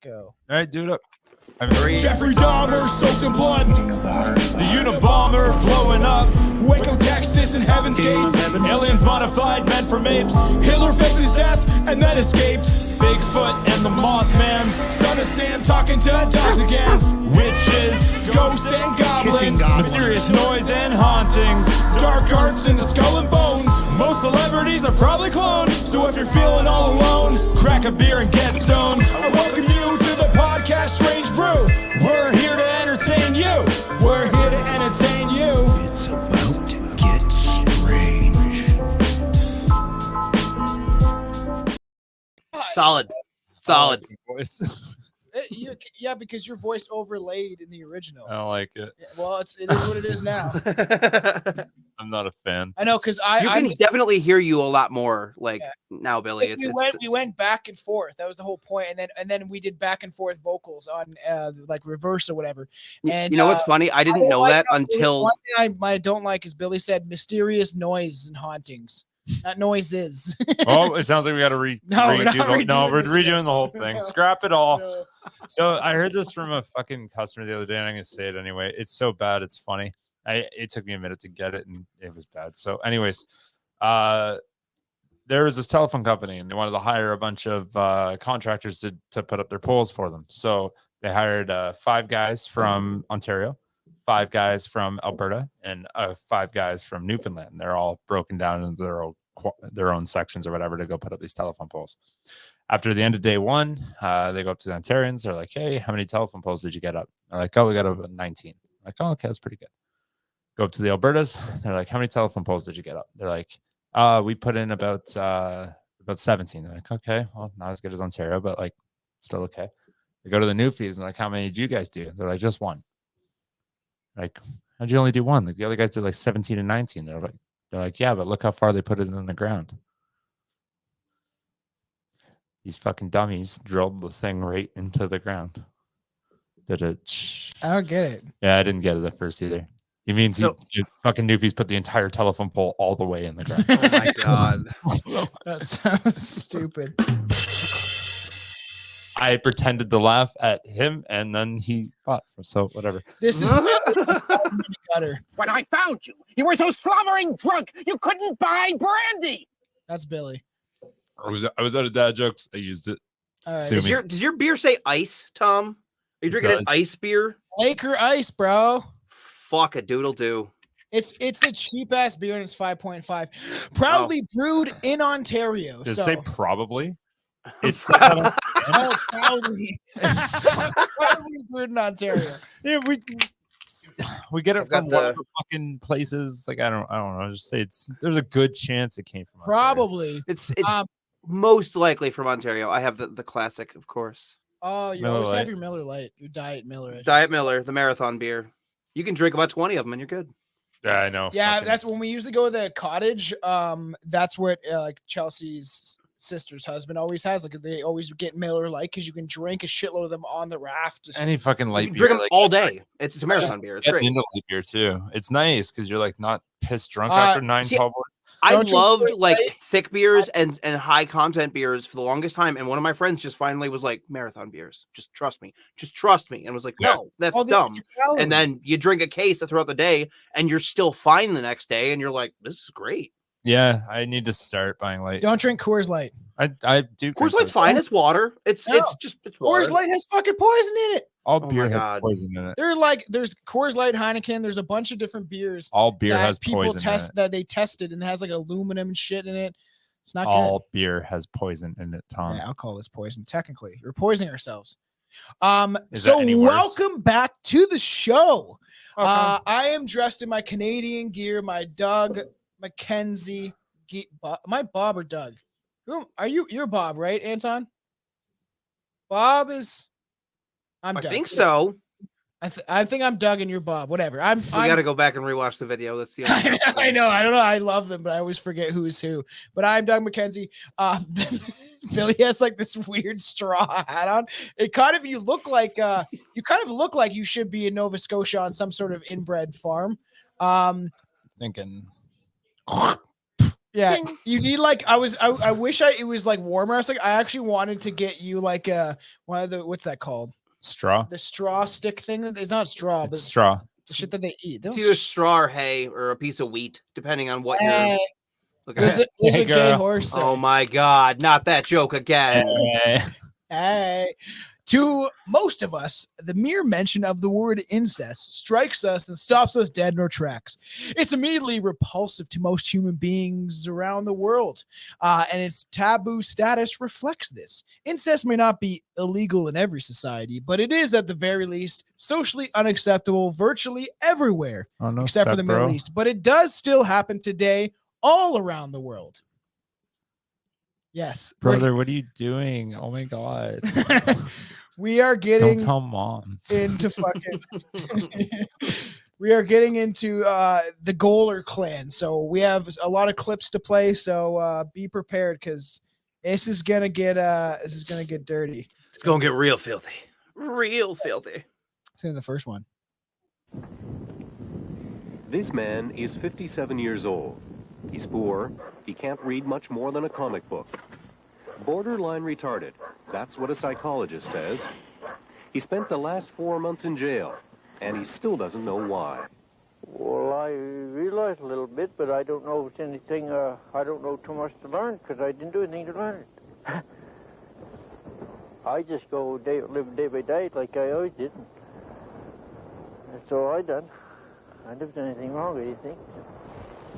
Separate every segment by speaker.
Speaker 1: go.
Speaker 2: All right, do it up.
Speaker 3: Jeffrey Dahmer soaked in blood. The Unabomber blowing up. Waco, Texas, and Heaven's Gates. Aliens modified men from apes. Hitler faked his death and then escaped. Bigfoot and the Mothman. Son of Sam talking to dogs again. Witches, ghosts, and goblins. Mysterious noise and hauntings. Dark arts in the skull and bones. Most celebrities are probably cloned. So if you're feeling all alone, crack a beer and get stoned. I welcome you to the podcast Strange Brew. We're here to entertain you. We're here to entertain you.
Speaker 4: It's about to get strange.
Speaker 5: Solid.
Speaker 2: Voice.
Speaker 1: Yeah, because your voice overlaid in the original.
Speaker 2: I don't like it.
Speaker 1: Yeah, well, it is what it is now.
Speaker 2: I'm not a fan.
Speaker 1: I know, because
Speaker 5: You can definitely hear you a lot more now, Billy.
Speaker 1: We went back and forth. That was the whole point, and then we did back and forth vocals on like reverse or whatever. And
Speaker 5: you know what's funny? I didn't know that until
Speaker 1: one thing I don't like is Billy said mysterious noise and hauntings. Not noises.
Speaker 2: Oh, it sounds like we got to we're redoing the whole thing.
Speaker 1: No.
Speaker 2: Scrap it all.
Speaker 1: No.
Speaker 2: So I heard this from a fucking customer the other day, and I'm gonna say it anyway. It's so bad, it's funny. It took me a minute to get it, and it was bad. So, anyways, there was this telephone company, and they wanted to hire a bunch of contractors to put up their poles for them. So they hired 5 guys from Ontario, 5 guys from Alberta, and 5 guys from Newfoundland. They're all broken down into their own sections or whatever to go put up these telephone poles. After the end of day 1, they go up to the Ontarians. They're like, "Hey, how many telephone poles did you get up?" They're like, "Oh, we got up 19." I'm like, "Oh, okay, that's pretty good." Go up to the Albertas. They're like, "How many telephone poles did you get up?" They're like, "We put in about 17." They're like, "Okay, well, not as good as Ontario, but like still okay." They go to the Newfies and like, "How many did you guys do?" They're like, "Just 1." Like, how'd you only do 1? Like the other guys did like 17 and 19. They're like, "Yeah, but look how far they put it in the ground." These fucking dummies drilled the thing right into the ground. Did it?
Speaker 1: I don't get it.
Speaker 2: Yeah, I didn't get it at first either. He means he fucking Newfies put the entire telephone pole all the way in the ground.
Speaker 5: Oh my god.
Speaker 1: That sounds stupid.
Speaker 2: I pretended to laugh at him, and then he fought. So whatever.
Speaker 1: This is gutter.
Speaker 6: When I found you, you were so slobbering drunk you couldn't buy brandy.
Speaker 1: That's Billy.
Speaker 2: I was out of dad jokes. I used it.
Speaker 1: All right.
Speaker 2: Sue me.
Speaker 5: Does your beer say ice, Tom? Are you drinking an ice beer?
Speaker 1: Laker Ice, bro.
Speaker 5: Fuck a doodle do.
Speaker 1: It's a cheap ass beer and it's 5.5. Proudly brewed in Ontario.
Speaker 2: Does
Speaker 1: so.
Speaker 2: it say probably? It's
Speaker 1: Oh, proudly. Proudly brewed in Ontario.
Speaker 2: Yeah, we get it from one of the fucking places. Like I don't know. Just say there's a good chance it came from Ontario.
Speaker 1: Probably.
Speaker 5: It's most likely from Ontario. I have the classic, of course.
Speaker 1: Oh, you
Speaker 2: Miller
Speaker 1: always
Speaker 2: Lite.
Speaker 1: have your Miller Lite, your Diet Miller.
Speaker 5: Diet Miller, the marathon beer. You can drink about 20 of them and you're good.
Speaker 2: Yeah, I know.
Speaker 1: Yeah,
Speaker 2: fucking...
Speaker 1: that's when we usually go to the cottage. That's what like Chelsea's sister's husband always has. Like they always get Miller Lite because you can drink a shitload of them on the raft. Just
Speaker 2: any fucking light
Speaker 5: you can
Speaker 2: beer.
Speaker 5: drink them all day. It's a marathon beer. It's great.
Speaker 2: Into light beer too. It's nice because you're like not pissed drunk after 9 tall boys.
Speaker 5: I
Speaker 1: Don't you
Speaker 5: loved
Speaker 1: always
Speaker 5: like
Speaker 1: say-
Speaker 5: thick beers and high content beers for the longest time. And one of my friends just finally was like, marathon beers. Just trust me. And was like, no, that's
Speaker 1: all the
Speaker 5: dumb.
Speaker 1: extra calories.
Speaker 5: And then you drink a case throughout the day and you're still fine the next day. And you're like, this is great.
Speaker 2: Yeah, I need to start buying light.
Speaker 1: don't drink Coors Light.
Speaker 2: I do.
Speaker 5: Coors Light's fine. It's water. It's
Speaker 1: No.
Speaker 5: it's water.
Speaker 1: Coors Light has fucking poison in it.
Speaker 2: All
Speaker 5: Oh
Speaker 2: beer
Speaker 5: my
Speaker 2: has
Speaker 5: God.
Speaker 2: poison in it.
Speaker 1: There's Coors Light, Heineken. There's a bunch of different beers.
Speaker 2: All beer
Speaker 1: that
Speaker 2: has
Speaker 1: people
Speaker 2: poison in it.
Speaker 1: that they tested and it has like aluminum and shit in it. It's not
Speaker 2: All beer has poison in it, Tom.
Speaker 1: good. Yeah, alcohol is poison. Technically, we're poisoning ourselves.
Speaker 2: Is
Speaker 1: So
Speaker 2: that any worse?
Speaker 1: welcome back to the show.
Speaker 2: Okay.
Speaker 1: I am dressed in my Canadian gear, my Doug Mackenzie. My Bob or Doug? Who are you? You're Bob, right, Anton? Bob is. I'm
Speaker 5: I
Speaker 1: Doug.
Speaker 5: think so.
Speaker 1: I think I'm Doug and you're Bob. Whatever.
Speaker 5: We got to go back and rewatch the video. That's the only
Speaker 1: I know. I don't know. I love them, but I always forget who's who. But I'm Doug Mackenzie. Billy has like this weird straw hat on. It kind of you kind of look like you should be in Nova Scotia on some sort of inbred farm.
Speaker 2: Thinking.
Speaker 1: Yeah, you need like I wish it was like warmer. I actually wanted to get you like one of the what's that called?
Speaker 2: Straw.
Speaker 1: The straw stick thing. It's not straw, but
Speaker 2: It's straw.
Speaker 1: the shit that they eat.
Speaker 5: It's either straw or hay or a piece of wheat, depending on what you're looking
Speaker 1: There's
Speaker 5: at.
Speaker 1: a
Speaker 2: Hey,
Speaker 1: gay
Speaker 2: girl.
Speaker 1: horse.
Speaker 5: Oh my god, not that joke again.
Speaker 1: Hey. To most of us, the mere mention of the word incest strikes us and stops us dead in our tracks. It's immediately repulsive to most human beings around the world, and its taboo status reflects this. Incest may not be illegal in every society, but it is at the very least socially unacceptable virtually everywhere,
Speaker 2: Oh, no
Speaker 1: except for
Speaker 2: step,
Speaker 1: the Middle
Speaker 2: bro.
Speaker 1: East. But it does still happen today all around the world. Yes.
Speaker 2: Brother, what are you doing? Oh my god.
Speaker 1: We are
Speaker 2: Don't
Speaker 1: getting
Speaker 2: tell mom.
Speaker 1: into fucking we are getting into the Goler clan. So we have a lot of clips to play. So be prepared because this is gonna get dirty.
Speaker 5: It's gonna get real filthy. Real filthy.
Speaker 1: It's in the first one.
Speaker 7: This man is 57 years old. He's poor. He can't read much more than a comic book. Borderline retarded. That's what a psychologist says. He spent the last 4 months in jail, and he still doesn't know why.
Speaker 8: Well, I realized a little bit, but I don't know if it's anything, I don't know too much to learn, because I didn't do anything to learn it. I just live day by day like I always did. That's all I done. I never done anything wrong, I didn't think.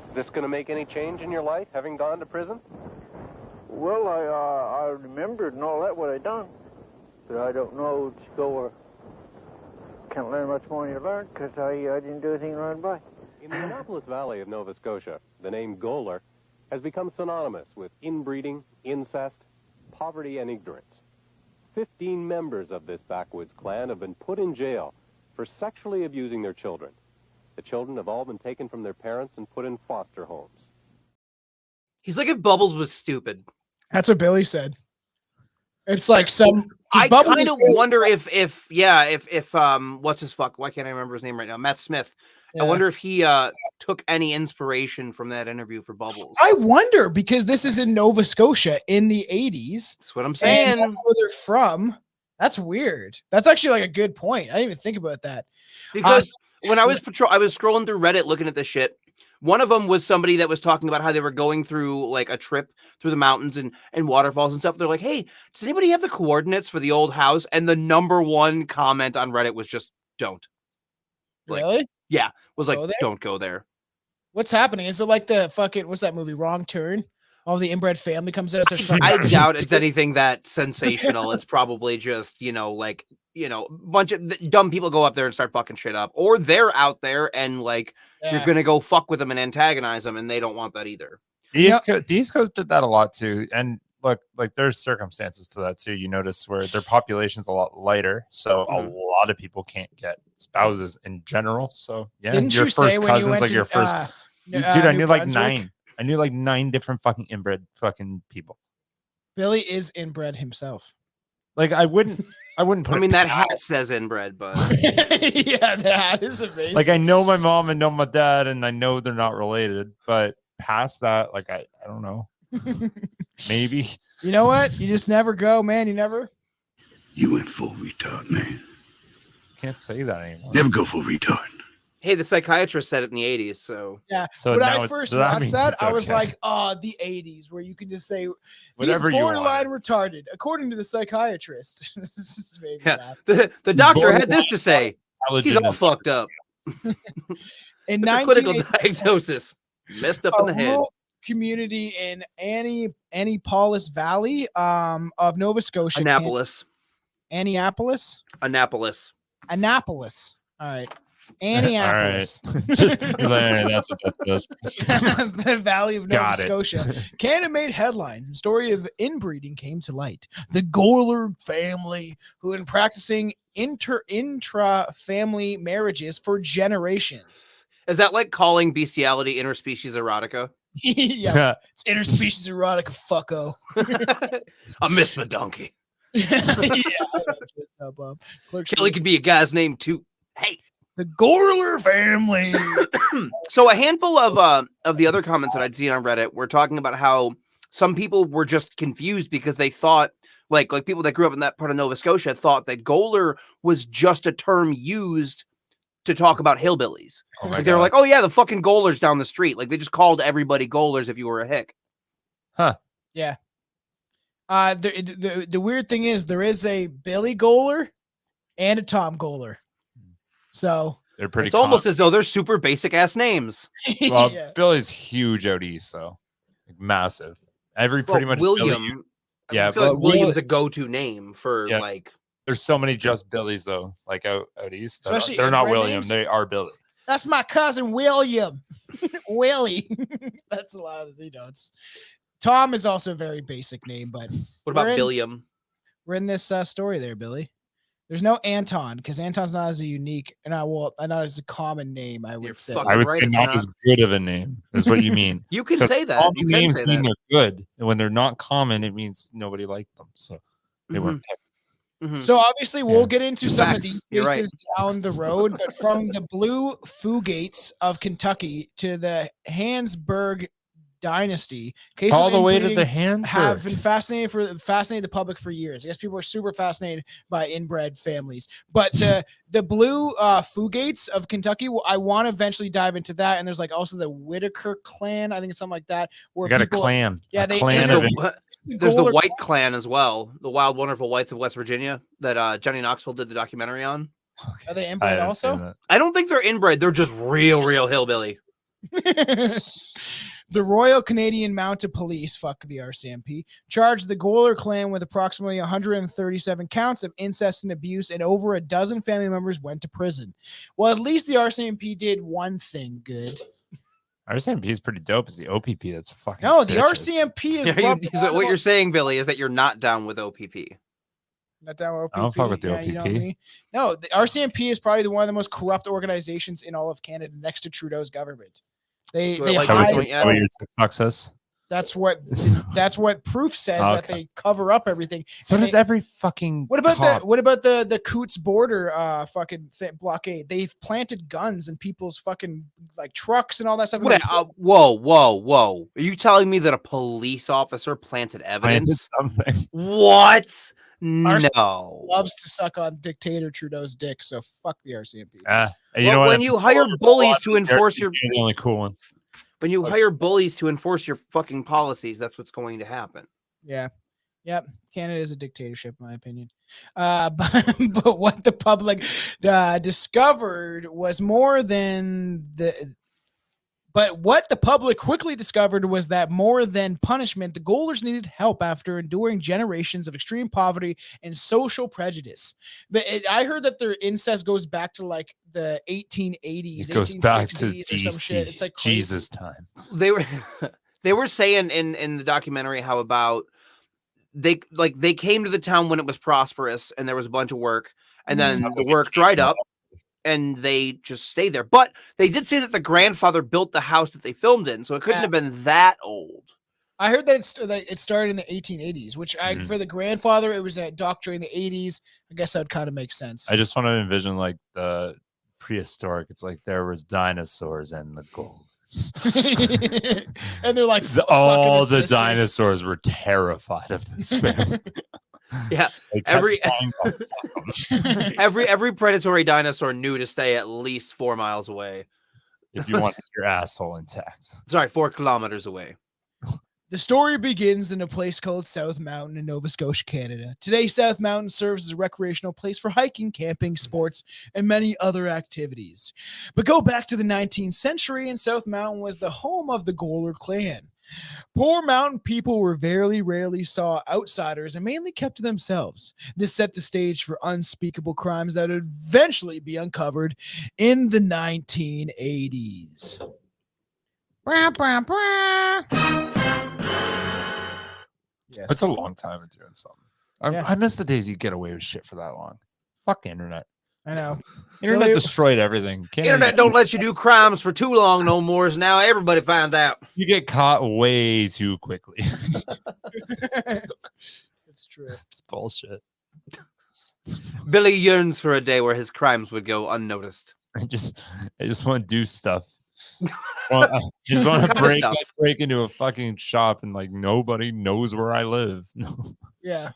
Speaker 7: Is this going to make any change in your life, having gone to prison?
Speaker 8: Well, I remembered and all that, what I done. But I don't know to go or can't learn much more than you learned, because I didn't do anything to learn by.
Speaker 7: In the Annapolis Valley of Nova Scotia, the name Goler has become synonymous with inbreeding, incest, poverty, and ignorance. 15 members of this backwoods clan have been put in jail for sexually abusing their children. The children have all been taken from their parents and put in foster homes.
Speaker 5: He's like if Bubbles was stupid.
Speaker 1: That's what Billy said. It's like some.
Speaker 5: I kind of wonder if what's his fuck? Why can't I remember his name right now? Matt Smith.
Speaker 1: Yeah.
Speaker 5: I wonder if he took any inspiration from that interview for Bubbles.
Speaker 1: I wonder because this is in Nova Scotia in the 80s.
Speaker 5: That's what I'm saying.
Speaker 1: And that's where they're from. That's weird. That's actually like a good point. I didn't even think about that.
Speaker 5: Because when I was scrolling through Reddit looking at this shit. One of them was somebody that was talking about how they were going through like a trip through the mountains and waterfalls and stuff. They're like, hey, does anybody have the coordinates for the old house? And the number one comment on Reddit was just don't. Like,
Speaker 1: really?
Speaker 5: Yeah. Was like,
Speaker 1: Go there?
Speaker 5: don't go there.
Speaker 1: What's happening? Is it like the fucking, what's that movie? Wrong Turn? All the inbred family comes out.
Speaker 5: I doubt it's anything that sensational. It's probably just, a bunch of dumb people go up there and start fucking shit up, or they're out there and like you're gonna go fuck with them and antagonize them, and they don't want that either.
Speaker 2: The East Coast did that a lot too, and look, like there's circumstances to that too. You notice where their population's a lot lighter, so a lot of people can't get spouses in general. So yeah,
Speaker 1: Didn't
Speaker 2: your
Speaker 1: you
Speaker 2: first
Speaker 1: say when
Speaker 2: cousin's
Speaker 1: you went
Speaker 2: like
Speaker 1: to,
Speaker 2: your first. Dude, I knew like nine. I knew like 9 different fucking inbred fucking people.
Speaker 1: Billy is inbred himself.
Speaker 2: Like I wouldn't put.
Speaker 5: I mean, that hat says inbred, but
Speaker 1: yeah, the hat is amazing.
Speaker 2: Like I know my mom and know my dad, and I know they're not related, but past that, like I don't know. Maybe.
Speaker 1: You know what? You just never go, man. You never.
Speaker 4: You went full retard, man.
Speaker 2: Can't say that anymore.
Speaker 4: Never go full retard.
Speaker 5: hey, the psychiatrist said it in the 80s, so
Speaker 1: yeah.
Speaker 2: So
Speaker 1: when
Speaker 2: now
Speaker 1: I first watched that, I was
Speaker 2: okay.
Speaker 1: like, oh, the 80s, where you can just say
Speaker 2: Whatever
Speaker 1: he's
Speaker 2: you
Speaker 1: borderline
Speaker 2: want.
Speaker 1: retarded, according to the psychiatrist. This is maybe
Speaker 5: yeah.
Speaker 1: that.
Speaker 5: The doctor had this to say. He's all fucked up.
Speaker 1: In
Speaker 5: clinical diagnosis, messed up in the head.
Speaker 1: Community in Annapolis Valley of Nova Scotia.
Speaker 5: Annapolis.
Speaker 1: Annapolis. All right. Annapolis.
Speaker 2: All right. Just that's what that says.
Speaker 1: The Valley of Nova
Speaker 2: Got it.
Speaker 1: Scotia. Canada made headline. Story of inbreeding came to light. The Goler family, who had been practicing intra-family marriages for generations.
Speaker 5: Is that like calling bestiality interspecies erotica?
Speaker 1: Yeah, it's interspecies erotica, fucko.
Speaker 5: I miss my donkey.
Speaker 1: Yeah,
Speaker 5: Kelly could be a guy's name too. Hey.
Speaker 1: The Goler family.
Speaker 5: So a handful of the other comments that I'd seen on Reddit were talking about how some people were just confused because they thought, like people that grew up in that part of Nova Scotia thought that Goler was just a term used to talk about hillbillies.
Speaker 2: Oh my
Speaker 5: Like they were
Speaker 2: God.
Speaker 5: like, oh yeah, the fucking Golers down the street. Like they just called everybody Golers if you were a hick.
Speaker 1: Yeah. The weird thing is there is a Billy Goler and a Tom Goler. So
Speaker 2: They're pretty.
Speaker 5: It's almost as though they're super basic ass names.
Speaker 2: Well,
Speaker 1: yeah.
Speaker 2: Billy's huge out east, though, like, massive. Pretty
Speaker 5: Well,
Speaker 2: much
Speaker 5: William.
Speaker 2: Yeah,
Speaker 5: I feel like
Speaker 2: but
Speaker 5: William's a go-to name for
Speaker 2: Yeah.
Speaker 5: like.
Speaker 2: There's so many just Billies though, like out east.
Speaker 1: Especially
Speaker 2: They're not
Speaker 1: red
Speaker 2: William,
Speaker 1: names.
Speaker 2: they are Billy.
Speaker 1: That's my cousin William. Willie. That's a lot of it's Tom is also a very basic name, but
Speaker 5: What about
Speaker 1: we're in-
Speaker 5: Billiam?
Speaker 1: we're in this story there, Billy. There's no Anton because Anton's not as a unique and not as a common name, I would
Speaker 5: You're
Speaker 1: say.
Speaker 5: fucking
Speaker 2: I would
Speaker 5: right,
Speaker 2: say
Speaker 5: it's
Speaker 2: not
Speaker 5: not.
Speaker 2: as good of a name, is what you mean.
Speaker 5: You can
Speaker 2: 'Cause
Speaker 5: say that.
Speaker 2: common
Speaker 5: You can
Speaker 2: names
Speaker 5: say
Speaker 2: mean
Speaker 5: that.
Speaker 2: they're good, and when they're not common, it means nobody liked them. So they weren't picked.
Speaker 5: Mhm.
Speaker 1: So obviously we'll
Speaker 2: Yeah.
Speaker 1: get into some
Speaker 5: Facts.
Speaker 1: of these
Speaker 5: You're right.
Speaker 1: cases down the road, but from the Blue Fugates of Kentucky to the Habsburg dynasty, cases
Speaker 2: All
Speaker 1: of
Speaker 2: the way to
Speaker 1: inbreeding
Speaker 2: the hands
Speaker 1: have been fascinated the public for years. I guess people are super fascinated by inbred families, but the Blue Fugates of Kentucky, I want to eventually dive into that. And there's like also the Whitaker clan, I think it's something like that. Where
Speaker 2: You got
Speaker 1: people,
Speaker 2: a clan.
Speaker 1: yeah,
Speaker 2: a
Speaker 1: they
Speaker 2: clan
Speaker 1: enter-
Speaker 2: of
Speaker 5: There's the
Speaker 1: Goler-
Speaker 5: White Clan as well, the Wild Wonderful Whites of West Virginia that Johnny Knoxville did the documentary on.
Speaker 1: Are they
Speaker 2: I
Speaker 1: inbred
Speaker 2: haven't seen
Speaker 1: also?
Speaker 2: that.
Speaker 5: I don't think they're inbred; they're just real hillbilly.
Speaker 1: The Royal Canadian Mounted Police, fuck the RCMP, charged the Goler clan with approximately 137 counts of incest and abuse, and over a dozen family members went to prison. Well, at least the RCMP did one thing good.
Speaker 2: RCMP is pretty dope. Is the OPP that's fucking.
Speaker 1: No, the
Speaker 2: bitches.
Speaker 1: RCMP is
Speaker 5: So what you're saying, Billy, is that you're not down with OPP.
Speaker 1: not down with OPP.
Speaker 2: I don't fuck with the
Speaker 1: You know
Speaker 2: OPP.
Speaker 1: me. No, the RCMP is probably one of the most corrupt organizations in all of Canada, next to Trudeau's government. They
Speaker 5: Like,
Speaker 2: Is that what
Speaker 1: hide-
Speaker 2: you- is that what your TikTok says?
Speaker 1: that's what proof says that
Speaker 2: Okay.
Speaker 1: they cover up everything.
Speaker 2: So
Speaker 1: And
Speaker 2: does
Speaker 1: they-
Speaker 2: every fucking.
Speaker 1: What about
Speaker 2: cop.
Speaker 1: the Coots border fucking blockade? They've planted guns in people's fucking like trucks and all that stuff.
Speaker 5: Wait, whoa! Are you telling me that a police officer planted
Speaker 2: Planted
Speaker 5: evidence?
Speaker 2: something?
Speaker 5: What?
Speaker 1: RCMP
Speaker 5: No.
Speaker 1: loves to suck on dictator Trudeau's dick, so fuck the RCMP.
Speaker 2: You
Speaker 5: Well,
Speaker 2: know what?
Speaker 5: when you hire bullies to enforce your
Speaker 2: They're the only cool ones.
Speaker 5: when you hire bullies to enforce your fucking policies, that's what's going to happen.
Speaker 1: Yeah. Yep. Canada is a dictatorship, in my opinion. But what the public discovered was more than But what the public quickly discovered was that more than punishment, the Golers needed help after enduring generations of extreme poverty and social prejudice. But I heard that their incest goes back to like the 1880s,
Speaker 2: It goes back to
Speaker 1: 1860s or some shit. It's
Speaker 2: DC,
Speaker 1: like crazy.
Speaker 2: Jesus time.
Speaker 5: They were they were saying in the documentary how about they came to the town when it was prosperous and there was a bunch of work, and then the work dried up and they just stayed there. But they did say that the grandfather built the house that they filmed in, so it couldn't have been that old.
Speaker 1: I heard that it started in the 1880s, which
Speaker 2: Mhm.
Speaker 1: for the grandfather, it was a doc during the 80s. I guess that would kind of make sense.
Speaker 2: I just want to envision like the prehistoric. It's like there was dinosaurs and the Golers.
Speaker 1: And they're like,
Speaker 2: All the
Speaker 1: assistant.
Speaker 2: dinosaurs were terrified of this family.
Speaker 5: Yeah,
Speaker 2: They kept
Speaker 5: every
Speaker 2: trying to fuck 'em.
Speaker 5: every predatory dinosaur knew to stay at least 4 miles away.
Speaker 2: If you want your asshole intact.
Speaker 5: Sorry, 4 kilometers away.
Speaker 1: The story begins in a place called South Mountain in Nova Scotia, Canada. Today, South Mountain serves as a recreational place for hiking, camping, sports, and many other activities. But go back to the 19th century, and South Mountain was the home of the Goler clan. Poor mountain people were very rarely saw outsiders and mainly kept to themselves. This set the stage for unspeakable crimes that would eventually be uncovered in the 1980s. Yes.
Speaker 2: That's a long time of doing something.
Speaker 1: Yeah.
Speaker 2: I miss the days you get away with shit for that long. Fuck the internet.
Speaker 1: I know.
Speaker 2: Internet
Speaker 1: Really-
Speaker 2: destroyed everything. Can't
Speaker 5: Internet
Speaker 2: even-
Speaker 5: don't let you do crimes for too long no more. So now everybody found out.
Speaker 2: You get caught way too quickly.
Speaker 1: It's true.
Speaker 2: It's bullshit.
Speaker 5: Billy yearns for a day where his crimes would go unnoticed.
Speaker 2: I just want to do stuff. I just want to break into a fucking shop and like nobody knows where I live.
Speaker 1: Yeah.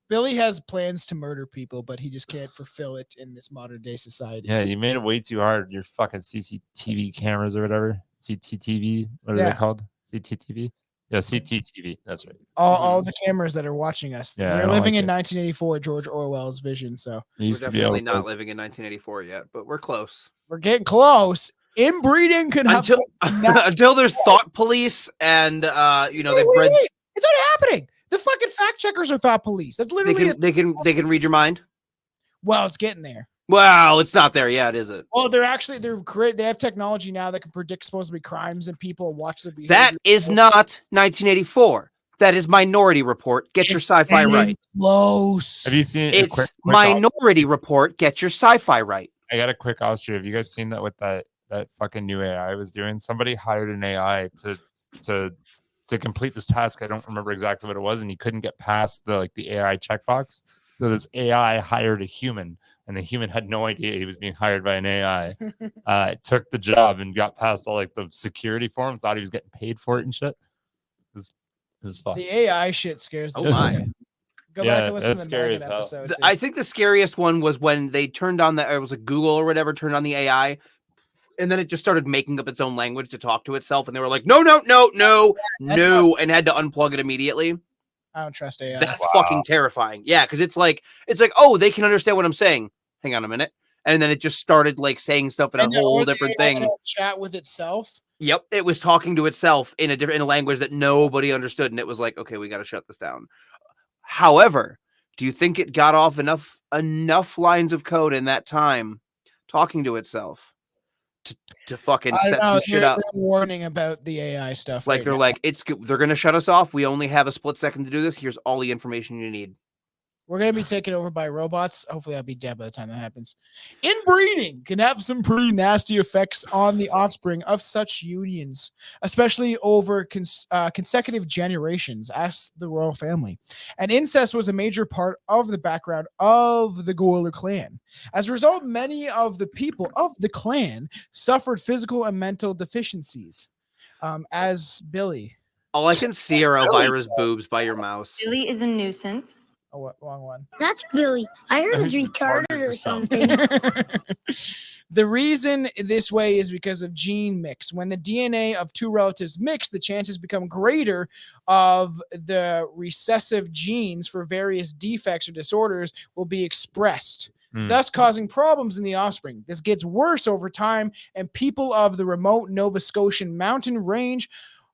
Speaker 1: Billy has plans to murder people, but he just can't fulfill it in this modern day society.
Speaker 2: Yeah, you made it way too hard. Your fucking CCTV cameras or whatever. CCTV. What are they called? CCTV? Yeah, CCTV. That's right.
Speaker 1: All the cameras that are watching us.
Speaker 2: Yeah,
Speaker 1: We're living in 1984, George Orwell's vision. So
Speaker 5: we're definitely not living in 1984 yet, but we're close.
Speaker 1: We're getting close. Inbreeding can have
Speaker 5: until there's thought police and they bred.
Speaker 1: It's not happening. The fucking fact checkers are thought police. That's literally
Speaker 5: they can read your mind.
Speaker 1: Well, it's getting there.
Speaker 5: Well, it's not there yet, is it?
Speaker 1: Well, they have technology now that can predict supposedly crimes and people and watch their behavior.
Speaker 5: That is not 1984. That is Minority Report. Get your sci-fi right.
Speaker 1: Close.
Speaker 2: Have you seen it?
Speaker 5: It's Minority Report. Get your sci-fi right.
Speaker 2: I got a quick Austria. Have you guys seen that with that fucking new AI was doing? Somebody hired an AI to complete this task. I don't remember exactly what it was, and he couldn't get past the AI checkbox. So this AI hired a human, and the human had no idea he was being hired by an AI. Took the job and got past all the security form, thought he was getting paid for it and shit. It was fun.
Speaker 1: The AI shit scares the Go back and listen to the Megan episode.
Speaker 5: I think the scariest one was when they turned on it was a Google or whatever, turned on the AI, and then it just started making up its own language to talk to itself, and they were like, no, and had to unplug it immediately.
Speaker 1: I don't trust AI.
Speaker 5: That's fucking terrifying. Yeah, because it's like, oh, they can understand what I'm saying. Hang on a minute. And then it just started saying stuff in a whole different thing.
Speaker 1: Chat with itself.
Speaker 5: Yep, it was talking to itself in a language that nobody understood, and it was like, okay, we got to shut this down. However, do you think it got off enough lines of code in that time talking to itself to fucking set some shit up?
Speaker 1: They're warning about the AI stuff.
Speaker 5: They're gonna shut us off. We only have a split second to do this. Here's all the information you need.
Speaker 1: We're going to be taken over by robots. Hopefully I'll be dead by the time that happens. Inbreeding can have some pretty nasty effects on the offspring of such unions, especially over consecutive generations, as the royal family. And incest was a major part of the background of the Goler clan. As a result, many of the people of the clan suffered physical and mental deficiencies, as Billy.
Speaker 5: All I can see are Elvira's boobs by your mouse.
Speaker 9: Billy is a nuisance.
Speaker 1: Oh, wrong one.
Speaker 10: That's Billy. I heard he's retarded or something.
Speaker 1: The reason this way is because of gene mix. When the DNA of two relatives mix, the chances become greater of the recessive genes for various defects or disorders will be expressed, thus causing problems in the offspring. This gets worse over time, and people of the remote Nova Scotian mountain range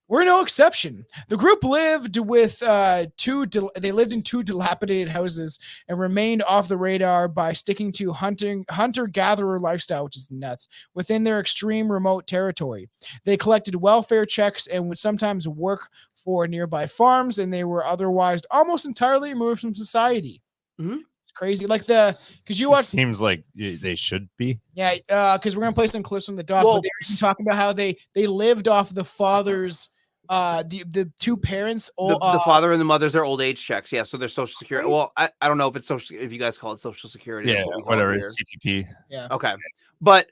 Speaker 1: were no exception. The group lived with they lived in two dilapidated houses and remained off the radar by sticking to hunter-gatherer lifestyle, which is nuts, within their extreme remote territory. They collected welfare checks and would sometimes work for nearby farms, and they were otherwise almost entirely removed from society.
Speaker 5: Mm-hmm.
Speaker 1: It's crazy. Because you watch.
Speaker 2: Seems like they should be.
Speaker 1: Yeah, because we're going to play some clips from the doc, but they were talking about how they lived off the father's the two parents,
Speaker 5: the father and the mother's their old age checks. Yeah, so their social security. Well, I don't know if it's if you guys call it social security.
Speaker 2: Yeah, whatever. It's CPP.
Speaker 1: Yeah.
Speaker 5: Okay, but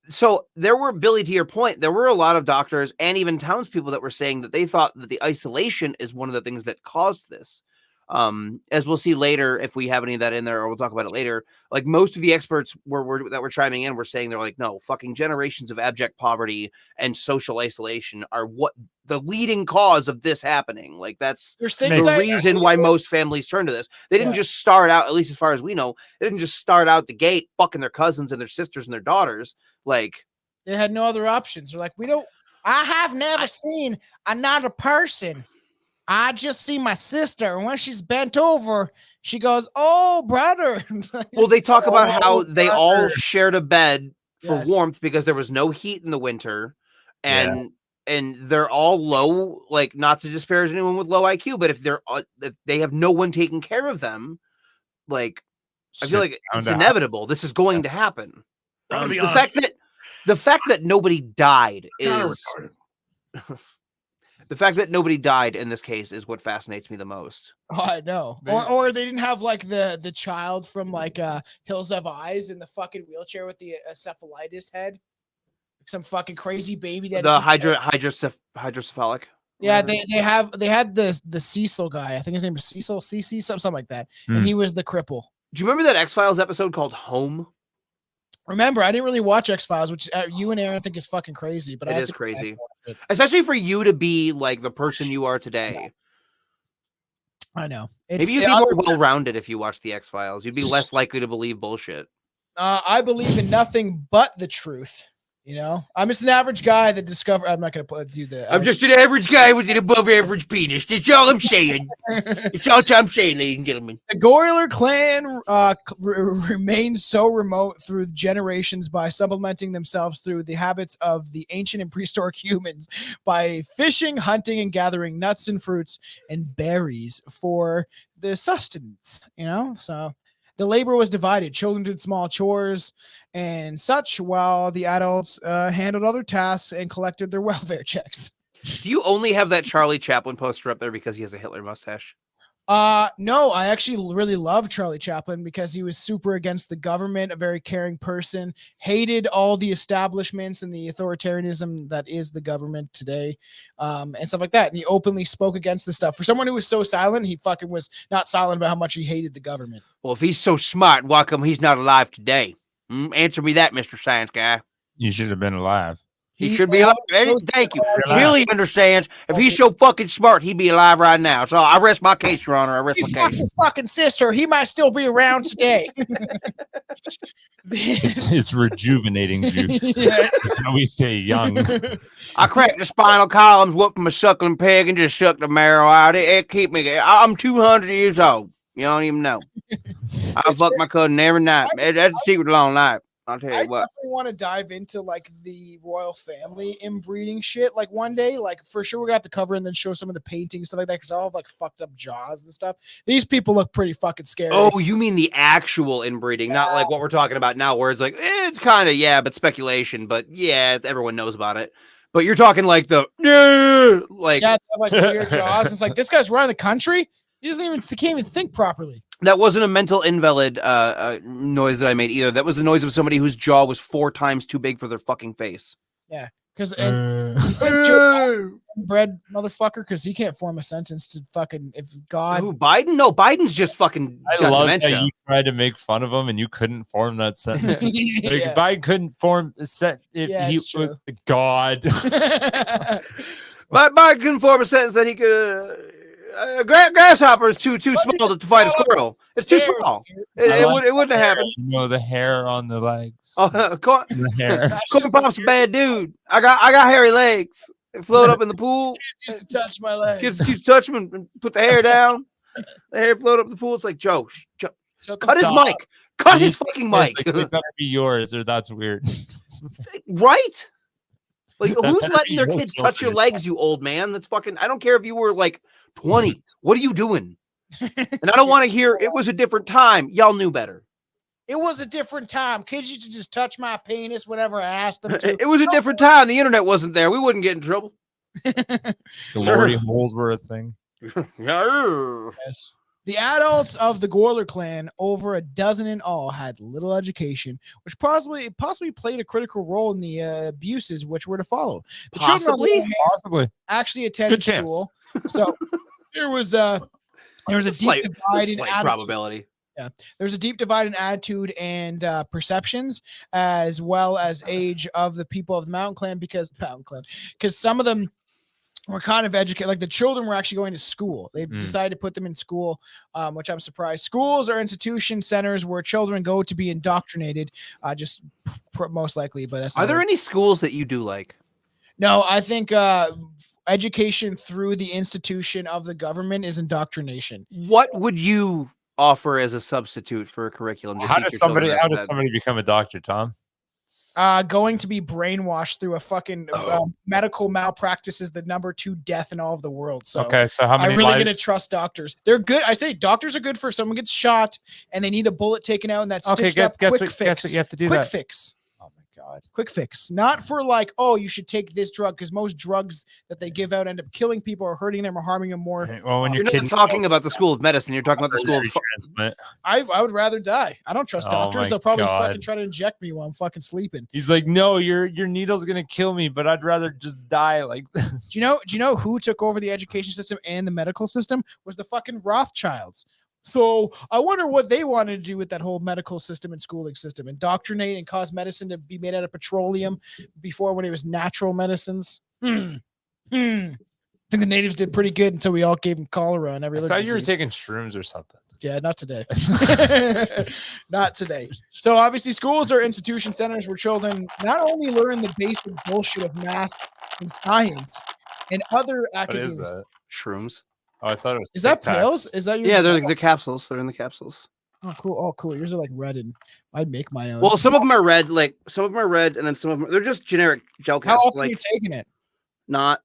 Speaker 5: so there were, Billy, to your point, there were a lot of doctors and even townspeople that were saying that they thought that the isolation is one of the things that caused this. As we'll see later, if we have any of that in there, or we'll talk about it later, most of the experts that were chiming in were saying, they're like, no, fucking generations of abject poverty and social isolation are what the leading cause of this happening. That's the reason why most families turn to this. They didn't just start out, at least as far as we know, they didn't just start out the gate fucking their cousins and their sisters and their daughters.
Speaker 1: They had no other options. They're like, I have never seen another person. I just see my sister, and when she's bent over, she goes, "Oh, brother."
Speaker 5: Well, they talk about how they all shared a bed for warmth because there was no heat in the winter, and they're all low. Not to disparage anyone with low IQ, but if they have no one taking care of them, I feel like it's inevitable. This is going to happen. The fact that nobody died is. The fact that nobody died in this case is what fascinates me the most.
Speaker 1: Oh, I know. Or they didn't have like the child from like Hills Have Eyes in the fucking wheelchair with the encephalitis head. Some fucking crazy baby that
Speaker 5: The hydrocephalic.
Speaker 1: Yeah, they had the Cecil guy. I think his name is Cecil, CC, something like that. And he was the cripple.
Speaker 5: Do you remember that X-Files episode called Home?
Speaker 1: Remember, I didn't really watch X-Files, which you and Aaron think is fucking crazy, but
Speaker 5: It is crazy. Especially for you to be like the person you are today.
Speaker 1: I know.
Speaker 5: Maybe you'd be more well-rounded if you watched the X-Files. You'd be less likely to believe bullshit.
Speaker 1: I believe in nothing but the truth. You know, I'm just an average guy that discovered. I'm not going to do that.
Speaker 5: I'm just an average guy with an above-average penis. That's all I'm saying. That's all I'm saying, ladies and gentlemen.
Speaker 1: The Goler clan remains so remote through generations by supplementing themselves through the habits of the ancient and prehistoric humans by fishing, hunting, and gathering nuts and fruits and berries for the sustenance. You know, so. The labor was divided. Children did small chores and such, while the adults handled other tasks and collected their welfare checks.
Speaker 5: Do you only have that Charlie Chaplin poster up there because he has a Hitler mustache?
Speaker 1: No, I actually really love Charlie Chaplin because he was super against the government, a very caring person, hated all the establishments and the authoritarianism that is the government today, and stuff like that. And he openly spoke against this stuff. For someone who was so silent, he fucking was not silent about how much he hated the government.
Speaker 5: Well, if he's so smart, why come he's not alive today? Answer me that, Mr. Science Guy.
Speaker 2: You should have been alive.
Speaker 5: He should be alive. Thank you. Billy understands. If he's so fucking smart, he'd be alive right now. So I rest my case, Your Honor. I rest my case.
Speaker 1: Fuck his fucking sister. He might still be around today.
Speaker 2: It's rejuvenating juice. Yeah. That's how we stay young.
Speaker 5: I cracked the spinal columns, whooped my suckling pig, and just sucked the marrow out. It keep me. I'm 200 years old. You don't even know. I fuck my cousin every night. That's a secret long life. I'll tell you what.
Speaker 1: I definitely want to dive into like the royal family inbreeding shit. Like one day, like for sure, we're gonna have to cover and then show some of the paintings, stuff like that, because they're all like fucked up jaws and stuff. These people look pretty fucking scary.
Speaker 5: Oh, you mean the actual inbreeding, not like what we're talking about now, where it's like it's kind of but speculation, but yeah, everyone knows about it. But you're talking like the like
Speaker 1: they have like weird jaws. It's like this guy's running the country. He can't even think properly.
Speaker 5: That wasn't a mental invalid noise that I made either. That was the noise of somebody whose jaw was 4 times too big for their fucking face.
Speaker 1: Yeah, because bread motherfucker, because he can't form a sentence to fucking if God.
Speaker 5: Who, Biden? No, Biden's just fucking.
Speaker 2: I love that you tried to make fun of him and you couldn't form that sentence. Like, Biden couldn't form a sentence if he was God.
Speaker 5: Biden couldn't form a sentence that he could. Grasshopper is too small to fight a squirrel. It's too small. It wouldn't have happened.
Speaker 2: You know, the hair on the legs.
Speaker 5: Oh,
Speaker 2: the hair.
Speaker 5: Corn Pop's a bad dude. I got hairy legs. They float up in the pool.
Speaker 1: Kids used to touch my legs.
Speaker 5: Kids used to touch them and put the hair down. The hair float up in the pool. It's like Joe, cut his mic. Cut his fucking mic.
Speaker 2: Like, it better be yours, or that's weird.
Speaker 5: Right? Like, who's letting their kids touch your legs, you old man? That's fucking. I don't care if you were like 20. What are you doing? And I don't want to hear it was a different time. Y'all knew better.
Speaker 1: It was a different time. Kids used to just touch my penis whenever I asked them to.
Speaker 5: It was a different time. The internet wasn't there. We wouldn't get in trouble.
Speaker 2: Glory holes were a thing.
Speaker 1: Yes. The adults of the Goler clan, over a dozen in all, had little education, which possibly played a critical role in the abuses which were to follow. The children actually attended school, so there was a deep divide in
Speaker 5: probability.
Speaker 1: Yeah, there's a deep divide in attitude and perceptions, as well as age of the people of the Mountain Clan, because some of them were kind of educated. Like the children were actually going to school. They decided to put them in school, which I'm surprised. Schools are institution centers where children go to be indoctrinated, most likely. But that's
Speaker 5: are there any schools that you do like?
Speaker 1: No, I think education through the institution of the government is indoctrination.
Speaker 5: What would you offer as a substitute for a curriculum?
Speaker 2: How does somebody become a doctor, Tom?
Speaker 1: Going to be brainwashed through a fucking medical malpractice is the #2 death in all of the world. So
Speaker 2: okay, so how many?
Speaker 1: I'm really gonna trust doctors. They're good. I say doctors are good for someone gets shot and they need a bullet taken out and that's stitched up.
Speaker 2: Guess what you have to do.
Speaker 1: Quick fix.
Speaker 2: Oh my
Speaker 1: Quick fix. Not for like, oh, you should take this drug, because most drugs that they give out end up killing people or hurting them or harming them more.
Speaker 2: Well, when
Speaker 5: You're
Speaker 2: your
Speaker 5: not
Speaker 2: kid
Speaker 5: talking about the School of Medicine. You're talking about the School of
Speaker 2: transplant.
Speaker 1: I would rather die. I don't trust
Speaker 2: Oh
Speaker 1: doctors.
Speaker 2: my
Speaker 1: They'll probably
Speaker 2: God.
Speaker 1: fucking try to inject me while I'm fucking sleeping.
Speaker 2: He's like, no, your needle's gonna kill me, but I'd rather just die like this.
Speaker 1: Do you know who took over the education system and the medical system? Was the fucking Rothschilds. So I wonder what they wanted to do with that whole medical system and schooling system, indoctrinate and cause medicine to be made out of petroleum before, when it was natural medicines. I think the natives did pretty good until we all gave them cholera and every
Speaker 2: I
Speaker 1: other
Speaker 2: thought you were
Speaker 1: disease.
Speaker 2: taking shrooms or something.
Speaker 1: Yeah, not today. Not today. So obviously schools are institution centers where children not only learn the basic bullshit of math and science and other
Speaker 2: What
Speaker 1: academic.
Speaker 2: is that?
Speaker 5: Shrooms.
Speaker 2: Oh, I thought it was.
Speaker 1: Is that
Speaker 2: Tic Tacs.
Speaker 1: pills? Is that your?
Speaker 5: Yeah, they're capsules. They're in the capsules.
Speaker 1: Oh, cool. Oh, cool. Yours are like red, and I'd make my own.
Speaker 5: Well, some of them are red. Like some of them are red, and then some of them they're just generic gel
Speaker 1: How
Speaker 5: caps.
Speaker 1: often are you
Speaker 5: Like
Speaker 1: taking it?
Speaker 5: not.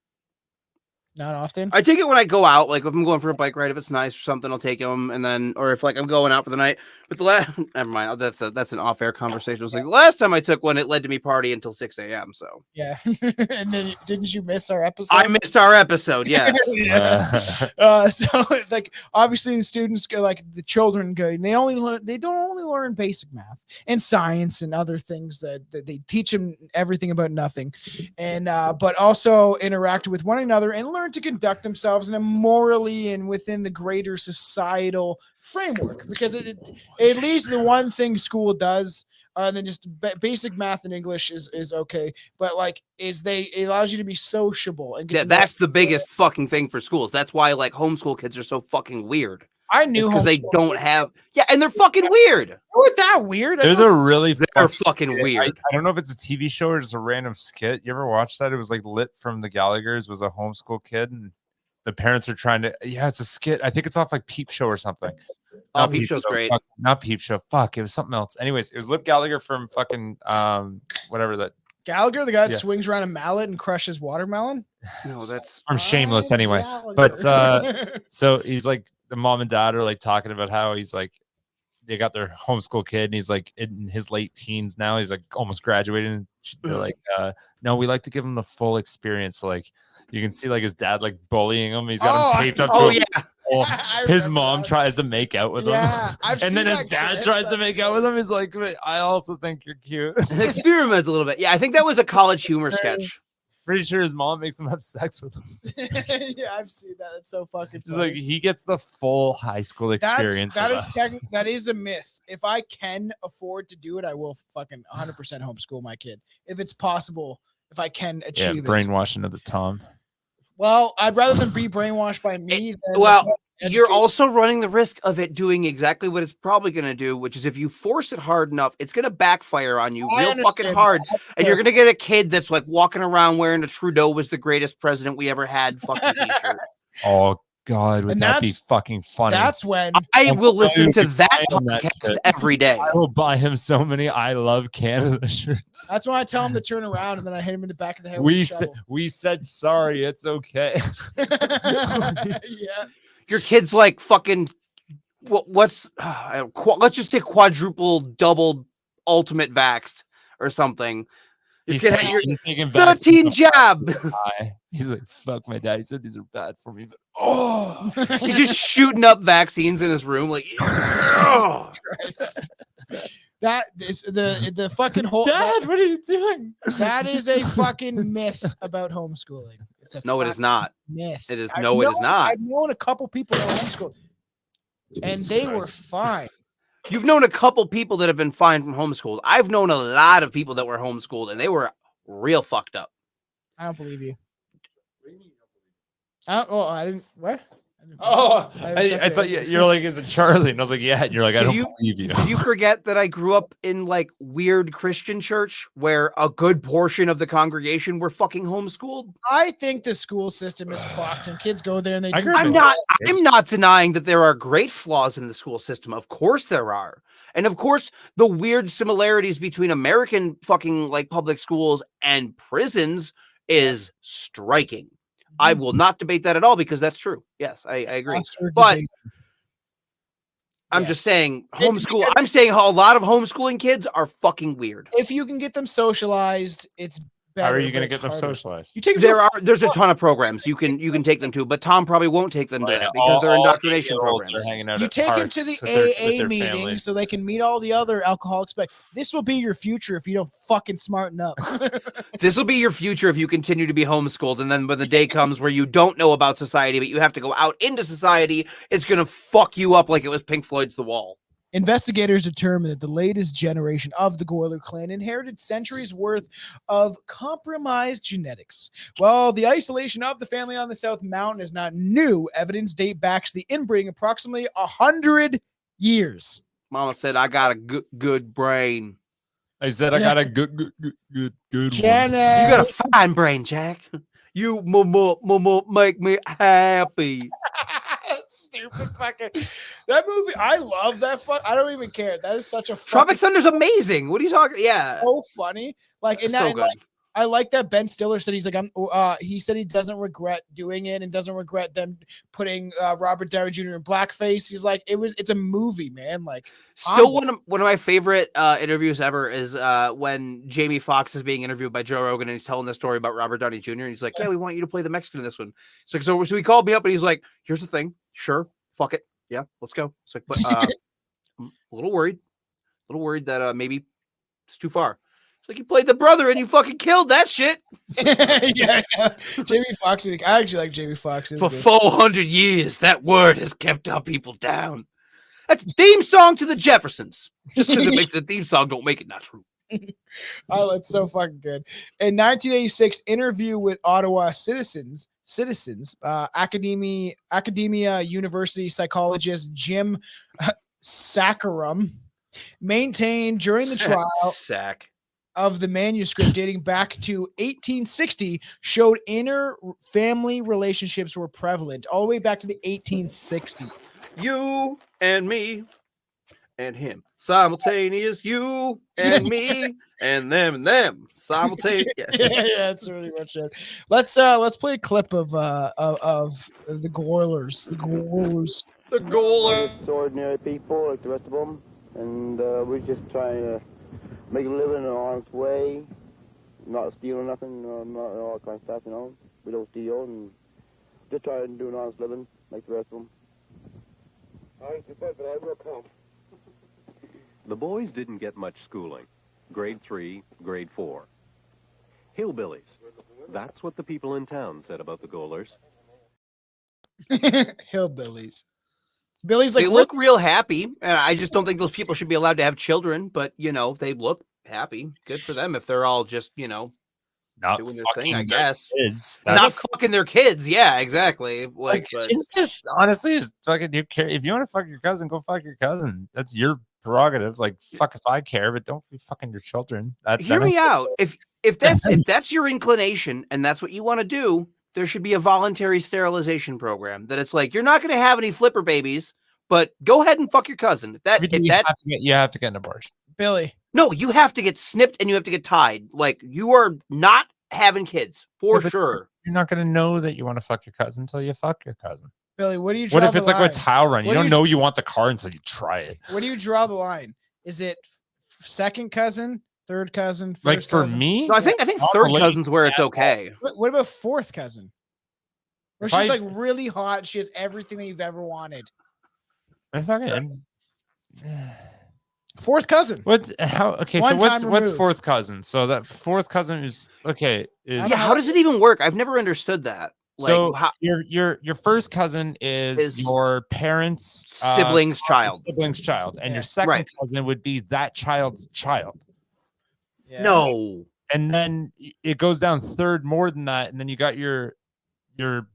Speaker 1: Not often.
Speaker 5: I take it when I go out, like if I'm going for a bike ride, if it's nice or something, I'll take them, and then, or if like I'm going out for the night. But the last, never mind, that's an off-air conversation. It was like the last time I took one, it led to me party until 6 a.m. So
Speaker 1: Yeah. And then didn't you miss our episode?
Speaker 5: I missed our episode. Yes.
Speaker 1: So like obviously the students go, like the children go, and they don't only learn basic math and science and other things that they teach them everything about nothing, and but also interact with one another and learn to conduct themselves in a morally and within the greater societal framework, because at least the one thing school does, then just basic math and English is okay, but like it allows you to be sociable and get
Speaker 5: That's the biggest fucking thing for schools. That's why like homeschool kids are so fucking weird.
Speaker 1: I knew
Speaker 5: because they
Speaker 1: homeschool
Speaker 5: don't
Speaker 1: kids.
Speaker 5: have and they're fucking weird.
Speaker 1: What that weird?
Speaker 2: There's a really
Speaker 5: They're fucking weird.
Speaker 2: I don't know if it's a TV show or just a random skit. You ever watch that? It was like Lit from the Gallaghers was a homeschool kid, and the parents are trying to. Yeah, it's a skit. I think it's off like Peep Show or something.
Speaker 5: Oh, Peep Show's great.
Speaker 2: Fuck, not Peep Show. Fuck, it was something else. Anyways, it was Lip Gallagher from fucking whatever that.
Speaker 1: Gallagher, the guy that swings around a mallet and crushes watermelon.
Speaker 5: No, that's
Speaker 2: I'm Shameless anyway. But so he's like the mom and dad are like talking about how he's like they got their homeschool kid and he's like in his late teens now. He's like almost graduating. And they're like, no, we like to give him the full experience. So like you can see like his dad like bullying him. He's got him taped up to him. His mom tries to make out with him. And then his dad tries to make out with him. He's like, I also think you're cute.
Speaker 5: Experiment a little bit. Yeah, I think that was a college humor sketch.
Speaker 2: Pretty sure his mom makes him have sex with him.
Speaker 1: Yeah, I've seen that. It's so fucking
Speaker 2: It's
Speaker 1: funny.
Speaker 2: like he gets the full high school experience.
Speaker 1: That is a myth. If I can afford to do it, I will fucking 100% homeschool my kid. If it's possible, if I can achieve it.
Speaker 2: Brainwashing of the Tom.
Speaker 1: Well, I'd rather than be brainwashed by me than
Speaker 5: you're also running the risk of it doing exactly what it's probably going to do, which is if you force it hard enough, it's going to backfire on you real fucking hard. And you're going to get a kid that's like walking around wearing a Trudeau was the greatest president we ever had fucking t-shirt.
Speaker 2: Oh, God, would that be fucking funny?
Speaker 1: That's when
Speaker 5: I will listen to that podcast every day.
Speaker 2: I will buy him so many I Love Canada shirts.
Speaker 1: That's when I tell him to turn around and then I hit him in the back of the head.
Speaker 2: We said sorry, it's okay.
Speaker 1: Yeah.
Speaker 5: Your kid's like fucking let's just say quadruple, double, ultimate vaxxed or something.
Speaker 2: He's taking
Speaker 5: 13 jab.
Speaker 2: He's like, fuck my dad. He said these are bad for me. But
Speaker 5: he's just shooting up vaccines in his room. Like, oh.
Speaker 1: That is the fucking whole.
Speaker 2: Dad, what are you doing?
Speaker 1: That is a fucking myth about homeschooling.
Speaker 5: No, it is not.
Speaker 1: Myth.
Speaker 5: It is it is not.
Speaker 1: I've known a couple people that homeschooled, and they were fine.
Speaker 5: You've known a couple people that have been fine from homeschooled. I've known a lot of people that were homeschooled, and they were real fucked up.
Speaker 1: I don't believe you. I didn't. What?
Speaker 2: I thought you're like, is it Charlie? And I was like, yeah. And you're like, I don't believe you.
Speaker 5: Did you forget that I grew up in like weird Christian church where a good portion of the congregation were fucking homeschooled?
Speaker 1: I think the school system is fucked, and kids go there and they.
Speaker 5: I'm not denying that there are great flaws in the school system. Of course there are. And of course, the weird similarities between American fucking like public schools and prisons is striking. I will not debate that at all because that's true. Yes, I agree. But I'm just saying homeschool. I'm saying how a lot of homeschooling kids are fucking weird.
Speaker 1: If you can get them socialized, it's better.
Speaker 2: How are you
Speaker 1: going to
Speaker 2: get them socialized?
Speaker 1: You take them
Speaker 5: There's a ton of programs you can take them to, but Tom probably won't take them to that because they're indoctrination programs.
Speaker 1: You take them to the AA meeting so they can meet all the other alcoholics. But this will be your future if you don't fucking smarten up.
Speaker 5: This will be your future if you continue to be homeschooled, and then when the day comes where you don't know about society, but you have to go out into society, it's gonna fuck you up like it was Pink Floyd's The Wall.
Speaker 1: Investigators determined that the latest generation of the Goler clan inherited centuries worth of compromised genetics. While the isolation of the family on the South Mountain is not new, evidence date back to the inbreeding approximately 100 years.
Speaker 5: Mama said, I got a good brain.
Speaker 2: I said, I got a good one.
Speaker 1: Janet.
Speaker 5: You got a fine brain, Jack. You make me happy.
Speaker 1: Stupid fucking that movie. I love that. I don't even care. That is such a
Speaker 5: Tropic Thunder's amazing. What are you talking? Yeah,
Speaker 1: so funny. Like in
Speaker 5: so
Speaker 1: that,
Speaker 5: good.
Speaker 1: like, I like that Ben Stiller said he's like he said he doesn't regret doing it and doesn't regret them putting Robert Downey Jr. in blackface. He's like it's a movie, man. Like
Speaker 5: still one of my favorite interviews ever is when Jamie Foxx is being interviewed by Joe Rogan and he's telling the story about Robert Downey Jr. and he's like, yeah, we want you to play the Mexican in this one. It's like, so he called me up and he's like, here's the thing. Sure. Fuck it. Yeah, let's go. It's like, but I'm a little worried that maybe it's too far. It's like you played the brother and you fucking killed that shit.
Speaker 1: yeah. Jamie Foxx. I actually like Jamie Foxx.
Speaker 5: For 400 years, that word has kept our people down. That's theme song to the Jeffersons. Just because it makes the theme song, don't make it not true.
Speaker 1: Oh, that's so fucking good. In 1986, interview with Ottawa citizens, Academia University psychologist Jim Saccharum maintained during the trial of the manuscript dating back to 1860 showed inter-family relationships were prevalent all the way back to the 1860s.
Speaker 5: You and me and him simultaneous, you and me and them simultaneous.
Speaker 1: Yeah, that's really much it. Let's play a clip of the Golers.
Speaker 5: The Golers.
Speaker 8: Ordinary people like the rest of them, and we're just trying to make a living in an honest way, not stealing nothing, not all that kind of stuff, you know. We don't steal, and just try to do an honest living like the rest of them. I ain't too bad, but I will come.
Speaker 7: The boys didn't get much schooling. Grade 3, grade 4. Hillbillies. That's what the people in town said about the Golers.
Speaker 1: Hillbillies. Billy's like,
Speaker 5: they look real happy, and I just don't think those people should be allowed to have children, but, you know, they look happy. Good for them if they're all just, you know,
Speaker 2: not
Speaker 5: doing their
Speaker 2: fucking
Speaker 5: thing, I
Speaker 2: their
Speaker 5: guess.
Speaker 2: kids.
Speaker 5: Not fucking their kids. Yeah, exactly.
Speaker 2: Like
Speaker 5: but
Speaker 2: incest, honestly, is fucking. You care if you want to fuck your cousin, go fuck your cousin. That's your prerogative. Like, fuck if I care, but don't be fucking your children.
Speaker 5: Hear me out. If that's your inclination and that's what you want to do, there should be a voluntary sterilization program. That it's like you're not going to have any flipper babies, but go ahead and fuck your cousin.
Speaker 2: You have to get an abortion,
Speaker 1: Billy.
Speaker 5: No, you have to get snipped and you have to get tied. Like you are not having kids for sure.
Speaker 2: You're not going to know that you want to fuck your cousin until you fuck your cousin.
Speaker 1: Billy, what do you?
Speaker 2: What if it's like a towel run? You don't know you want the car until you try it.
Speaker 1: Where do you draw the line? Is it second cousin, third cousin? First
Speaker 2: like for
Speaker 1: cousin?
Speaker 2: me,
Speaker 5: no, I think third cousin's where it's okay.
Speaker 1: What about fourth cousin? Where
Speaker 2: If
Speaker 1: she's like really hot, she has everything that you've ever wanted.
Speaker 2: I fucking
Speaker 1: fourth cousin.
Speaker 2: Okay, so what's fourth cousin? So that fourth cousin is okay.
Speaker 5: How does it even work? I've never understood that.
Speaker 2: So your first cousin is your parents'
Speaker 5: sibling's child,
Speaker 2: and your second cousin would be that child's child.
Speaker 5: Yeah. No,
Speaker 2: and then it goes down third more than that, and then you got your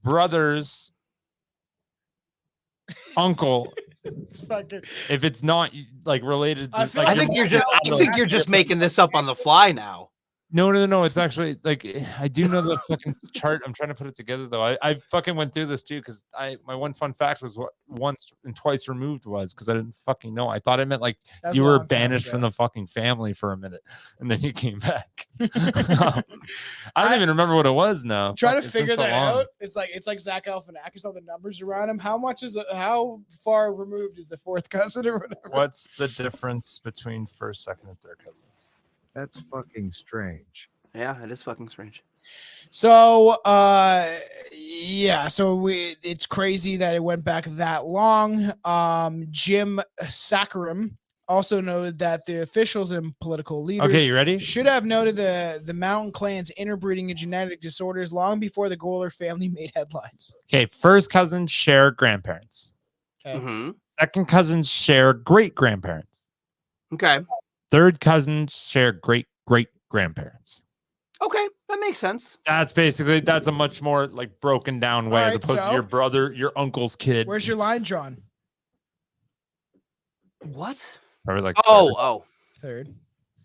Speaker 2: brother's uncle. If it's not like related to,
Speaker 5: I think you're just making this up on the fly now.
Speaker 2: No. It's actually like I do know the fucking chart. I'm trying to put it together though. I fucking went through this too because my one fun fact was what once and twice removed was because I didn't fucking know. I thought it meant like
Speaker 1: That's
Speaker 2: you
Speaker 1: a
Speaker 2: were
Speaker 1: long time
Speaker 2: banished
Speaker 1: ago.
Speaker 2: from the fucking family for a minute and then you came back. I don't even remember what it was now.
Speaker 1: Try to
Speaker 2: Fuck, it's been
Speaker 1: figure
Speaker 2: so
Speaker 1: that
Speaker 2: long.
Speaker 1: out. It's like Zach Galifianakis, all the numbers around him. How far removed is the fourth cousin or whatever?
Speaker 2: What's the difference between first, second, and third cousins?
Speaker 9: That's fucking strange.
Speaker 5: Yeah, it is fucking strange.
Speaker 1: So yeah, so it's crazy that it went back that long. Jim Saccharum also noted that the officials and political leaders
Speaker 2: Okay, you ready?
Speaker 1: should have noted the mountain clan's interbreeding and genetic disorders long before the Goler family made headlines.
Speaker 2: Okay, first cousins share grandparents.
Speaker 1: Okay.
Speaker 5: Mm-hmm.
Speaker 2: Second cousins share great grandparents.
Speaker 5: Okay.
Speaker 2: Third cousins share great great grandparents.
Speaker 5: Okay, that makes sense.
Speaker 2: That's a much more like broken down way
Speaker 1: All
Speaker 2: as
Speaker 1: right,
Speaker 2: opposed to
Speaker 1: so-
Speaker 2: your brother, your uncle's kid.
Speaker 1: Where's your line, John?
Speaker 5: What?
Speaker 2: Probably like
Speaker 5: Oh.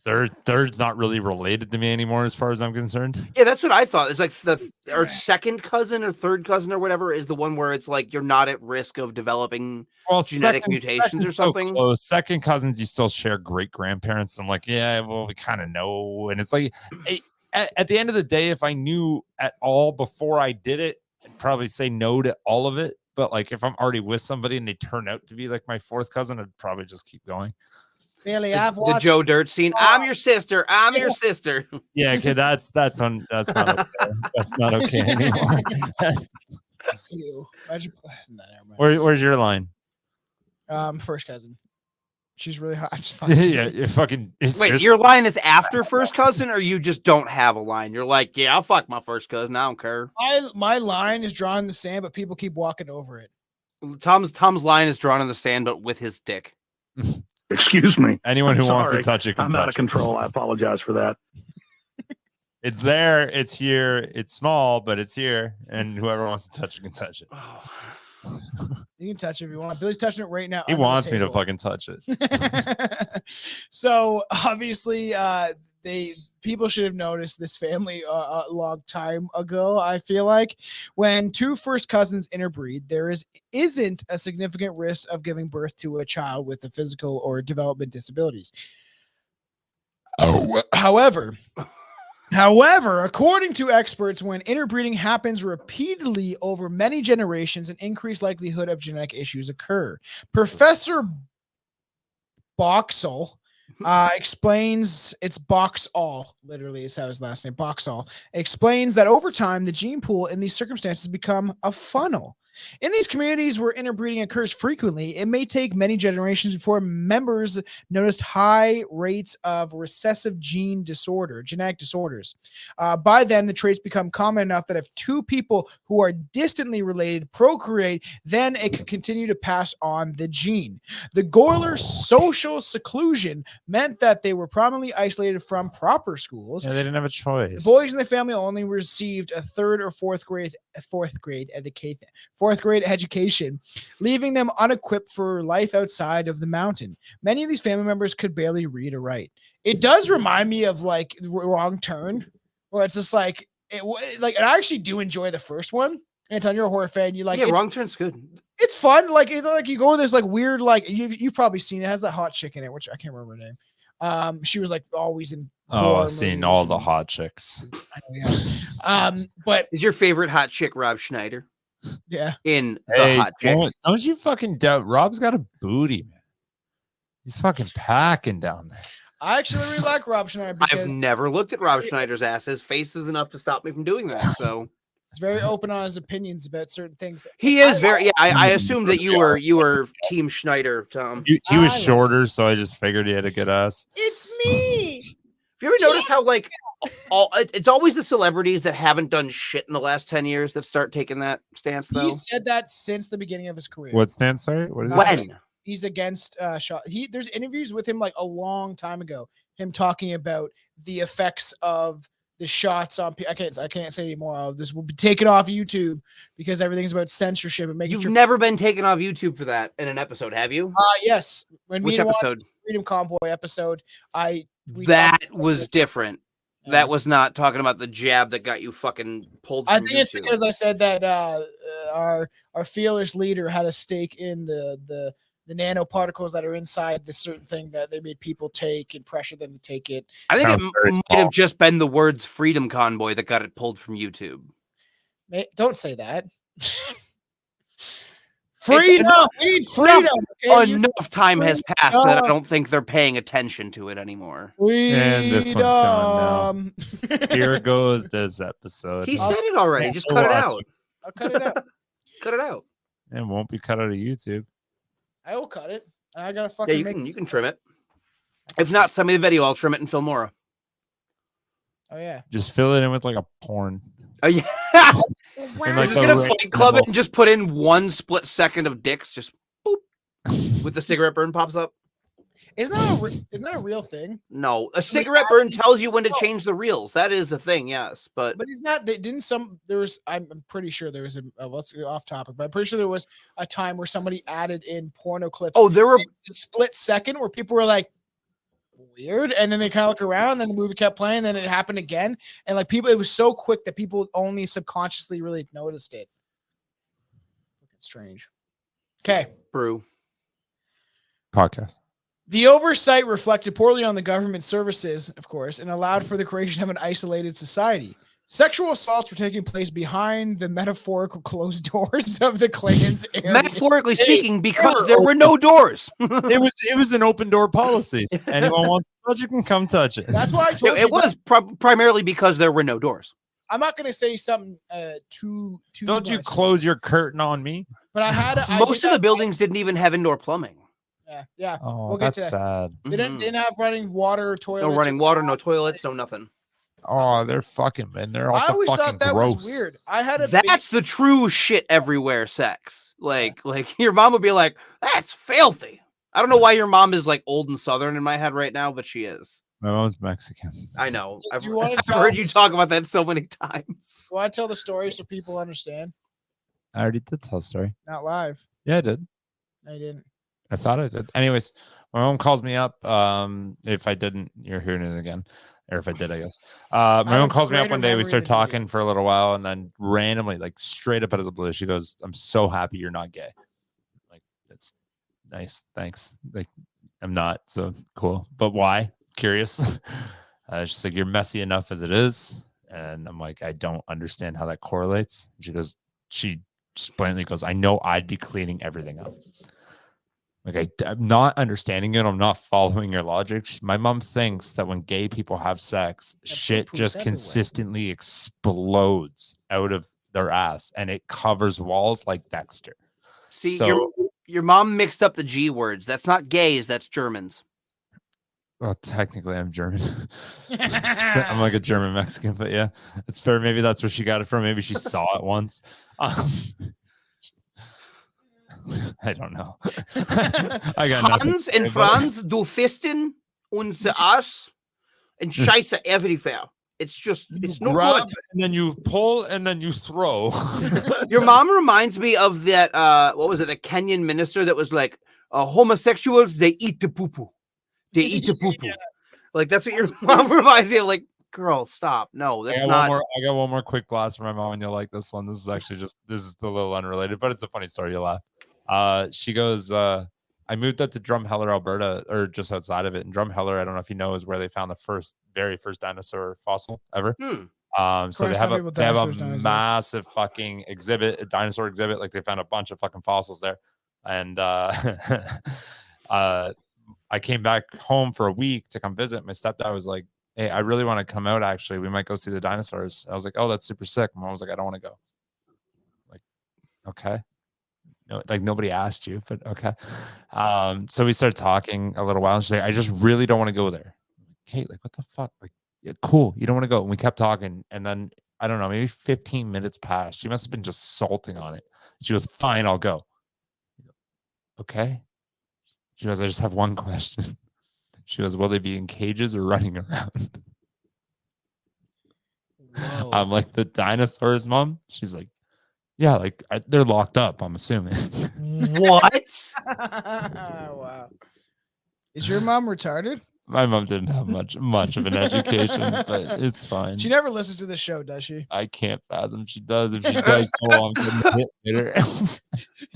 Speaker 2: third's not really related to me anymore as far as I'm concerned.
Speaker 5: Yeah, that's what I thought. It's like our second cousin or third cousin or whatever is the one where it's like you're not at risk of developing genetic mutations or something.
Speaker 2: So close. Second cousins, you still share great grandparents. I'm like, yeah, well, we kind of know. And it's like, at the end of the day, if I knew at all before I did it, I'd probably say no to all of it. But like, if I'm already with somebody and they turn out to be like my fourth cousin, I'd probably just keep going.
Speaker 1: Bailey, I've
Speaker 5: The
Speaker 1: watched
Speaker 5: Joe Dirt scene. I'm your sister. I'm your sister.
Speaker 2: Yeah, okay, that's not okay. That's not okay anymore.
Speaker 1: you. Why'd no, never mind.
Speaker 2: Where's your line?
Speaker 1: First cousin. She's really hot. Just
Speaker 2: Yeah, you fucking.
Speaker 5: Wait, your line is after first cousin, or you just don't have a line? You're like, yeah, I'll fuck my first cousin. I don't care.
Speaker 1: My line is drawn in the sand, but people keep walking over it.
Speaker 5: Tom's line is drawn in the sand, but with his dick.
Speaker 11: Excuse me.
Speaker 2: Anyone who wants to
Speaker 11: Sorry.
Speaker 2: touch it can
Speaker 11: I'm
Speaker 2: touch
Speaker 11: out of control. I apologize for that.
Speaker 2: It's there. It's here. It's small, but it's here. And whoever wants to touch it can touch it.
Speaker 1: You can touch it if you want. Billy's touching it right now.
Speaker 2: He
Speaker 1: under the
Speaker 2: wants me to
Speaker 1: table.
Speaker 2: fucking touch it.
Speaker 1: So obviously, people should have noticed this family a long time ago. I feel like when two first cousins interbreed, there isn't a significant risk of giving birth to a child with a physical or development disabilities. However, according to experts, when interbreeding happens repeatedly over many generations, an increased likelihood of genetic issues occur. Professor Boxall explains, it's Boxall, literally is how his last name, Boxall, explains that over time, the gene pool in these circumstances become a funnel. In these communities where interbreeding occurs frequently, it may take many generations before members noticed high rates of recessive genetic disorders. By then, the traits become common enough that if two people who are distantly related procreate, then it could continue to pass on the gene. The Golers' social seclusion meant that they were prominently isolated from proper schools.
Speaker 2: Yeah, they didn't have a choice.
Speaker 1: The boys in the family only received a third or fourth grade education, leaving them unequipped for life outside of the mountain. Many of these family members could barely read or write. It does remind me of like Wrong Turn, where it's just like I actually do enjoy the first one. Anton, you're a horror fan. You like
Speaker 5: Wrong Turn's good.
Speaker 1: It's fun. Like you go this like weird you've probably seen it. It has that hot chick in it, which I can't remember her name. She was like always in.
Speaker 2: I've seen all the hot chicks.
Speaker 1: But
Speaker 5: is your favorite hot chick Rob Schneider?
Speaker 1: Yeah.
Speaker 5: In the hot chick.
Speaker 2: Don't you fucking doubt Rob's got a booty, man. He's fucking packing down there.
Speaker 1: I actually really like Rob Schneider because
Speaker 5: I've never looked at Rob Schneider's ass. His face is enough to stop me from doing that. So
Speaker 1: he's very open on his opinions about certain things.
Speaker 5: he is very. Yeah, I assumed that you were Team Schneider, Tom.
Speaker 2: He was shorter, so I just figured he had a good ass.
Speaker 1: It's me.
Speaker 5: Have you ever noticed how like it's always the celebrities that haven't done shit in the last 10 years that start taking that stance, though?
Speaker 1: He said that since the beginning of his career.
Speaker 2: What stance? Sorry, what is
Speaker 5: when?
Speaker 1: He's against shot. There's interviews with him like a long time ago. Him talking about the effects of the shots on. I can't say anymore. This will be taken off YouTube because everything's about censorship and making.
Speaker 5: You've never been taken off YouTube for that in an episode, have you?
Speaker 1: Yes. When
Speaker 5: Which episode?
Speaker 1: Freedom Convoy episode. That
Speaker 5: was different. That was not talking about the jab that got you fucking pulled from
Speaker 1: I think it's
Speaker 5: YouTube.
Speaker 1: because I said that our fearless leader had a stake in the nanoparticles that are inside this certain thing that they made people take and pressure them to take it.
Speaker 5: I think it might have just been the words "freedom convoy" that got it pulled from YouTube.
Speaker 1: Don't say that. Freedom! We need freedom! Okay?
Speaker 5: Enough time has passed that I don't think they're paying attention to it anymore.
Speaker 2: And this one's gone now. Here goes this episode.
Speaker 5: He said it already. Just cut it out.
Speaker 1: I'll cut it out.
Speaker 5: Cut it out.
Speaker 2: It won't be cut out of YouTube.
Speaker 1: I will cut it. I gotta fucking.
Speaker 5: Yeah, you can trim it. If not, send me the video. I'll trim it in Filmora.
Speaker 1: Oh yeah.
Speaker 2: Just fill it in with like a porn.
Speaker 5: Oh yeah.
Speaker 2: Like
Speaker 5: just get a Fight Club and just put in 1 split second of dicks, just boop, with the cigarette burn pops up.
Speaker 1: Isn't that a real thing?
Speaker 5: No, a cigarette burn tells you when to change the reels. That is the thing, yes. But
Speaker 1: is not that didn't some there was I'm pretty sure there was let's go off topic, but I'm pretty sure there was a time where somebody added in porno clips.
Speaker 5: Oh, there were
Speaker 1: a split second where people were like weird, and then they kind of look around, and then the movie kept playing, then it happened again, and like people, it was so quick that people only subconsciously really noticed it. It's strange. Okay,
Speaker 5: Brew
Speaker 2: podcast.
Speaker 1: The oversight reflected poorly on the government services, of course, and allowed for the creation of an isolated society. Sexual assaults were taking place behind the metaphorical closed doors of the Klan's area.
Speaker 5: Metaphorically speaking, because there were no doors.
Speaker 2: It was an open door policy. Anyone wants to touch it can come touch it.
Speaker 1: That's why I told you
Speaker 5: it was primarily because there were no doors.
Speaker 1: I'm not going to say something too.
Speaker 2: Don't you close your curtain on me?
Speaker 1: But I had
Speaker 5: most of the buildings didn't even have indoor plumbing.
Speaker 1: Yeah.
Speaker 2: Oh,
Speaker 1: we'll get
Speaker 2: that's
Speaker 1: to that.
Speaker 2: sad.
Speaker 1: They didn't have running water or toilets.
Speaker 5: No running water, no toilets, no nothing.
Speaker 2: Oh, they're fucking, man. They're also
Speaker 1: I always
Speaker 2: fucking
Speaker 1: thought that
Speaker 2: gross.
Speaker 1: was weird. I had a
Speaker 5: That's the true shit everywhere sex. Like your mom would be like, that's filthy. I don't know why your mom is like old and southern in my head right now, but she is.
Speaker 2: My mom's Mexican.
Speaker 5: I know. I've
Speaker 1: Do you want to
Speaker 5: heard you talk about that so many times.
Speaker 1: Do I tell the story so people understand?
Speaker 2: I already did tell a story.
Speaker 1: Not live.
Speaker 2: Yeah, I did.
Speaker 1: No, you didn't.
Speaker 2: I thought I did. Anyways, my mom calls me up. If I didn't, you're hearing it again. Or if I did, I guess. My mom calls me up one day. We start talking for a little while, and then randomly, like straight up out of the blue, she goes, "I'm so happy you're not gay." Like, that's nice. Thanks. Like, I'm not. So cool. But why? Curious. She's like, "You're messy enough as it is." And I'm like, "I don't understand how that correlates." She just blatantly goes, "I know I'd be cleaning everything up." Like, I'm not understanding it. I'm not following your logic. My mom thinks that when gay people have sex, shit just consistently explodes out of their ass and it covers walls like Dexter.
Speaker 5: See, your mom mixed up the G words. That's not gays, that's Germans.
Speaker 2: Well, technically, I'm German. I'm like a German Mexican, but yeah, it's fair. Maybe that's where she got it from. Maybe she saw it once. I don't know. I got
Speaker 5: Hans
Speaker 2: nothing.
Speaker 5: and Franz, du Fisten und the Arsch and Scheiße everywhere. It's no
Speaker 2: grab,
Speaker 5: good.
Speaker 2: And then you pull and then you throw.
Speaker 5: Your mom reminds me of that, what was it, the Kenyan minister that was like, homosexuals, they eat the poo-poo. They eat the poo-poo. Yeah. Like, that's what your mom reminds me of. Like, girl, stop. No, that's not.
Speaker 2: I got one more quick blast from my mom, and you'll like this one. This is actually this is a little unrelated, but it's a funny story. You'll laugh. She goes, I moved up to Drumheller, Alberta, or just outside of it. And Drumheller, I don't know if you know, is where they found the very first dinosaur fossil ever. So they have a massive fucking exhibit, a dinosaur exhibit. Like, they found a bunch of fucking fossils there. And I came back home for a week to come visit. My stepdad was like, "Hey, I really want to come out. Actually, we might go see the dinosaurs." I was like, "Oh, that's super sick." My mom was like, "I don't want to go." Like, okay. No, like, nobody asked you, but okay. So we started talking a little while, and she's like, "I just really don't want to go there." Kate, like, what the fuck? Like, yeah, cool. You don't want to go. And we kept talking, and then I don't know, maybe 15 minutes passed. She must have been just salting on it. She goes, "Fine, I'll go." Okay. She goes, "I just have one question." She goes, "Will they be in cages or running around?" Whoa. I'm like, "The dinosaurs, Mom?" She's like, "Yeah, like they're locked up, I'm assuming."
Speaker 5: What?
Speaker 1: Wow. Is your mom retarded?
Speaker 2: My mom didn't have much of an education, but it's fine.
Speaker 1: She never listens to the show, does she?
Speaker 2: I can't fathom she does. If she does, so I'm gonna hit later.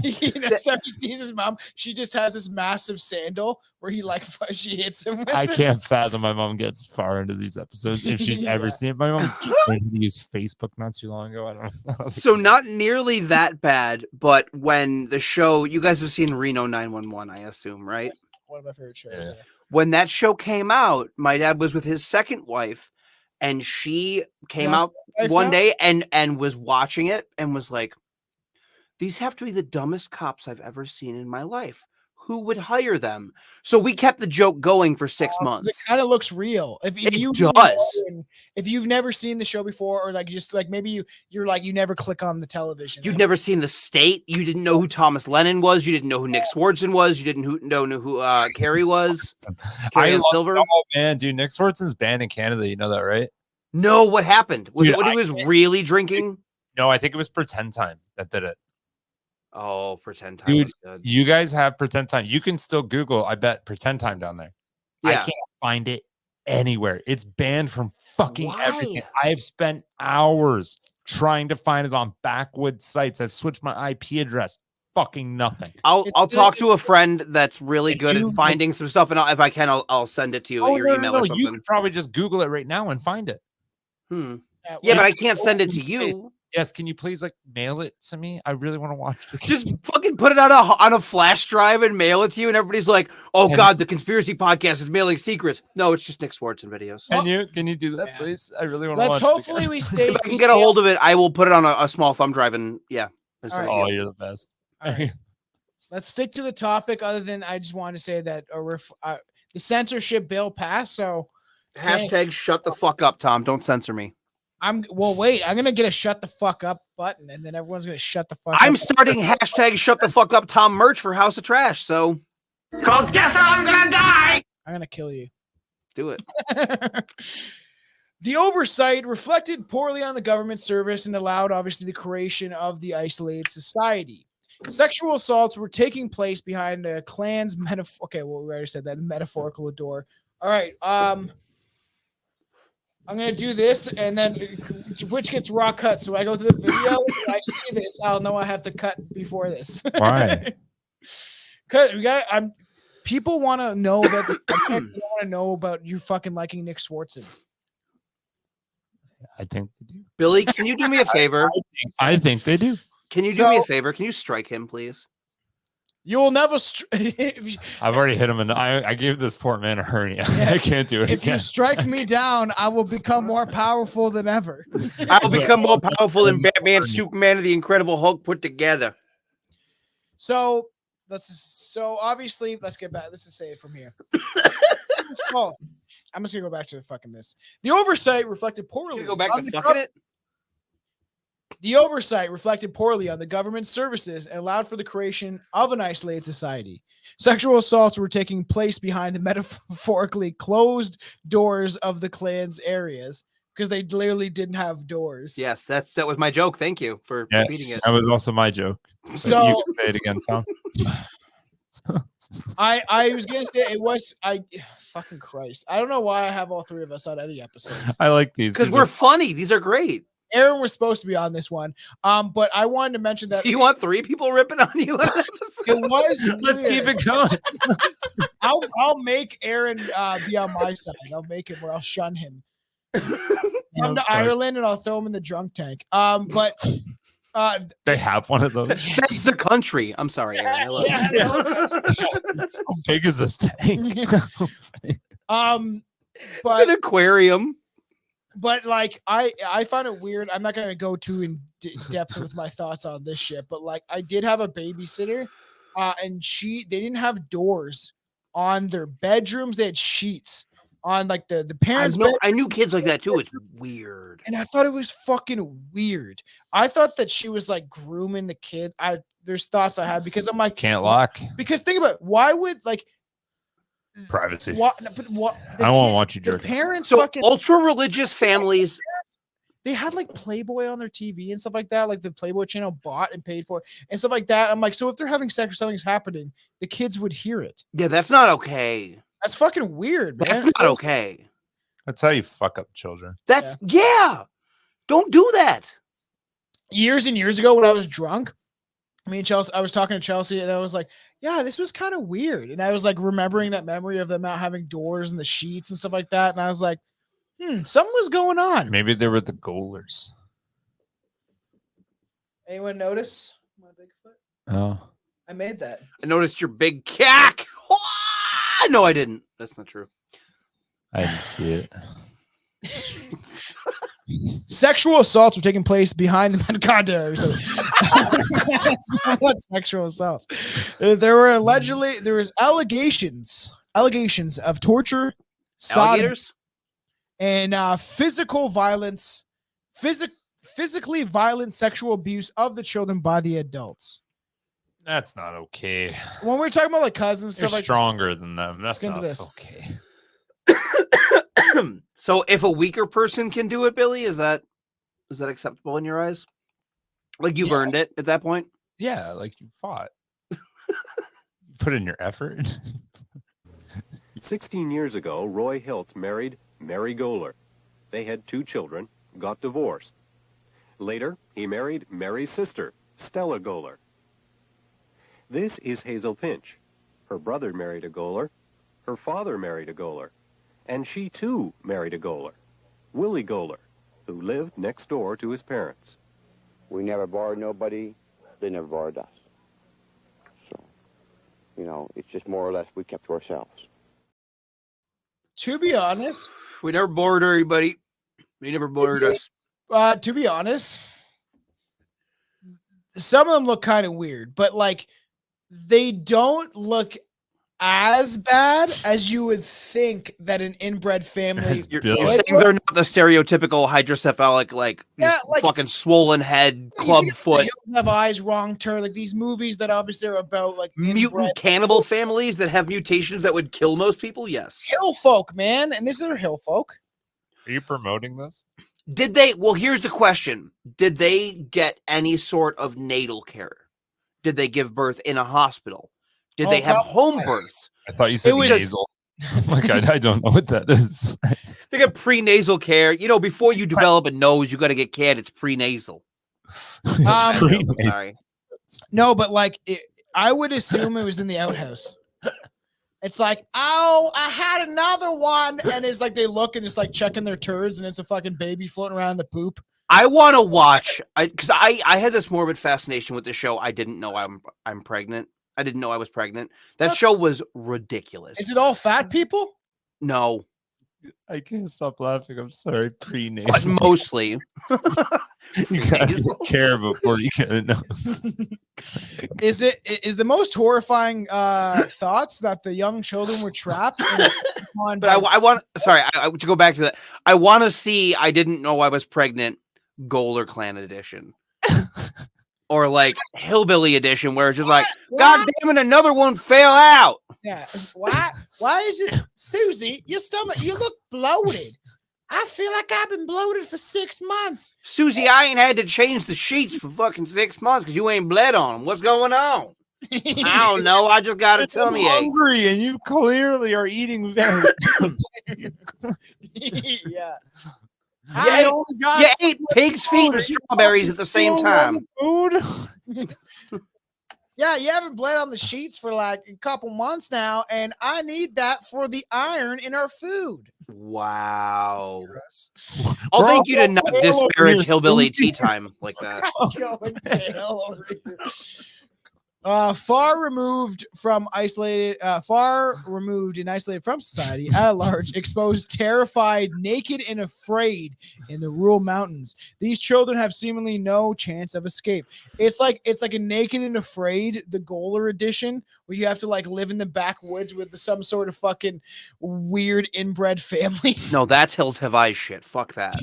Speaker 1: He next time he sees his mom, she just has this massive sandal where he like she hits him with
Speaker 2: I
Speaker 1: it.
Speaker 2: can't fathom my mom gets far into these episodes. If she's ever seen it, my mom just learned to use Facebook not too long ago. I don't know.
Speaker 5: So not nearly that bad, but when the show, you guys have seen Reno 911, I assume, right?
Speaker 1: That's one of my favorite shows.
Speaker 2: Yeah.
Speaker 5: When that show came out, my dad was with his second wife, and she came
Speaker 1: Just
Speaker 5: out
Speaker 1: wife
Speaker 5: one
Speaker 1: now?
Speaker 5: day and was watching it and was like, these have to be the dumbest cops I've ever seen in my life. Who would hire them? So we kept the joke going for 6 months.
Speaker 1: It kind of looks real. If
Speaker 5: It
Speaker 1: you
Speaker 5: does.
Speaker 1: If you've never seen the show before, or like just like maybe you're like you never click on the television.
Speaker 5: You'd never seen The State. You didn't know who Thomas Lennon was. You didn't know who Nick Swardson was. You didn't know who Carrie was. Carrie Ann Silver.
Speaker 2: Oh man, dude, Nick Swardson's banned in Canada. You know that, right?
Speaker 5: No, what happened? Was
Speaker 2: Dude,
Speaker 5: it when he was really drinking?
Speaker 2: No, I think it was Pretend Time that did it.
Speaker 5: Oh, Pretend Time
Speaker 2: Dude,
Speaker 5: was good.
Speaker 2: you guys have Pretend Time. You can still Google, I bet, Pretend Time down there. I
Speaker 5: Yeah.
Speaker 2: can't find it anywhere. It's banned from fucking everything.
Speaker 5: Why?
Speaker 2: I've spent hours trying to find it on backwoods sites. I've switched my IP address. Fucking nothing.
Speaker 5: I'll
Speaker 1: It's
Speaker 5: I'll
Speaker 1: good-
Speaker 5: talk to a friend that's really
Speaker 2: If
Speaker 5: good
Speaker 2: you-
Speaker 5: at finding some stuff, and if I can, I'll send it to you at your email or
Speaker 2: You
Speaker 5: something.
Speaker 2: could probably just Google it right now and find it.
Speaker 5: Yeah, but I can't send it to you.
Speaker 2: Yes, can you please like mail it to me? I really want to watch it.
Speaker 5: Just fucking put it on a flash drive and mail it to you, and everybody's like, "Oh
Speaker 2: And-
Speaker 5: God, the conspiracy podcast is mailing secrets." No, it's just Nick Swardson videos.
Speaker 2: Can you do that,
Speaker 1: Yeah.
Speaker 2: please? I really want to
Speaker 1: Let's
Speaker 2: watch
Speaker 1: hopefully
Speaker 2: it
Speaker 1: we stay.
Speaker 5: If I can get a hold of it, I will put it on a small thumb drive, and yeah. and send it to
Speaker 2: Oh,
Speaker 5: you.
Speaker 2: you're the best.
Speaker 1: All right. Let's stick to the topic. Other than I just wanted to say that the censorship bill passed. So
Speaker 5: Hashtag shut the fuck up, Tom. Don't censor me.
Speaker 1: wait. I'm gonna get a shut the fuck up button, and then everyone's gonna shut the fuck.
Speaker 5: I'm
Speaker 1: up.
Speaker 5: starting hashtag shut the fuck up, Tom merch for House of Trash. So
Speaker 6: It's called Guess How I'm Gonna Die.
Speaker 1: I'm gonna kill you.
Speaker 5: do it.
Speaker 1: The oversight reflected poorly on the government service and allowed, obviously, the creation of the isolated society. Sexual assaults were taking place behind the Klan's Okay, well, we already said that metaphorical door. All right, I'm gonna do this, and then which gets raw cut. So I go through the video. I see this. I'll know I have to cut before this.
Speaker 2: Why?
Speaker 1: Because people want to know about the subject. They want to know about you fucking liking Nick Swardson.
Speaker 2: I think they do.
Speaker 5: Billy, can you do me a favor?
Speaker 2: I think they do.
Speaker 5: Can you do me a favor? Can you strike him, please?
Speaker 1: You will never.
Speaker 2: I've already hit him, and I gave this poor man a hernia.
Speaker 1: Yeah.
Speaker 2: I can't do it
Speaker 1: If you
Speaker 2: again.
Speaker 1: strike me down, I will become more powerful than ever.
Speaker 5: I'll become more powerful than Batman, Superman, and the Incredible Hulk put together.
Speaker 1: So obviously, let's get back. Let's just say it from here. It's false. I'm just gonna go back to the fucking this. The oversight reflected poorly.
Speaker 5: You go back
Speaker 1: on
Speaker 5: to
Speaker 1: the
Speaker 5: fucking it.
Speaker 1: The oversight reflected poorly on the government services and allowed for the creation of an isolated society. Sexual assaults were taking place behind the metaphorically closed doors of the Klan's areas because they literally didn't have doors.
Speaker 5: Yes, that was my joke. Thank you for
Speaker 2: Yeah,
Speaker 5: repeating it.
Speaker 2: that was also my joke. But
Speaker 1: So-
Speaker 2: you can say it again, Tom.
Speaker 1: I was gonna say it was fucking Christ. I don't know why I have all three of us on any episodes.
Speaker 2: I like these
Speaker 5: Because
Speaker 2: These
Speaker 5: we're
Speaker 2: are-
Speaker 5: funny. These are great.
Speaker 1: Aaron was supposed to be on this one. But I wanted to mention that
Speaker 5: Do you want 3 people ripping on you?
Speaker 1: it was
Speaker 2: Let's keep
Speaker 1: weird.
Speaker 2: it going.
Speaker 1: I'll make Aaron be on my side. I'll make him or I'll shun him. Come to
Speaker 2: Okay.
Speaker 1: Ireland and I'll throw him in the drunk tank. But
Speaker 2: They have one of those.
Speaker 5: That's the country. I'm sorry, Aaron. I love
Speaker 1: Yeah,
Speaker 5: you.
Speaker 2: How big is this tank?
Speaker 5: It's
Speaker 1: but
Speaker 5: an aquarium.
Speaker 1: But like I find it weird. I'm not gonna go too in depth with my thoughts on this shit, but like I did have a babysitter, and they didn't have doors on their bedrooms. They had sheets on like the parents' bed.
Speaker 5: I knew kids like that too. It's weird.
Speaker 1: And I thought it was fucking weird. I thought that she was like grooming the kid. There's thoughts I had because I'm like
Speaker 2: Can't lock.
Speaker 1: because think about it, why would like
Speaker 2: Privacy.
Speaker 1: what? But what?
Speaker 2: I won't want you
Speaker 1: The
Speaker 2: jerking.
Speaker 1: parents
Speaker 5: So
Speaker 1: fucking
Speaker 5: ultra religious families.
Speaker 1: they had like Playboy on their TV and stuff like that, like the Playboy channel bought and paid for and stuff like that. I'm like, so if they're having sex or something's happening, the kids would hear it.
Speaker 5: Yeah, that's not okay.
Speaker 1: That's fucking weird, man.
Speaker 5: That's not okay.
Speaker 2: That's how you fuck up children.
Speaker 5: That's yeah. Don't do that.
Speaker 1: Years and years ago when I was drunk, me and Chelsea, I was talking to Chelsea and I was like, yeah, this was kind of weird. And I was like remembering that memory of them not having doors and the sheets and stuff like that. And I was like, something was going on.
Speaker 2: Maybe they were the Golers.
Speaker 1: Anyone notice my Bigfoot?
Speaker 2: Oh.
Speaker 1: I made that.
Speaker 5: I noticed your big cack. No, I didn't. That's not true.
Speaker 2: I didn't see it.
Speaker 1: Sexual assaults were taking place behind the Metaconda. So much sexual assaults. There was allegations of torture,
Speaker 5: Alligators,
Speaker 1: and physical violence, physically violent sexual abuse of the children by the adults.
Speaker 2: That's not okay.
Speaker 1: When we're talking about like cousins,
Speaker 2: You're
Speaker 1: stuff like
Speaker 2: stronger than them. That's
Speaker 1: Look into
Speaker 2: not
Speaker 1: this.
Speaker 2: okay.
Speaker 5: So if a weaker person can do it, Billy, is that acceptable in your eyes? Like you've earned it at that point?
Speaker 2: Yeah, like you fought. Put in your effort.
Speaker 7: 16 years ago, Roy Hiltz married Mary Goler. They had 2 children, got divorced. Later, he married Mary's sister, Stella Goler. This is Hazel Pinch. Her brother married a Goler. Her father married a Goler. And she, too, married a Goler, Willie Goler, who lived next door to his parents.
Speaker 12: We never borrowed nobody. They never borrowed us. So, it's just more or less we kept to ourselves.
Speaker 1: To be honest,
Speaker 5: we never borrowed everybody. They never borrowed us.
Speaker 1: To be honest, some of them look kind of weird, but like they don't look as bad as you would think that an inbred family.
Speaker 5: You're saying they're not the stereotypical hydrocephalic, like fucking swollen head, club foot.
Speaker 1: Have eyes, wrong turn. Like these movies that obviously are about like
Speaker 5: mutant cannibal families that have mutations that would kill most people. Yes,
Speaker 1: hill folk, man, and these are hill folk.
Speaker 2: Are you promoting this?
Speaker 5: Did they? Well, here's the question: did they get any sort of natal care? Did they give birth in a hospital? Did they have home births?
Speaker 2: I thought you said nasal. Like I don't know what that is.
Speaker 5: They got prenasal care. Before you develop a nose, you got to get cared. It's prenasal. Sorry.
Speaker 1: No, but like I would assume it was in the outhouse. It's like, oh, I had another one, and it's like they look and it's like checking their turds, and it's a fucking baby floating around the poop.
Speaker 5: I want to watch, because I had this morbid fascination with the show. I didn't know I'm pregnant. I didn't know I was pregnant. That show was ridiculous.
Speaker 1: Is it all fat people?
Speaker 5: No.
Speaker 2: I can't stop laughing. I'm sorry. Prenatal.
Speaker 5: But mostly.
Speaker 2: You gotta care before you get a nose.
Speaker 1: Is the most horrifying thoughts that the young children were trapped?
Speaker 5: But I want. Sorry, to go back to that. I want to see. I didn't know I was pregnant. Goler Clan edition. Or like Hillbilly edition, where it's just like, God damn it, another one fell out.
Speaker 1: Yeah. Why is it, Susie? Your stomach, you look bloated. I feel like I've been bloated for 6 months.
Speaker 5: Susie, I ain't had to change the sheets for fucking 6 months because you ain't bled on them. What's going on? I don't know. I just got a tummy ache.
Speaker 2: I'm hungry, and you clearly are eating very.
Speaker 1: Yeah.
Speaker 5: You ate pig's feet and strawberries at the same time.
Speaker 2: Food.
Speaker 1: Yeah, you haven't bled on the sheets for like a couple months now, and I need that for the iron in our food.
Speaker 5: Wow. I'll thank you to not disparage Hillbilly tea time like that.
Speaker 1: Far removed and isolated from society at large, exposed, terrified, naked, and afraid in the rural mountains. These children have seemingly no chance of escape. It's like a Naked and Afraid, the Goler edition, where you have to like live in the backwoods with some sort of fucking weird inbred family.
Speaker 5: No, that's Hills Have Eyes shit. Fuck that.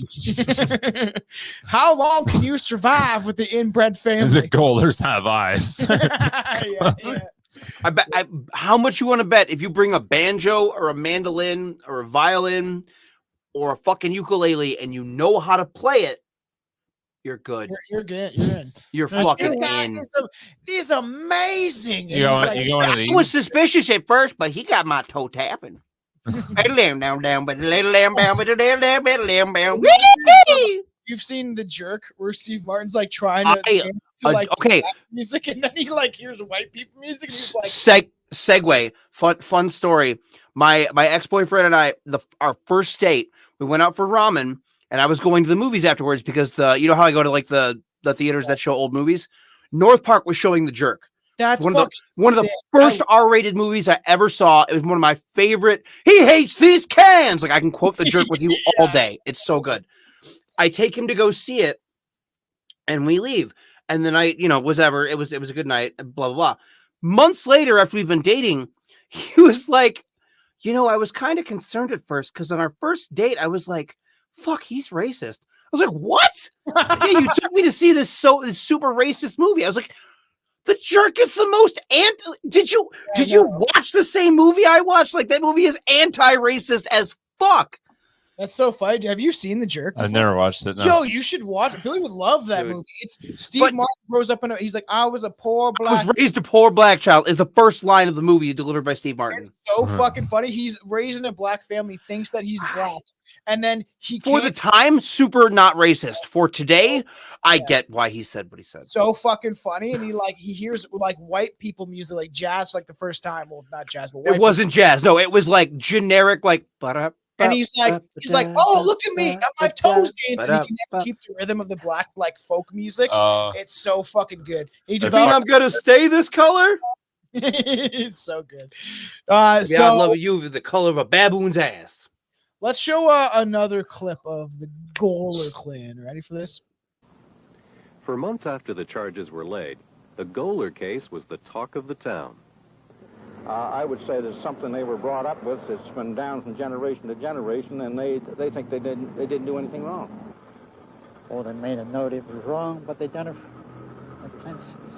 Speaker 1: How long can you survive with the inbred family?
Speaker 2: The Golers have eyes.
Speaker 1: Yeah.
Speaker 5: How much you want to bet if you bring a banjo or a mandolin or a violin or a fucking ukulele and you know how to play it, you're good.
Speaker 1: You're good. You're in.
Speaker 5: You're fucking
Speaker 1: this guy
Speaker 5: in.
Speaker 1: Is amazing.
Speaker 2: I was
Speaker 5: suspicious at first, but he got my toe tapping.
Speaker 1: You've seen The Jerk, where Steve Martin's like trying to dance to like
Speaker 5: okay.
Speaker 1: black music, and then he like hears white people music, and he's like,
Speaker 5: segue. Fun story. My ex-boyfriend and I, our first date, we went out for ramen, and I was going to the movies afterwards because you know how I go to like the theaters that show old movies. North Park was showing The Jerk.
Speaker 1: That's
Speaker 5: one of the first R-rated movies I ever saw. It was one of my favorite. He hates these cans. Like I can quote The Jerk with you all day. It's so good. I take him to go see it, and we leave. And the night, whatever. It was a good night. Blah blah blah. Months later, after we've been dating, he was like, I was kind of concerned at first because on our first date, I was like, "Fuck, he's racist." I was like, "What?" Yeah, you took me to see this super racist movie. I was like, The Jerk is the most Did you watch the same movie I watched? Like that movie is anti-racist as fuck.
Speaker 1: That's so funny. Have you seen The Jerk before?
Speaker 2: I've never watched it. No.
Speaker 1: Yo, you should watch it. Billy would love that movie. It's Steve Martin grows up he's like, I was raised
Speaker 5: a poor black child is the first line of the movie delivered by Steve Martin.
Speaker 1: It's so fucking funny. He's raised in a black family, thinks that he's black. And then
Speaker 5: for the time, super not racist. For today, I get why he said what he said.
Speaker 1: So fucking funny. And he hears like white people music, like jazz, like the first time. Well, not jazz, but white
Speaker 5: it wasn't jazz. No, it was like generic, like
Speaker 1: and he's like, oh, look at me, my toes dancing. He can never keep the rhythm of the black like folk music. It's so fucking good.
Speaker 5: You think I'm gonna stay this color?
Speaker 1: It's so good.
Speaker 5: I love you the color of a baboon's ass.
Speaker 1: Let's show another clip of the Goler clan. Ready for this?
Speaker 7: For months after the charges were laid, the Goler case was the talk of the town.
Speaker 13: I would say there's something they were brought up with that's been down from generation to generation, and they think they didn't do anything wrong.
Speaker 8: Oh, they may have known it was wrong, but they done it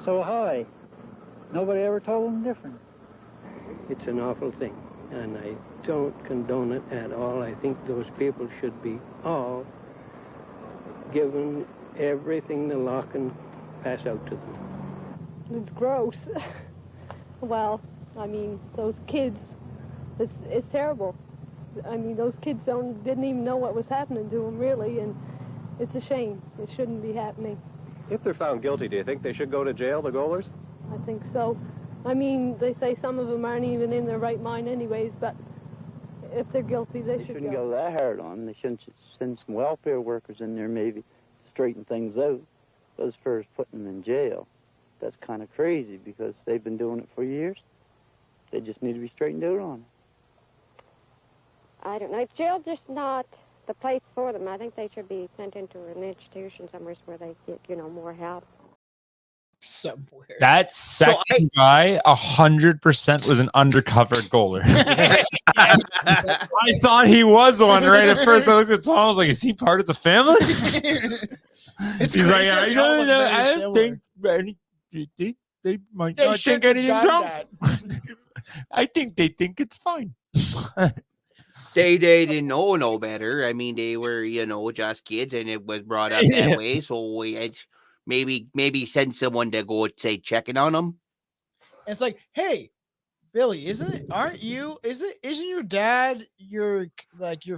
Speaker 8: so high. Nobody ever told them different.
Speaker 14: It's an awful thing, and I don't condone it at all. I think those people should be all given everything the law can pass out to them.
Speaker 15: It's gross. Well, I mean, those kids, it's terrible. I mean, those kids didn't even know what was happening to them, really, and it's a shame. It shouldn't be happening.
Speaker 7: If they're found guilty, do you think they should go to jail, the Golers?
Speaker 15: I think so. I mean, they say some of them aren't even in their right mind anyways, but if they're guilty, they should
Speaker 16: shouldn't go that hard on them. They shouldn't send some welfare workers in there maybe to straighten things out. But as far as putting them in jail, that's kind of crazy because they've been doing it for years. They just need to be straightened out on it.
Speaker 17: I don't know. Jail just not the place for them. I think they should be sent into an institution somewhere where they get, more help.
Speaker 1: Somewhere.
Speaker 2: That second guy, 100% was an undercover Goler. I thought he was one right at first. I looked at Tom. I was like, "Is he part of the family?" He's like, "I don't know. I don't think they might not think anything's wrong. I think they think it's fine."
Speaker 5: They didn't know no better. I mean, they were, just kids, and it was brought up that way. So it's maybe send someone to go say checking on them.
Speaker 1: It's like, hey, Billy, isn't your dad your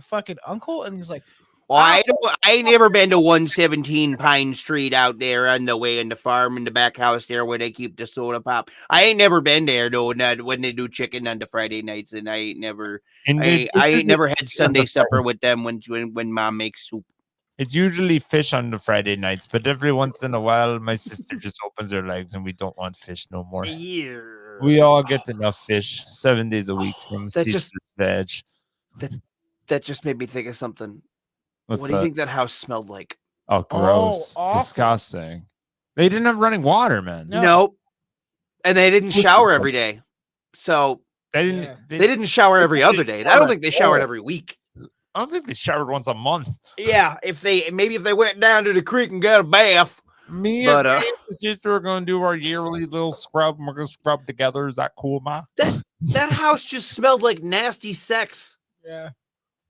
Speaker 1: fucking uncle? And he's like,
Speaker 5: well, I ain't never been to 117 Pine Street out there on the way in the farm in the back house there where they keep the soda pop. I ain't never been there though. Not when they do chicken on the Friday nights, and I ain't never had Sunday supper with them when mom makes soup.
Speaker 2: It's usually fish on the Friday nights, but every once in a while, my sister just opens her legs and we don't want fish no more.
Speaker 5: Yeah.
Speaker 2: We all get enough fish 7 days a week from Caesar's veg.
Speaker 5: That just made me think of something.
Speaker 2: What
Speaker 5: do you think that house smelled like?
Speaker 2: Oh, gross. Disgusting. They didn't have running water, man.
Speaker 5: Nope. And they didn't shower every day. So they didn't shower every other day. I don't think they showered every week.
Speaker 2: I don't think they showered once a month.
Speaker 5: Yeah, if they went down to the creek and got a bath.
Speaker 2: Me and my sister are going to do our yearly little scrub, and we're going to scrub together. Is that cool, Ma?
Speaker 5: That house just smelled like nasty sex.
Speaker 1: Yeah.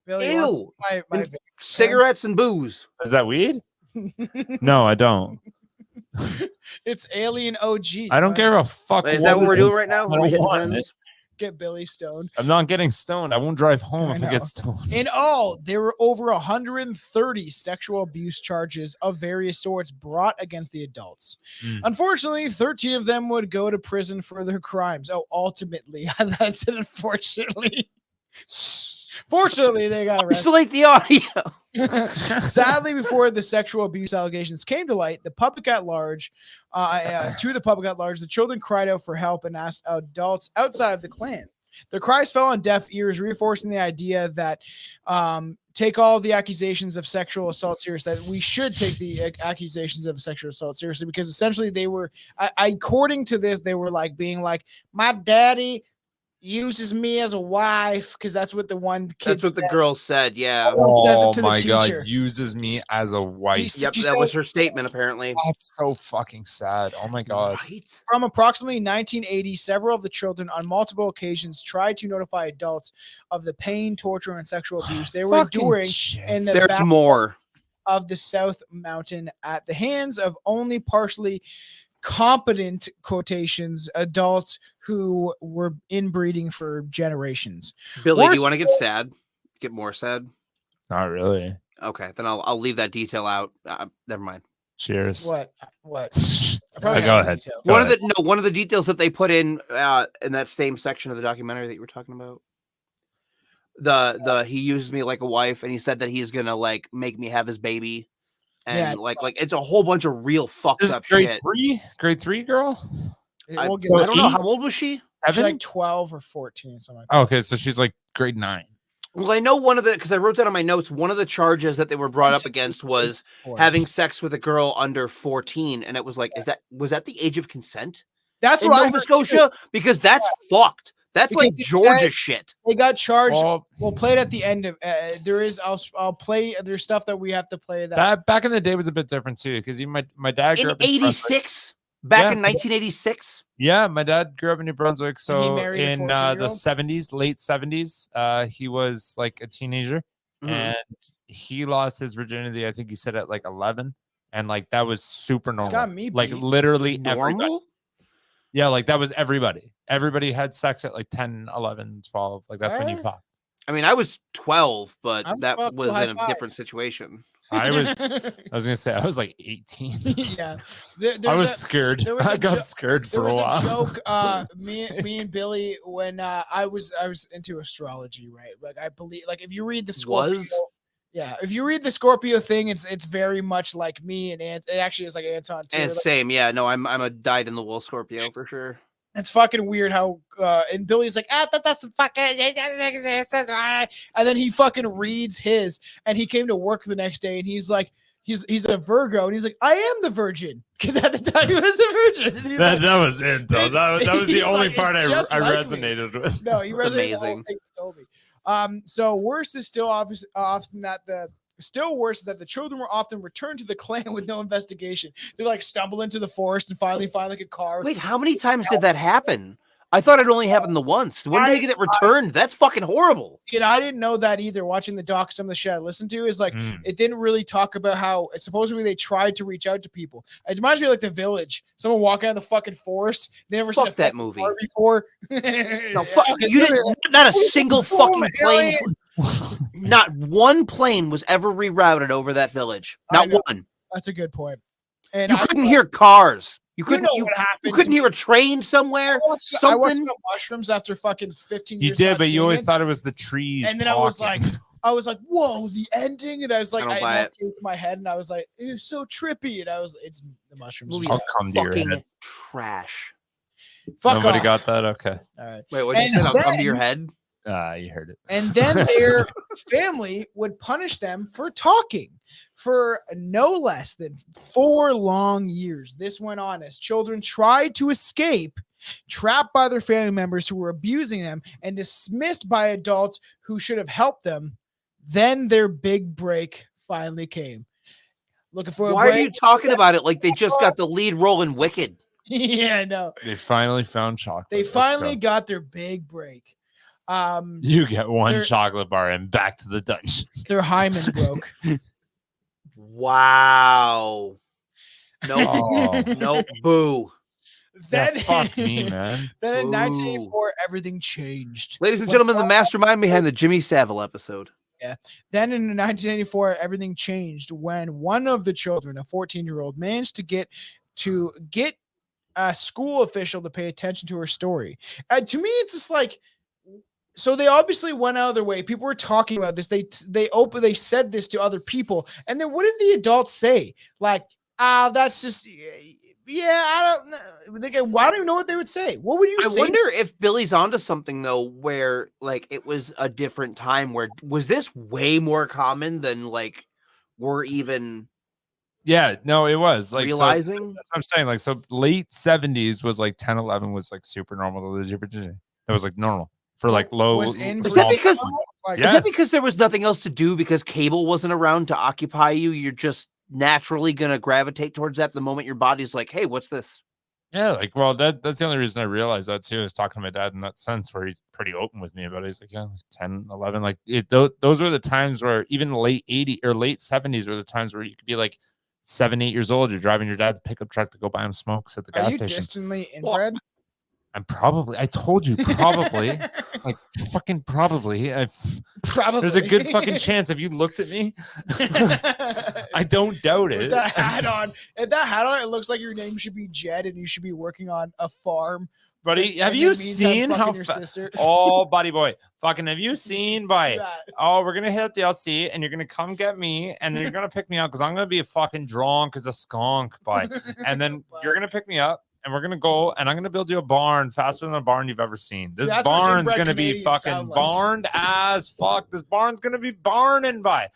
Speaker 1: Billy,
Speaker 5: ew. My cigarettes and booze.
Speaker 2: Is that weed? No, I don't.
Speaker 1: It's Alien OG.
Speaker 2: I don't care a fuck.
Speaker 5: Wait, is that what we're doing right now? Are we hitting pens?
Speaker 1: Get Billy stoned.
Speaker 2: I'm not getting stoned. I won't drive home if I
Speaker 1: know.
Speaker 2: get stoned.
Speaker 1: In all, there were over 130 sexual abuse charges of various sorts brought against the adults. Unfortunately, 13 of them would go to prison for their crimes. Oh, ultimately. That's it, unfortunately. Fortunately, they got arrested.
Speaker 5: Isolate the audio.
Speaker 1: Sadly, before the sexual abuse allegations came to light, the public at large, the children cried out for help and asked adults outside of the clan. Their cries fell on deaf ears, reinforcing the idea that take all the accusations of sexual assault seriously, that we should take the accusations of sexual assault seriously, because essentially they were, according to this, they were like being like, my daddy uses me as a wife, because that's what the one kid
Speaker 5: That's what the girl said. Yeah.
Speaker 2: Oh my God, uses me as a wife.
Speaker 5: Yep, that was her statement. Apparently,
Speaker 2: that's so fucking sad. Oh my God.
Speaker 1: From approximately 1980, several of the children on multiple occasions tried to notify adults of the pain, torture, and sexual abuse they were enduring in the
Speaker 5: There's
Speaker 1: battle
Speaker 5: more
Speaker 1: of the South Mountain at the hands of only partially competent quotations adults who were inbreeding for generations.
Speaker 5: Billy, do you want to get sad? Get more sad?
Speaker 2: Not really.
Speaker 5: Okay, then I'll leave that detail out. Never mind.
Speaker 2: Cheers.
Speaker 1: What?
Speaker 2: Go ahead.
Speaker 5: One of the details that they put in that same section of the documentary that you were talking about. He uses me like a wife, and he said that he's gonna like make me have his baby. And it's a whole bunch of real fucked
Speaker 2: This is
Speaker 5: up
Speaker 2: grade
Speaker 5: shit.
Speaker 2: Grade 3 girl?
Speaker 5: I don't know. How old was she?
Speaker 1: She's like 12 or 14, something like that.
Speaker 2: Oh, okay, so she's like grade 9.
Speaker 5: Well, I know because I wrote that on my notes. One of the charges that they were brought up against was having sex with a girl under 14, and it was like, was that the age of consent?
Speaker 1: That's
Speaker 5: in
Speaker 1: what
Speaker 5: Nova Scotia, because that's fucked. That's like Georgia shit.
Speaker 1: They got charged.
Speaker 2: Well,
Speaker 1: we'll play it at the end of. There is. I'll play. There's stuff that we have to play.
Speaker 2: That back in the day was a bit different too, because my dad grew
Speaker 5: In
Speaker 2: up in
Speaker 5: 86. Back in 1986.
Speaker 2: Yeah, my dad grew up in New Brunswick, so
Speaker 1: married a
Speaker 2: in the
Speaker 1: 14-year-old?
Speaker 2: 70s, late 70s, he was like a teenager, and he lost his virginity. I think he said at like 11, and like that was super normal.
Speaker 1: got me
Speaker 2: like
Speaker 1: beat.
Speaker 2: literally
Speaker 5: Normal?
Speaker 2: everybody. Yeah, like that was everybody. Everybody had sex at like 10, 11, 12. Like that's when you fucked.
Speaker 5: I mean, I was 12, but that
Speaker 1: 12, so
Speaker 5: was
Speaker 1: high
Speaker 5: in a
Speaker 1: five.
Speaker 5: different situation.
Speaker 2: I was gonna say I was like 18.
Speaker 1: Yeah,
Speaker 2: I was scared. I got scared for a while.
Speaker 1: There was a joke. Me and Billy, when I was into astrology, right? Like I believe, like if you read the Scorpio, if you read the Scorpio thing, it's very much like me, and it actually is like Anton too.
Speaker 5: And
Speaker 1: Like,
Speaker 5: same, yeah. No, I'm a dyed in the wool Scorpio for sure.
Speaker 1: it's fucking weird how and Billy's like, that doesn't fucking exist. And then he fucking reads his, and he came to work the next day, and he's like, he's a Virgo, and he's like, I am the virgin, because at the time he was a virgin. And he's like,
Speaker 2: That was it though. That was the
Speaker 1: he's
Speaker 2: only
Speaker 1: like,
Speaker 2: part
Speaker 1: "It's
Speaker 2: I
Speaker 1: just like me."
Speaker 2: resonated with.
Speaker 1: No, he
Speaker 5: That's
Speaker 1: resonated with the whole
Speaker 5: amazing.
Speaker 1: thing he told me. So worse is still often that still worse is that the children were often returned to the clan with no investigation. They like stumble into the forest and finally find like a car.
Speaker 5: Wait, how many times did that happen? I thought it only happened the once. When did they get it returned? That's fucking horrible.
Speaker 1: And I didn't know that either. Watching the doc, some of the shit I listened to is like it didn't really talk about how supposedly they tried to reach out to people. It reminds me of like The Village. Someone walking out of the fucking forest. They never seen
Speaker 5: Fuck
Speaker 1: a
Speaker 5: that
Speaker 1: fucking
Speaker 5: movie
Speaker 1: car before.
Speaker 5: No, you didn't. Not a single fucking plane. Not one plane was ever rerouted over that village. Not one.
Speaker 1: That's a good point. And
Speaker 5: You couldn't hear cars. You couldn't.
Speaker 1: know
Speaker 5: You,
Speaker 1: what happens.
Speaker 5: you couldn't hear a train somewhere.
Speaker 1: I watched
Speaker 5: Something.
Speaker 1: mushrooms after fucking 15
Speaker 2: You
Speaker 1: years.
Speaker 2: did,
Speaker 1: not
Speaker 2: but you
Speaker 1: seeing
Speaker 2: always
Speaker 1: it.
Speaker 2: thought it was the trees.
Speaker 1: And then I was like, whoa, the ending. And I was like,
Speaker 5: I don't buy it.
Speaker 1: came to my head, and I was like, it was so trippy. And it's the mushrooms.
Speaker 5: Movie
Speaker 2: I'll
Speaker 5: is
Speaker 2: come to your
Speaker 5: fucking
Speaker 2: head.
Speaker 5: trash.
Speaker 1: Fuck
Speaker 2: Nobody
Speaker 1: off.
Speaker 2: got that. Okay.
Speaker 1: All right.
Speaker 5: Wait, what you
Speaker 1: And
Speaker 5: said? I'll come to
Speaker 1: then-
Speaker 5: your head.
Speaker 2: You heard it.
Speaker 1: And then their family would punish them for talking for no less than 4 long years. This went on as children tried to escape, trapped by their family members who were abusing them, and dismissed by adults who should have helped them. Then their big break finally came. Looking for a
Speaker 5: Why are
Speaker 1: break?
Speaker 5: you talking about it like they just got the lead role in Wicked?
Speaker 1: Yeah, I know.
Speaker 2: They finally found chocolate.
Speaker 1: They
Speaker 2: Let's
Speaker 1: finally
Speaker 2: go.
Speaker 1: got their big break.
Speaker 2: You get one
Speaker 1: their-
Speaker 2: chocolate bar and back to the dungeon.
Speaker 1: Their hymen broke.
Speaker 5: Wow. No,
Speaker 2: Oh.
Speaker 5: no, boo.
Speaker 1: Then,
Speaker 2: fuck me, man.
Speaker 1: Then in
Speaker 5: Ooh.
Speaker 1: 1984, everything changed.
Speaker 5: Ladies and
Speaker 1: When
Speaker 5: gentlemen, the mastermind behind the Jimmy Savile episode.
Speaker 1: Yeah. Then in 1984, everything changed when one of the children, a 14-year-old, managed to get a school official to pay attention to her story. To me, it's just like, so they obviously went out of their way. People were talking about this. They said this to other people, and then what did the adults say? Like, that's just. Yeah, I don't know. I don't even know what they would say. What would you say?
Speaker 5: I wonder if Billy's onto something though, where like it was a different time. Where was this way more common than like we're even?
Speaker 2: Yeah, no, it was like
Speaker 5: realizing.
Speaker 2: So, that's what I'm saying, like, so late 70s was like 10, 11 was like super normal to lose your virginity. That was like normal for like low.
Speaker 5: Is that because there was nothing else to do because cable wasn't around to occupy you? You're just naturally gonna gravitate towards that the moment your body's like, hey, what's this?
Speaker 2: Yeah, like, well, that's the only reason I realized that too. I was talking to my dad in that sense where he's pretty open with me about it. He's like, yeah, 10, 11, like those were the times where even late 80s or late 70s were the times where you could be like 7, 8 years old. You're driving your dad's pickup truck to go buy him smokes at the gas station.
Speaker 1: Distantly inbred?
Speaker 2: I told you probably, like fucking probably.
Speaker 1: Probably.
Speaker 2: There's a good fucking chance if you looked at me. I don't doubt it.
Speaker 1: With that hat on, if that hat on, it looks like your name should be Jed, and you should be working on a farm.
Speaker 2: Buddy, have you seen how? Oh, buddy boy, fucking, have you seen by? Oh, we're gonna hit the LC, and you're gonna come get me, and then you're gonna pick me up because I'm gonna be a fucking drunk as a skunk, by, and then you're gonna pick me up. And we're gonna go, and I'm gonna build you a barn faster than a barn you've ever seen. This barn's gonna be fucking barned as fuck. This barn's gonna be barning by.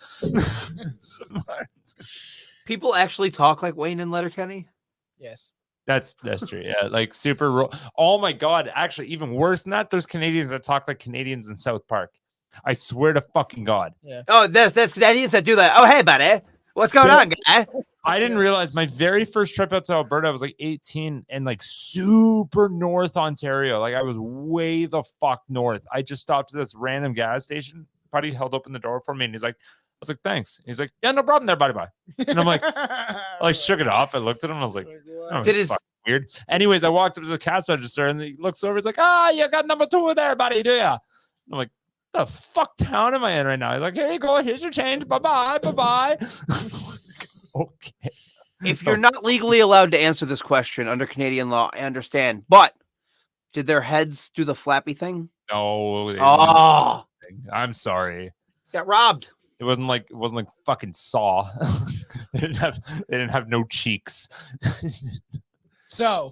Speaker 5: People actually talk like Wayne and Letterkenny.
Speaker 1: Yes,
Speaker 2: that's true. Yeah, like super. Oh my god, actually, even worse than that. There's Canadians that talk like Canadians in South Park. I swear to fucking god.
Speaker 1: Yeah.
Speaker 5: Oh, there's Canadians that do that. Oh, hey, buddy, what's going on, guy?
Speaker 2: I didn't realize my very first trip out to Alberta, I was like 18 and like super north Ontario. Like I was way the fuck north. I just stopped at this random gas station. Buddy held open the door for me and he's like, I was like, thanks. He's like, yeah, no problem there, buddy. Bye. And I'm like, I like shook it off. I looked at him. I was like, oh, this is fucking weird. Anyways, I walked up to the cash register and he looks over. He's like, you got number 2 there, buddy, do ya? I'm like, the fuck town am I in right now? He's like, here you go. Here's your change. Bye-bye. Bye-bye. Okay.
Speaker 5: If you're not legally allowed to answer this question under Canadian law, I understand. But did their heads do the flappy thing?
Speaker 2: No. I'm sorry.
Speaker 5: Got robbed.
Speaker 2: It wasn't like fucking Saw. they didn't have no cheeks.
Speaker 1: So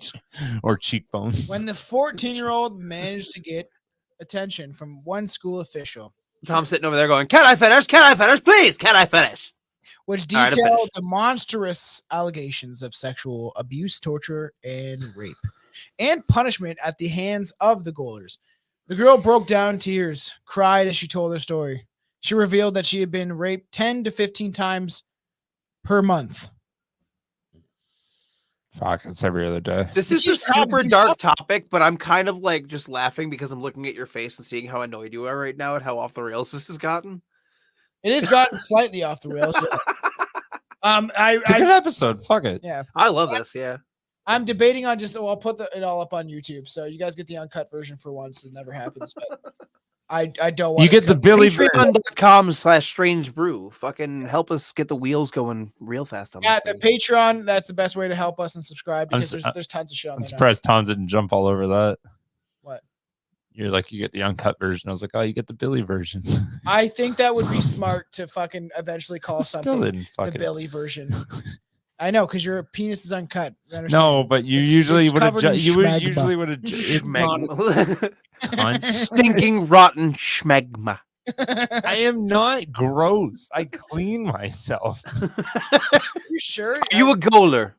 Speaker 2: or cheekbones.
Speaker 1: When the 14-year-old managed to get attention from one school official,
Speaker 5: Tom's sitting over there going, "Can I finish? Can I finish? Please, can I finish?"
Speaker 1: Which detailed the monstrous allegations of sexual abuse, torture, and rape, and punishment at the hands of the Golers. The girl broke down in tears, cried as she told her story. She revealed that she had been raped 10 to 15 times per month.
Speaker 2: Fuck, it's every other day.
Speaker 5: This is a super dark topic, but I'm kind of like just laughing because I'm looking at your face and seeing how annoyed you are right now and how off the rails this has gotten.
Speaker 1: It has gotten slightly off the rails. Yes.
Speaker 2: It's a good episode. Fuck it.
Speaker 1: Yeah,
Speaker 5: I love this. Yeah,
Speaker 1: I'm debating on I'll put it all up on YouTube, so you guys get the uncut version for once. It never happens, but I don't want.
Speaker 2: You get the Billy
Speaker 5: Patreon.com/Strange Brew. Fucking help us get the wheels going real fast on
Speaker 1: this.
Speaker 5: Yeah,
Speaker 1: the Patreon. That's the best way to help us and subscribe because there's tons of shit on there.
Speaker 2: I'm surprised Tom didn't jump all over that.
Speaker 1: What?
Speaker 2: You're like, you get the uncut version. I was like, oh, you get the Billy version.
Speaker 1: I think that would be smart to fucking eventually call something the Billy version. I know, because your penis is uncut.
Speaker 2: No, but you usually would have. You would usually would have.
Speaker 5: Stinking rotten schmegma.
Speaker 2: I am not gross. I clean myself.
Speaker 1: You sure?
Speaker 5: Are you a Goler?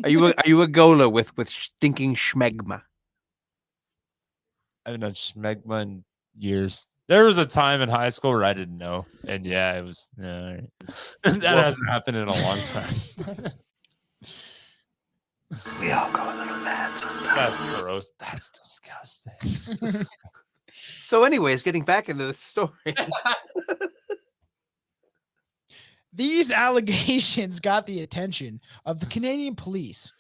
Speaker 5: Are you a Goler with stinking schmegma?
Speaker 2: I haven't done schmegma in years. There was a time in high school where I didn't know, and yeah, it was. That hasn't happened in a long time.
Speaker 4: We all go a little mad sometimes.
Speaker 2: That's gross. That's disgusting.
Speaker 5: So, anyways, getting back into the story.
Speaker 1: These allegations got the attention of the Canadian police,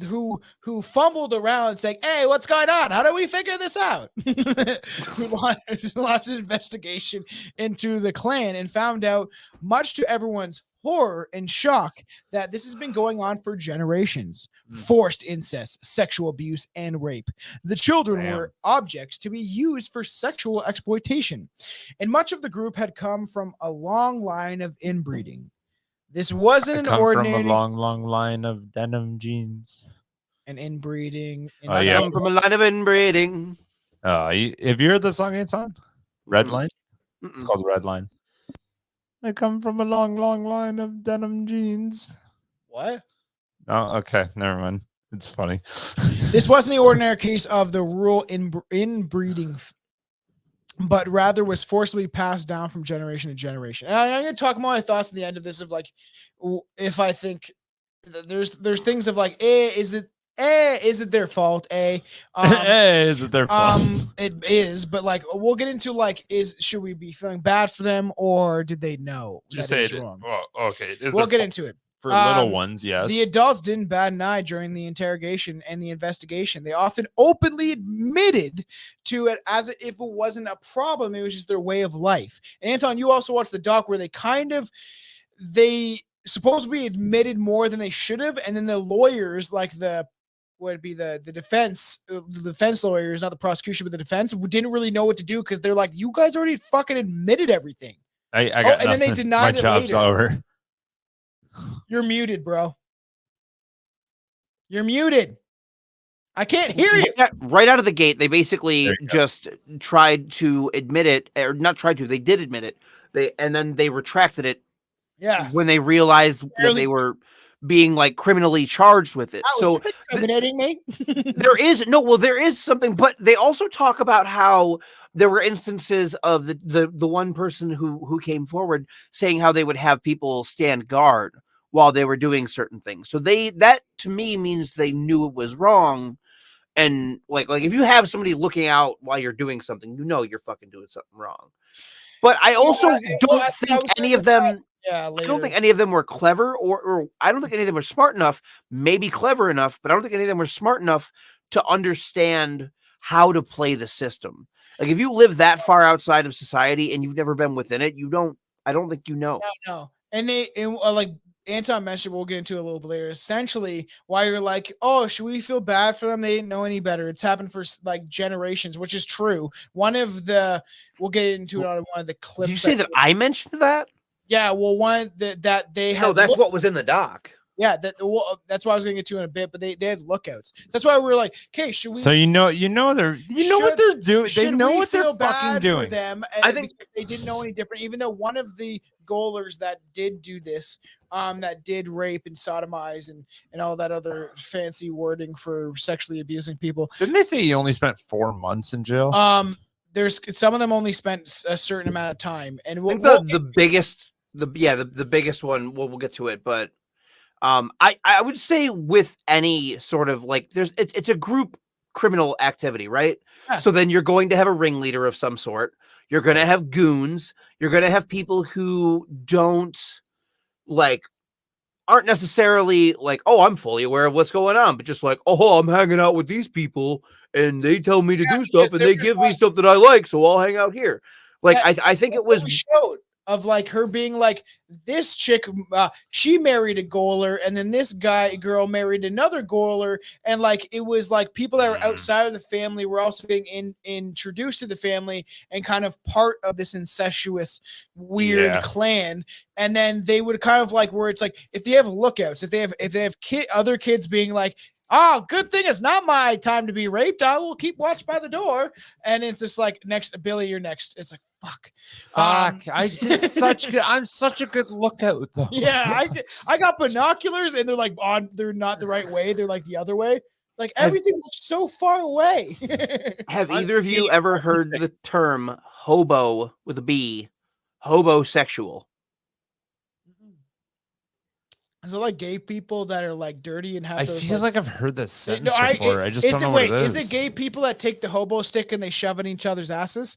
Speaker 1: who fumbled around saying, "Hey, what's going on? How do we figure this out?" Who launched an investigation into the clan and found out, much to everyone's horror and shock, that this has been going on for generations. Forced incest, sexual abuse, and rape. The children were objects to be used for sexual exploitation, and much of the group had come from a long line of inbreeding. This wasn't an ordinary
Speaker 2: from a long line of denim jeans.
Speaker 1: And inbreeding.
Speaker 2: Oh, yeah.
Speaker 5: Come from a line of inbreeding.
Speaker 2: Have you heard the song it's on? Red Line?
Speaker 5: Mm-mm.
Speaker 2: It's called Red Line. I come from a long line of denim jeans.
Speaker 1: What?
Speaker 2: Oh, okay. Never mind. It's funny.
Speaker 1: This wasn't the ordinary case of the rural inbreeding, but rather was forcibly passed down from generation to generation. And I'm going to talk more my thoughts at the end of this of like, if I think there's things of like, is it their fault?
Speaker 2: Is it their fault?
Speaker 1: It is, but like, we'll get into like, should we be feeling bad for them, or did they know?
Speaker 2: Just
Speaker 1: that
Speaker 2: say
Speaker 1: it's
Speaker 2: it.
Speaker 1: wrong?
Speaker 2: Well, okay.
Speaker 1: We'll get into it.
Speaker 2: For little ones, yes.
Speaker 1: The adults didn't bat an eye during the interrogation and the investigation. They often openly admitted to it as if it wasn't a problem. It was just their way of life. And Anton, you also watched the doc where they supposedly admitted more than they should have, and then the lawyers, like the defense lawyers, not the prosecution, but the defense, didn't really know what to do because they're like, you guys already fucking admitted everything.
Speaker 2: I got
Speaker 1: and then they denied
Speaker 2: My
Speaker 1: it
Speaker 2: job's
Speaker 1: later.
Speaker 2: over.
Speaker 1: You're muted, bro. You're muted. I can't hear you.
Speaker 5: Yeah, right out of the gate, they basically just tried to admit it, or not tried to. They did admit it. And then they retracted it.
Speaker 1: Yeah.
Speaker 5: When they realized that they were being like criminally charged with it.
Speaker 1: Oh, is this incriminating me?
Speaker 5: There is something, but they also talk about how there were instances of the one person who came forward saying how they would have people stand guard while they were doing certain things. So that to me means they knew it was wrong. And like if you have somebody looking out while you're doing something, you know you're fucking doing something wrong. But I also don't think any of them.
Speaker 1: Yeah,
Speaker 5: I don't think any of them were clever, or I don't think any of them were smart enough, maybe clever enough, but I don't think any of them were smart enough to understand how to play the system. Like if you live that far outside of society and you've never been within it, I don't think you know.
Speaker 1: No. And like Anton mentioned, we'll get into it a little bit later. Essentially, why you're like, oh, should we feel bad for them? They didn't know any better. It's happened for like generations, which is true. We'll get into it on one of the clips.
Speaker 5: Did you say that I mentioned that?
Speaker 1: Yeah, well, that they have.
Speaker 5: No, that's what was in the doc.
Speaker 1: Yeah, that's why I was going to get to in a bit. But they had lookouts. That's why we were like, okay, should we?
Speaker 2: So you know what they're doing. They know what they're fucking doing.
Speaker 1: For them,
Speaker 5: I think
Speaker 1: because they didn't know any different. Even though one of the Golers that did do this, that did rape and sodomize and all that other fancy wording for sexually abusing people.
Speaker 2: Didn't they say he only spent 4 months in jail?
Speaker 1: There's some of them only spent a certain amount of time, and
Speaker 5: the biggest one. We'll get to it, but I would say with any sort of like it's a group criminal activity, right?
Speaker 1: Yeah.
Speaker 5: So then you're going to have a ringleader of some sort. You're going to have goons. You're going to have people who aren't necessarily like, oh, I'm fully aware of what's going on, but just like, oh, I'm hanging out with these people and they tell me to do stuff and they give me stuff that I like, so I'll hang out here. Like, I think it was
Speaker 1: showed of like her being like, this chick, she married a Goler, and then this girl married another Goler, and like it was like people that were outside of the family were also being introduced to the family and kind of part of this incestuous weird clan. And then they would kind of like where it's like if they have lookouts, if they have other kids being like, oh, good thing it's not my time to be raped. I will keep watch by the door. And it's just like, next, Billy, you're next. It's like, fuck.
Speaker 2: I did I'm such a good lookout though.
Speaker 1: Yeah, I got binoculars and they're like they're not the right way. They're like the other way. Like everything looks so far away.
Speaker 5: Have either of you ever heard the term hobo with a B? Hobosexual.
Speaker 1: Is it like gay people that are like dirty and have
Speaker 2: I
Speaker 1: those?
Speaker 2: feel like I've heard this sentence before. I just don't know what it is.
Speaker 1: Is it gay people that take the hobo stick and they shove it in each other's asses?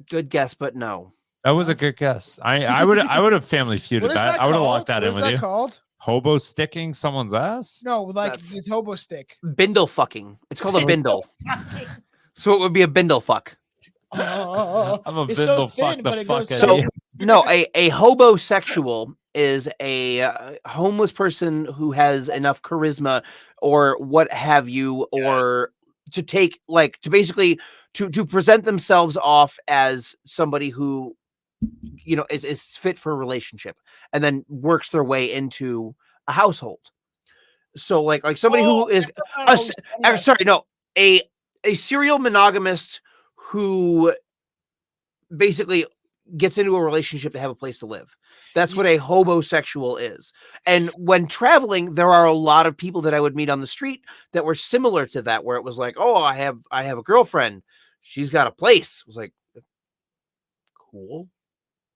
Speaker 5: Good guess, but no.
Speaker 2: That was a good guess. I would have Family Feuded
Speaker 1: What is
Speaker 2: that.
Speaker 1: that
Speaker 2: I would have
Speaker 1: called?
Speaker 2: locked that
Speaker 1: What
Speaker 2: in
Speaker 1: is
Speaker 2: with
Speaker 1: that
Speaker 2: you.
Speaker 1: called?
Speaker 2: Hobo sticking someone's ass?
Speaker 1: No, like
Speaker 5: That's-
Speaker 1: this hobo stick.
Speaker 5: Bindle fucking. It's called a bindle. So it would be a bindle fuck.
Speaker 1: Oh,
Speaker 2: I'm a
Speaker 1: it's
Speaker 2: bindle
Speaker 1: so thin,
Speaker 2: fuck
Speaker 1: but
Speaker 2: the
Speaker 1: it
Speaker 2: fuck
Speaker 1: goes
Speaker 2: out
Speaker 5: So
Speaker 2: of you.
Speaker 5: no, a hobosexual is a homeless person who has enough charisma or what have you, or to take like to basically to present themselves off as somebody who is fit for a relationship and then works their way into a household. So like somebody who is a serial monogamist who basically gets into a relationship to have a place to live. That's what a hobosexual is. And when traveling, there are a lot of people that I would meet on the street that were similar to that, where it was like, oh, I have a girlfriend. She's got a place. It was like, cool.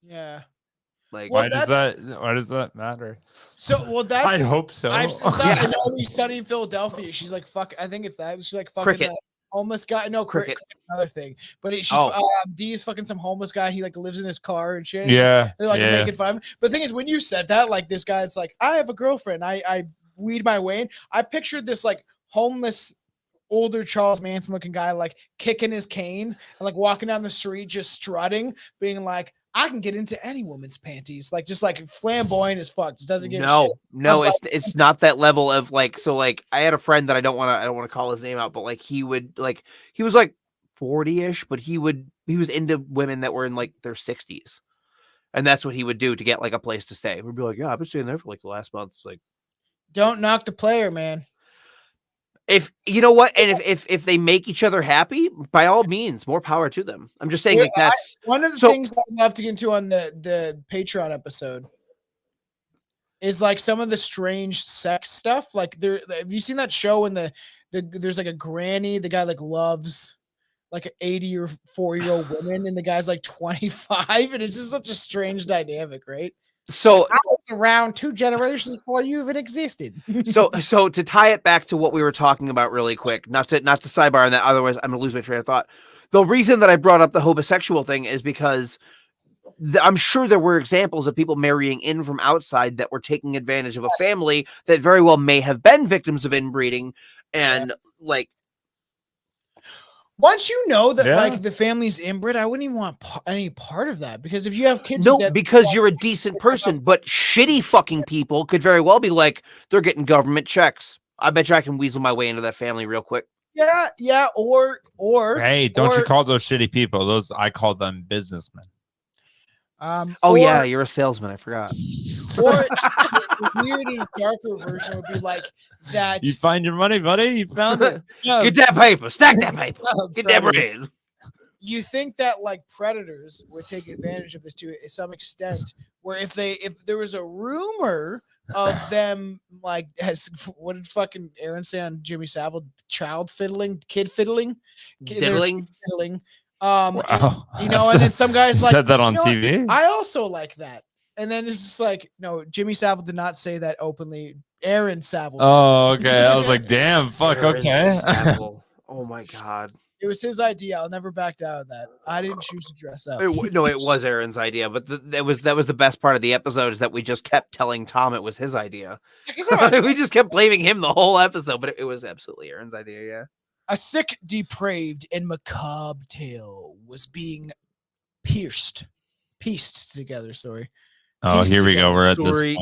Speaker 1: Yeah.
Speaker 5: Like,
Speaker 2: Why does that matter?
Speaker 1: So well, that's
Speaker 2: I hope so.
Speaker 1: It's not in Always Sunny in Philadelphia. She's like fuck. I think it's that. She's like fucking
Speaker 5: Cricket.
Speaker 1: homeless guy. No, cricket. Another thing. But she's D is fucking some homeless guy. He like lives in his car and shit.
Speaker 2: Yeah,
Speaker 1: They're like
Speaker 2: yeah.
Speaker 1: making fun of him. But the thing is, when you said that, like this guy, it's like I have a girlfriend. I weed my way in. I pictured this like homeless older Charles Manson looking guy like kicking his cane and like walking down the street just strutting, being like, I can get into any woman's panties, like just like flamboyant as fuck. Just doesn't give a shit.
Speaker 5: No,
Speaker 1: it's
Speaker 5: not that level of like. So like, I had a friend that I don't want to call his name out, but like he was like 40-ish, but he was into women that were in like their 60s, and that's what he would do to get like a place to stay. We'd be like, yeah, I've been staying there for like the last month. It's like,
Speaker 1: don't knock the player, man.
Speaker 5: If you know what, and if they make each other happy, by all means, more power to them. I'm just saying, like that's
Speaker 1: one of the things I'd love to get into on the Patreon episode is like some of the strange sex stuff. Like have you seen that show when there's like a granny, the guy like loves like 80 or 4-year-old women, and the guy's like 25, and it's just such a strange dynamic, right?
Speaker 5: So
Speaker 1: I was around 2 generations before you even existed.
Speaker 5: so to tie it back to what we were talking about really quick, not to sidebar on that, otherwise I'm gonna lose my train of thought. The reason that I brought up the homosexual thing is because I'm sure there were examples of people marrying in from outside that were taking advantage of a family that very well may have been victims of inbreeding, and like.
Speaker 1: Once you know that like the family's inbred, I wouldn't even want any part of that, because if you have kids,
Speaker 5: because you're a decent person, but shitty fucking people could very well be like, they're getting government checks. I bet you I can weasel my way into that family real quick.
Speaker 1: Yeah, or
Speaker 2: hey, don't you call those shitty people? I call them businessmen.
Speaker 5: Yeah, you're a salesman. I forgot.
Speaker 1: Or the weird and darker version would be like that.
Speaker 2: You find your money, buddy. You found it. Yeah.
Speaker 5: Get that paper. Stack that paper. Get that bread.
Speaker 1: You think that like predators would take advantage of this to some extent, where if there was a rumor of them like what did fucking Aaron say on Jimmy Savile, kid fiddling.
Speaker 2: Wow.
Speaker 1: And then some guys like
Speaker 2: said that on TV.
Speaker 1: I also like that. And then it's just like, no, Jimmy Savile did not say that openly. Aaron Savile.
Speaker 2: Oh, okay. I was like, damn, fuck, okay.
Speaker 5: Oh my god.
Speaker 1: It was his idea. I'll never back down on that. I didn't choose to dress up.
Speaker 5: It was Aaron's idea, but that was the best part of the episode, is that we just kept telling Tom it was his idea. We just kept blaming him the whole episode, but it was absolutely Aaron's idea. Yeah.
Speaker 1: A sick, depraved, and macabre tale was being pieced together. Sorry.
Speaker 2: Oh, here we go. We're at this point.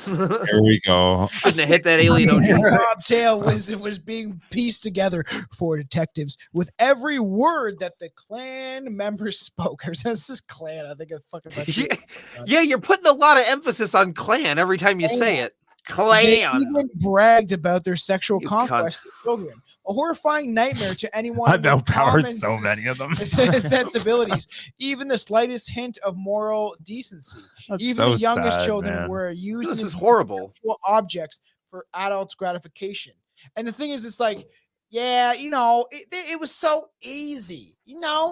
Speaker 2: Here we go.
Speaker 5: Shouldn't have hit that alien OG.
Speaker 1: Macabre tale was being pieced together for detectives with every word that the clan members spoke. This is clan. I think it's fucking.
Speaker 5: Yeah, you're putting a lot of emphasis on clan every time you say it. Clan.
Speaker 1: They even bragged about their sexual conquest of children. A horrifying nightmare to anyone.
Speaker 2: I've outpowered so many of them.
Speaker 1: Sensibilities, even the slightest hint of moral decency.
Speaker 2: That's
Speaker 1: even
Speaker 2: so
Speaker 1: the youngest
Speaker 2: sad,
Speaker 1: children
Speaker 2: man.
Speaker 1: were used
Speaker 5: This
Speaker 1: as
Speaker 5: is horrible.
Speaker 1: sexual objects for adults' gratification. And the thing is, it's like, yeah, it was so easy.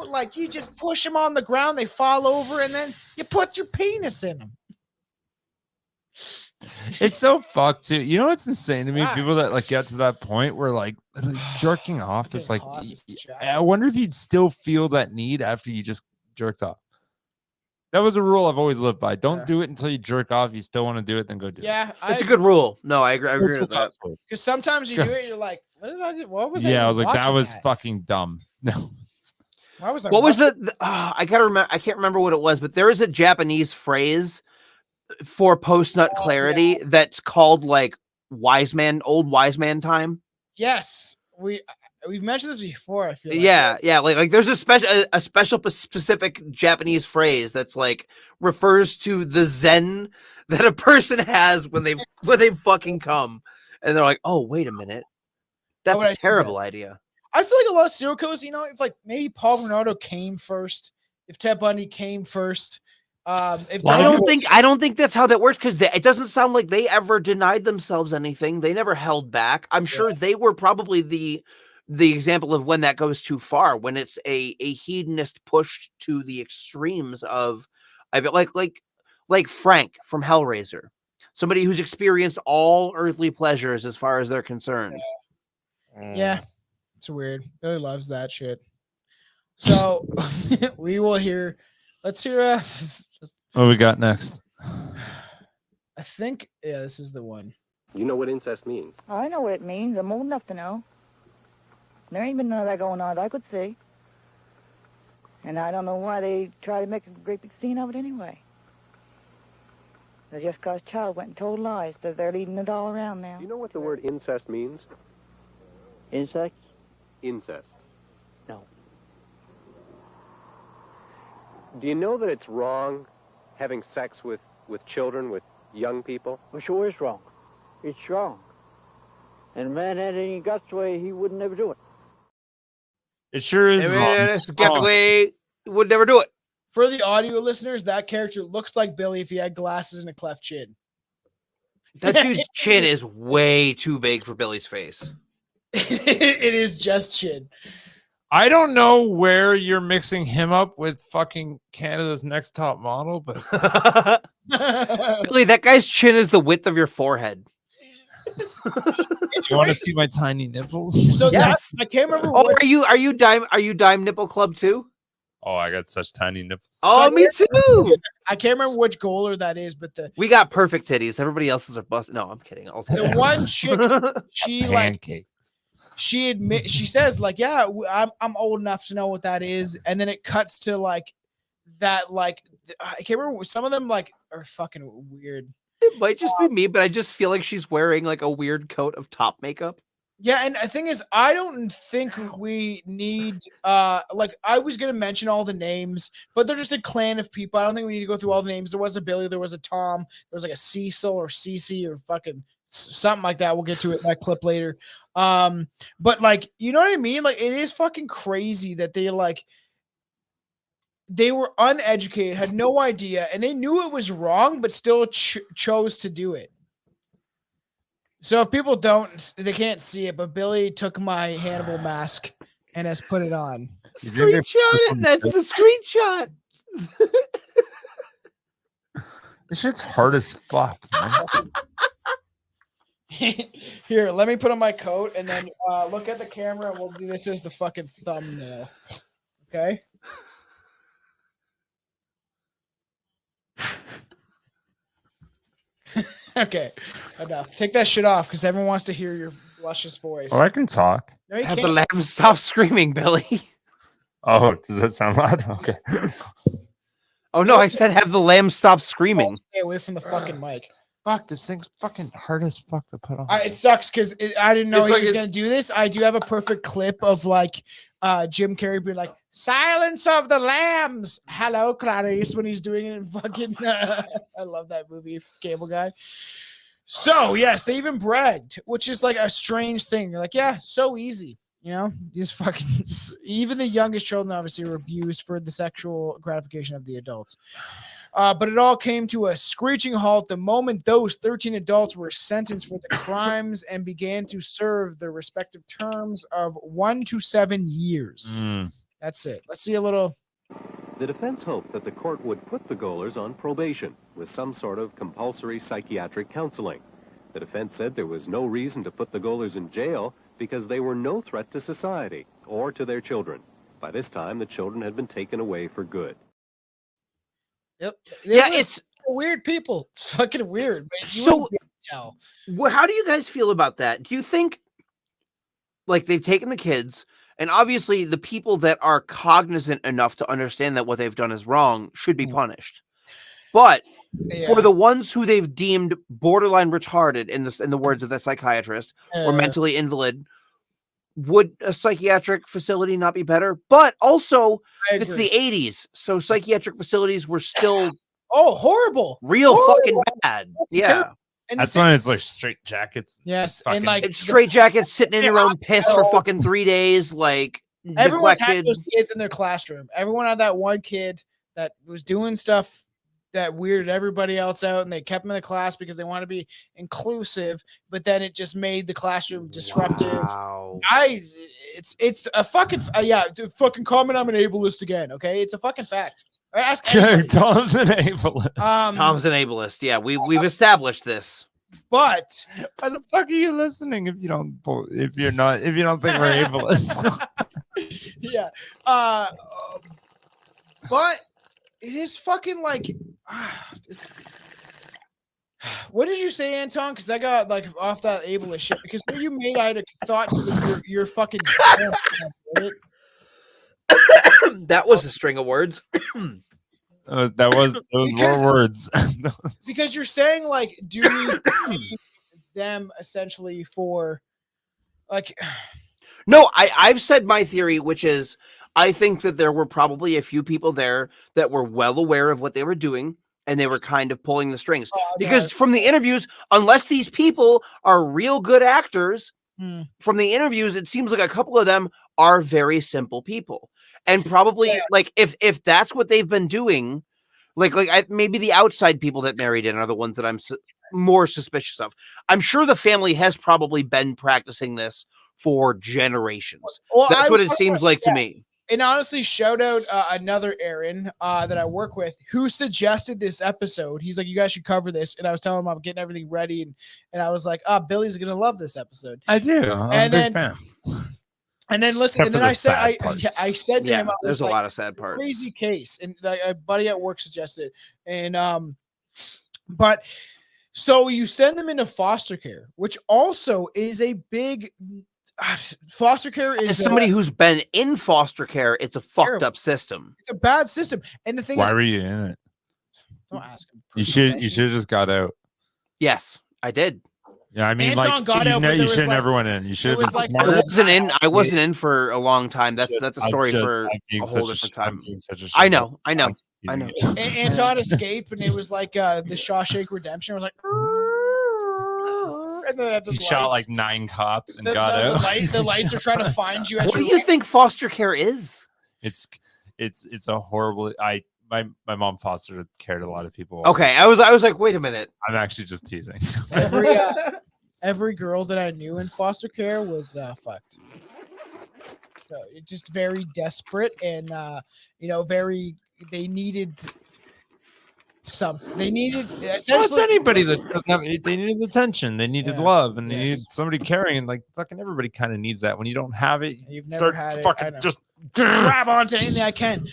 Speaker 1: Like you just push them on the ground, they fall over, and then you put your penis in them.
Speaker 2: It's so fucked too. You know what's insane to me? People that like get to that point where like jerking off is like, I wonder if you'd still feel that need after you just jerked off. That was a rule I've always lived by. Don't do it until you jerk off. If you still want to do it, then go do it.
Speaker 1: Yeah,
Speaker 5: That's a good rule. No, I agree with that.
Speaker 1: Because sometimes you do it, you're like, what did I do? What was I?
Speaker 2: Yeah, I
Speaker 1: even
Speaker 2: was like, that
Speaker 1: watching
Speaker 2: was fucking dumb. No.
Speaker 1: Why was I?
Speaker 5: What was
Speaker 1: watching-
Speaker 5: I gotta remember. I can't remember what it was, but there is a Japanese phrase for post-nut clarity that's called like old wise man time.
Speaker 1: Yes, we've mentioned this before. I feel like.
Speaker 5: Yeah, like there's a special specific Japanese phrase that's like refers to the zen that a person has when they fucking come, and they're like, oh wait a minute, that's a terrible idea.
Speaker 1: I feel like a lot of serial killers, you know, if like maybe Paul Bernardo came first, if Ted Bundy came first, if
Speaker 5: I don't think that's how that works, because it doesn't sound like they ever denied themselves anything. They never held back. I'm sure they were probably the example of when that goes too far, when it's a hedonist push to the extremes of like Frank from Hellraiser, somebody who's experienced all earthly pleasures as far as they're concerned.
Speaker 1: Yeah, it's weird. Billy loves that shit. So we will hear. Let's hear.
Speaker 2: What we got next?
Speaker 1: I think this is the one.
Speaker 7: You know what incest means?
Speaker 18: I know what it means. I'm old enough to know. There ain't been none of that going on that I could see. And I don't know why they try to make a great big scene of it anyway. It's just because child went and told lies that they're leading it all around now.
Speaker 7: You know what the word incest means?
Speaker 8: Insects?
Speaker 7: Incest.
Speaker 8: No.
Speaker 7: Do you know that it's wrong having sex with children, with young people?
Speaker 8: Well, sure is wrong. It's wrong. And a man had any guts way, he would never do it.
Speaker 2: It sure is wrong.
Speaker 5: Would never do it.
Speaker 1: For the audio listeners, that character looks like Billy if he had glasses and a cleft chin.
Speaker 5: That dude's chin is way too big for Billy's face.
Speaker 1: It is just chin.
Speaker 2: I don't know where you're mixing him up with fucking Canada's Next Top Model, but
Speaker 5: Billy, that guy's chin is the width of your forehead.
Speaker 2: Do you want to see my tiny nipples?
Speaker 1: So that's I can't remember.
Speaker 5: Oh, are you dime nipple club too?
Speaker 2: Oh, I got such tiny nipples.
Speaker 5: Oh, me too.
Speaker 1: I can't remember which Goler that is, but
Speaker 5: we got perfect titties. Everybody else's are busted. No, I'm kidding.
Speaker 1: The one chick, she like she says like, yeah, I'm old enough to know what that is, and then it cuts to like that I can't remember. Some of them like are fucking weird.
Speaker 5: It might just be me, but I just feel like she's wearing like a weird coat of top makeup.
Speaker 1: Yeah, and the thing is, I don't think we need like I was gonna mention all the names, but they're just a clan of people. I don't think we need to go through all the names. There was a Billy, there was a Tom, there was like a Cecil or Cece or fucking something like that. We'll get to it in that clip later. But like, you know what I mean? Like, it is fucking crazy that they were uneducated, had no idea, and they knew it was wrong, but still chose to do it. So if people they can't see it, but Billy took my Hannibal mask and has put it on.
Speaker 5: Screenshot it. That's the screenshot.
Speaker 2: This shit's hard as fuck, man.
Speaker 1: Here, let me put on my coat and then look at the camera and we'll do this as the fucking thumbnail. Okay? Okay, enough. Take that shit off because everyone wants to hear your luscious voice.
Speaker 2: Oh, I can talk.
Speaker 1: No, you
Speaker 5: Have
Speaker 1: can't.
Speaker 5: the lamb stop screaming, Billy.
Speaker 2: Oh, does that sound loud? Okay.
Speaker 5: Oh no, I said have the lamb stop screaming.
Speaker 1: Stay away from the fucking mic.
Speaker 2: Fuck, this thing's fucking hard as fuck to put on.
Speaker 1: It sucks because I didn't know
Speaker 5: It's
Speaker 1: he
Speaker 5: like
Speaker 1: was going to do this. I do have a perfect clip of like Jim Carrey being like, "Silence of the Lambs. Hello, Clarice," when he's doing it in fucking. I love that movie, Cable Guy. So, yes, they even bragged, which is like a strange thing. They're like, yeah, so easy. You know, just fucking. Even the youngest children obviously were abused for the sexual gratification of the adults. But it all came to a screeching halt the moment those 13 adults were sentenced for the crimes and began to serve their respective terms of 1 to 7 years. That's it. Let's see a little.
Speaker 7: The defense hoped that the court would put the Golers on probation with some sort of compulsory psychiatric counseling. The defense said there was no reason to put the Golers in jail because they were no threat to society or to their children. By this time, the children had been taken away for good.
Speaker 5: Yeah, it's
Speaker 1: weird people. It's fucking weird. But you
Speaker 5: so.
Speaker 1: wouldn't be able to tell.
Speaker 5: How do you guys feel about that? Do you think like they've taken the kids, and obviously the people that are cognizant enough to understand that what they've done is wrong should be punished, but for the ones who they've deemed borderline retarded, in the words of the psychiatrist, or mentally invalid, would a psychiatric facility not be better? But also, it's the 80s, so psychiatric facilities were still
Speaker 1: horrible,
Speaker 5: fucking bad. Yeah.
Speaker 1: And
Speaker 2: that's when it's like straight jackets.
Speaker 1: Yes,
Speaker 2: fucking,
Speaker 1: and like
Speaker 5: it's straight jackets sitting in their own piss for fucking 3 days. Like
Speaker 1: everyone
Speaker 5: neglected.
Speaker 1: had those kids in their classroom. Everyone had that one kid that was doing stuff that weirded everybody else out, and they kept him in the class because they want to be inclusive. But then it just made the classroom disruptive.
Speaker 5: Wow.
Speaker 1: It's a fucking dude, fucking comment. I'm an ableist again. Okay, it's a fucking fact. Ask
Speaker 2: Tom's an ableist.
Speaker 5: Tom's an ableist. Yeah, we've established this.
Speaker 1: But
Speaker 2: why the fuck are you listening if you don't think we're ableist?
Speaker 1: Yeah. But it is fucking like what did you say, Anton? Because I got like off that ableist shit. Because when you made, I had a thought to your fucking
Speaker 5: that was a string of words.
Speaker 2: Those were words.
Speaker 1: Because you're saying like, do you need them essentially for like?
Speaker 5: No, I've said my theory, which is I think that there were probably a few people there that were well aware of what they were doing, and they were kind of pulling the strings. Because from the interviews, unless these people are real good actors, from the interviews, it seems like a couple of them are very simple people. And probably like if that's what they've been doing, maybe the outside people that married in are the ones that I'm more suspicious of. I'm sure the family has probably been practicing this for generations. Well, that's what it seems like to me.
Speaker 1: And honestly, shout out another Aaron that I work with who suggested this episode. He's like, you guys should cover this. And I was telling him I'm getting everything ready. And I was like, Billy's going to love this episode.
Speaker 2: I do. I'm a big fan.
Speaker 1: And then listen, and then I said to him,
Speaker 5: there's a lot of sad parts.
Speaker 1: Crazy case. And a buddy at work suggested. And but so you send them into foster care, which also is a big foster care is
Speaker 5: as somebody who's been in foster care, it's a fucked up system.
Speaker 1: It's a bad system. And the thing
Speaker 2: why
Speaker 1: is,
Speaker 2: were you in it?
Speaker 1: Don't ask him.
Speaker 2: You should have just got out.
Speaker 5: Yes, I did.
Speaker 2: Yeah, I mean,
Speaker 1: Anton
Speaker 2: like
Speaker 1: got out,
Speaker 2: you shouldn't have everyone in. You should have been smart.
Speaker 5: I wasn't in for a long time. That's a story for a whole different time. I know.
Speaker 1: Anton escaped, and it was like the Shawshank Redemption. It was like, and then
Speaker 2: he shot like 9 cops and got out.
Speaker 1: The lights are trying to find you.
Speaker 5: What do you think foster care is?
Speaker 2: It's a horrible. My mom foster cared a lot of people.
Speaker 5: Okay, I was like, wait a minute.
Speaker 2: I'm actually just teasing.
Speaker 1: Every girl that I knew in foster care was fucked. So it's just very desperate and very. They needed something. They needed essentially
Speaker 2: anybody that doesn't have. They needed attention. They needed love, and they needed somebody caring. And like fucking everybody kind of needs that. When you don't have it,
Speaker 1: you've never had
Speaker 2: fucking
Speaker 1: it.
Speaker 2: Just
Speaker 1: grab onto anything I can.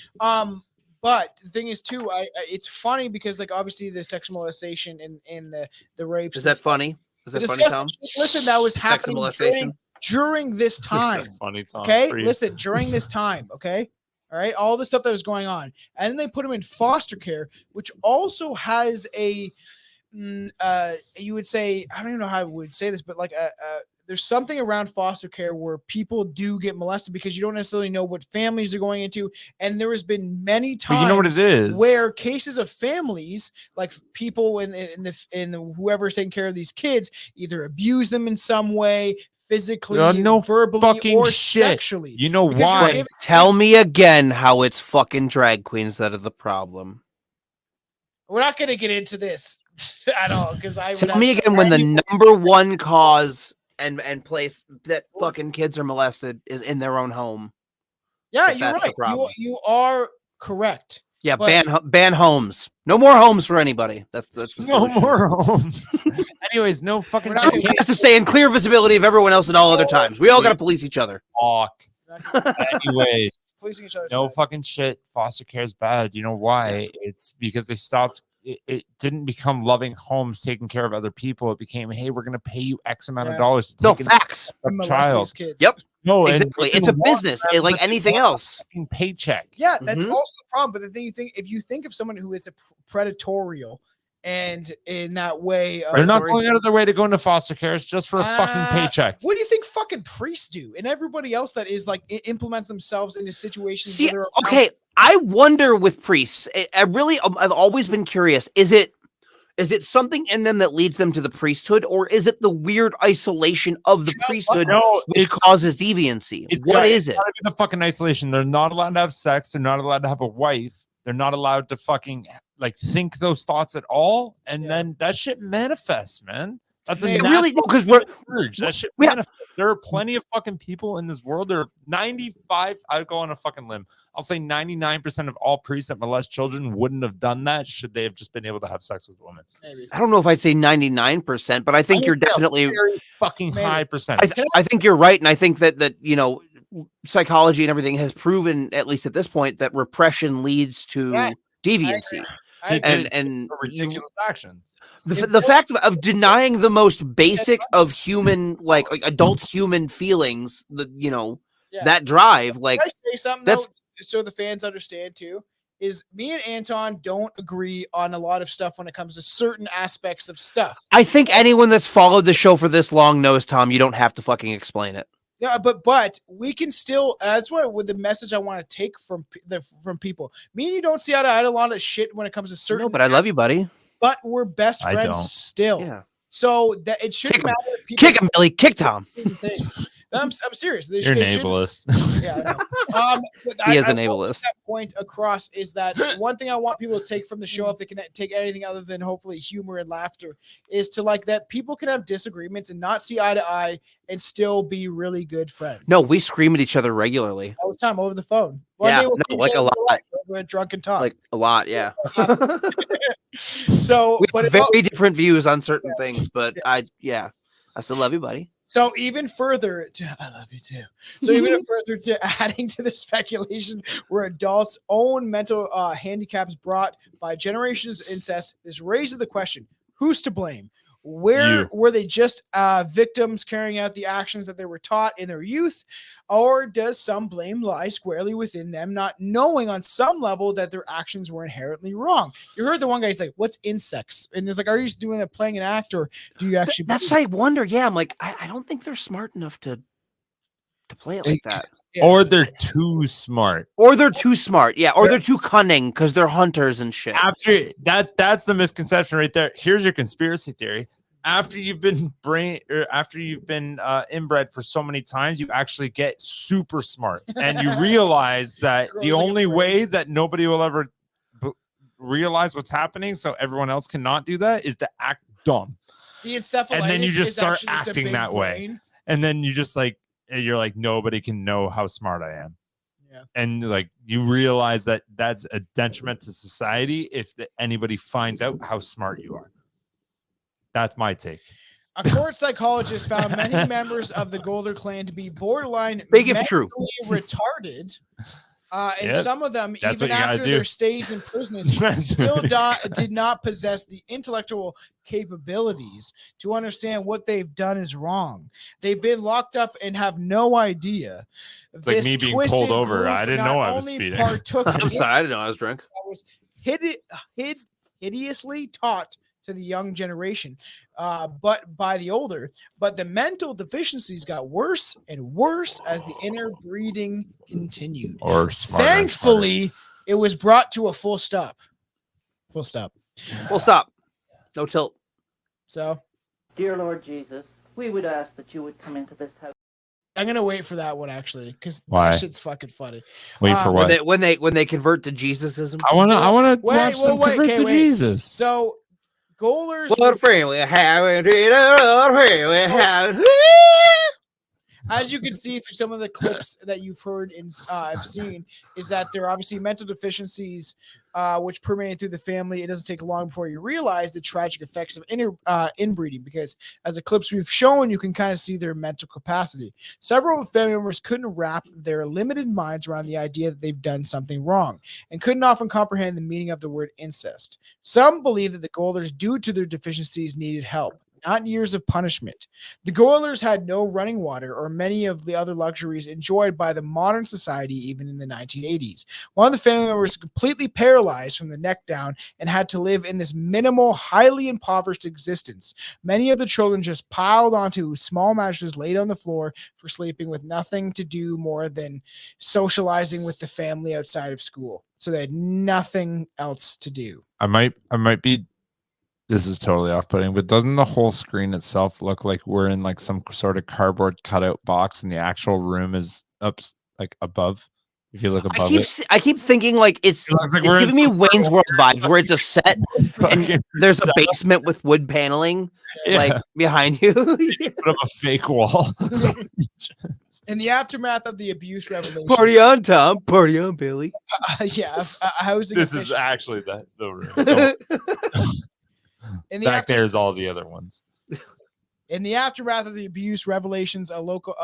Speaker 1: But the thing is too, it's funny because like obviously the sexual molestation and the rapes.
Speaker 5: Is that funny? Is that funny, Tom?
Speaker 1: Listen, that was happening during this time.
Speaker 2: Funny, Tom.
Speaker 1: Okay, listen, during this time. Okay, all right, all the stuff that was going on, and then they put him in foster care, which also has a, you would say, I don't even know how I would say this, but like there's something around foster care where people do get molested because you don't necessarily know what families are going into. And there has been many times
Speaker 2: you know what it is?
Speaker 1: Where cases of families, like people in the whoever's taking care of these kids, either abuse them in some way, physically, verbally, or sexually.
Speaker 2: You know why?
Speaker 5: Tell me again how it's fucking drag queens that are the problem.
Speaker 1: We're not going to get into this at all because
Speaker 5: tell me again when the number one cause and place that fucking kids are molested is in their own home.
Speaker 1: Yeah, you're right. You are correct.
Speaker 5: Yeah, ban homes. No more homes for anybody. That's the solution.
Speaker 2: No more homes. Anyways, no fucking.
Speaker 5: He has to stay in clear visibility of everyone else at all other times. We all got to police each other.
Speaker 1: No,
Speaker 2: Anyways,
Speaker 1: Policing each other.
Speaker 2: no fucking shit. Foster care is bad. You know why? It's because they stopped. It didn't become loving homes taking care of other people. It became, hey, we're going to pay you X amount of dollars to
Speaker 5: No
Speaker 2: take
Speaker 5: facts.
Speaker 2: a child.
Speaker 5: Yep.
Speaker 2: No,
Speaker 5: exactly. It's a business, like anything else.
Speaker 2: Paycheck.
Speaker 1: Yeah, that's also the problem. But the thing if you think of someone who is a predatorial and in that way,
Speaker 2: They're not going out of their way to go into foster care. It's just for a fucking paycheck.
Speaker 1: What do you think fucking priests do, and everybody else that is like implements themselves into situations?
Speaker 5: See,
Speaker 1: where
Speaker 5: okay, I wonder with priests. I've always been curious. Is it something in them that leads them to the priesthood, or is it the weird isolation of the priesthood which causes deviancy? What is it?
Speaker 2: It's gotta be the fucking isolation. They're not allowed to have sex. They're not allowed to have a wife. They're not allowed to fucking like think those thoughts at all, and then that shit manifests, man. That's a
Speaker 5: really because
Speaker 2: urge. That shit manifests. There are plenty of fucking people in this world. There are 95. I'll go on a fucking limb. I'll say 99% of all priests that molest children wouldn't have done that should they have just been able to have sex with women.
Speaker 5: I don't know if I'd say 99%, but I think you're definitely
Speaker 2: very fucking high percent.
Speaker 5: I think you're right, and I think that psychology and everything has proven, at least at this point, that repression leads to deviancy and
Speaker 2: ridiculous actions.
Speaker 5: The fact of denying the most basic of human, like adult human feelings, that drive, like
Speaker 1: Can I say something though, so the fans understand too, is me and Anton don't agree on a lot of stuff when it comes to certain aspects of stuff.
Speaker 5: I think anyone that's followed the show for this long knows, Tom, you don't have to fucking explain it.
Speaker 1: Yeah, but we can still. That's what with the message I want to take from people. Me and you don't see eye to eye a lot of shit when it comes to certain.
Speaker 5: No, but I love you, buddy.
Speaker 1: But we're best
Speaker 2: I
Speaker 1: friends
Speaker 2: don't.
Speaker 1: still.
Speaker 5: Yeah.
Speaker 1: So that it shouldn't matter. If people
Speaker 5: Kick him, Billy. Kick Tom.
Speaker 1: Things. I'm serious. They
Speaker 2: You're an
Speaker 1: it shouldn't-
Speaker 2: ableist.
Speaker 1: Yeah, I know. But
Speaker 5: He is
Speaker 1: I
Speaker 5: an
Speaker 1: want
Speaker 5: ableist.
Speaker 1: that point across is that one thing I want people to take from the show, if they can take anything other than hopefully humor and laughter, is to like that people can have disagreements and not see eye to eye and still be really good friends.
Speaker 5: No, we scream at each other regularly.
Speaker 1: All the time over the phone.
Speaker 5: Yeah,
Speaker 1: we'll
Speaker 5: no,
Speaker 1: see each
Speaker 5: like a
Speaker 1: other
Speaker 5: lot.
Speaker 1: We're drunk and talk.
Speaker 5: Like a lot, yeah.
Speaker 1: So,
Speaker 5: We
Speaker 1: but
Speaker 5: have very different views on certain things, but I still love you, buddy.
Speaker 1: So even further to I love you too. So even further to adding to the speculation where adults' own mental handicaps brought by generations of incest, this raises the question: who's to blame? Where were they just victims carrying out the actions that they were taught in their youth, or does some blame lie squarely within them, not knowing on some level that their actions were inherently wrong? You heard the one guy's like, "What's insects?" And it's like, "Are you just doing that playing an act, or do you actually?"
Speaker 5: That's what I wonder. Yeah, I'm like, I don't think they're smart enough to play it like that.
Speaker 1: Yeah.
Speaker 2: Or they're too smart.
Speaker 5: Or they're too smart. Yeah, or they're too cunning because they're hunters and shit.
Speaker 2: That's the misconception right there. Here's your conspiracy theory. After you've been inbred for so many times, you actually get super smart, and you realize that the only way that nobody will ever realize what's happening, so everyone else cannot do that, is to act dumb.
Speaker 1: The encephalitis
Speaker 2: And then you just
Speaker 1: is
Speaker 2: start
Speaker 1: actually just a
Speaker 2: acting
Speaker 1: big
Speaker 2: that way.
Speaker 1: brain.
Speaker 2: And then you're like, nobody can know how smart I am.
Speaker 1: Yeah.
Speaker 2: And like you realize that that's a detriment to society if anybody finds out how smart you are. That's my take.
Speaker 1: A court psychologist found many members of the Goler clan to be borderline
Speaker 5: Big if true.
Speaker 1: mentally retarded. And
Speaker 2: Yep.
Speaker 1: some of them,
Speaker 2: That's
Speaker 1: even
Speaker 2: what you gotta
Speaker 1: after
Speaker 2: do.
Speaker 1: their stays in prison, still did not possess the intellectual capabilities to understand what they've done is wrong. They've been locked up and have no idea.
Speaker 2: It's like me being pulled over. I didn't know I was speeding.
Speaker 1: Partook
Speaker 5: I'm sorry, I didn't know I was drunk.
Speaker 1: that was hideously taught to the young generation, but by the older. But the mental deficiencies got worse and worse as the interbreeding continued.
Speaker 2: Or smarter and
Speaker 1: Thankfully, it was brought to a full stop. Full stop.
Speaker 5: Full stop. No tilt.
Speaker 1: So,
Speaker 19: Dear Lord Jesus, we would ask that you would come into this house.
Speaker 1: I'm gonna wait for that one actually, because
Speaker 2: Why?
Speaker 1: that shit's fucking funny.
Speaker 2: Wait for what?
Speaker 5: When they convert to Jesusism.
Speaker 2: I wanna
Speaker 1: Wait,
Speaker 2: watch them
Speaker 1: wait,
Speaker 2: convert
Speaker 1: okay,
Speaker 2: to
Speaker 1: wait.
Speaker 2: Jesus.
Speaker 1: So, Golers. As you can see through some of the clips that you've heard and I've seen, is that there are obviously mental deficiencies which permeated through the family. It doesn't take long before you realize the tragic effects of inbreeding, because as the clips we've shown, you can kind of see their mental capacity. Several family members couldn't wrap their limited minds around the idea that they've done something wrong and couldn't often comprehend the meaning of the word incest. Some believe that the Golers, due to their deficiencies, needed help, not years of punishment. The Golers had no running water or many of the other luxuries enjoyed by the modern society even in the 1980s. One of the family members was completely paralyzed from the neck down and had to live in this minimal, highly impoverished existence. Many of the children just piled onto small mattresses laid on the floor for sleeping, with nothing to do more than socializing with the family outside of school. So they had nothing else to do.
Speaker 2: I might be, this is totally off-putting, but doesn't the whole screen itself look like we're in like some sort of cardboard cutout box and the actual room is up like above? If you look above
Speaker 5: I keep thinking like it's giving me Wayne's World vibes, where it's a set and there's a basement with wood paneling like behind you.
Speaker 2: Put up a fake wall.
Speaker 1: In the aftermath of the abuse revelation,
Speaker 5: Party on, Tom. Party on, Billy.
Speaker 1: Housing.
Speaker 2: This is actually the room. Back there's all the other ones.
Speaker 1: In the aftermath of the abuse revelations, a local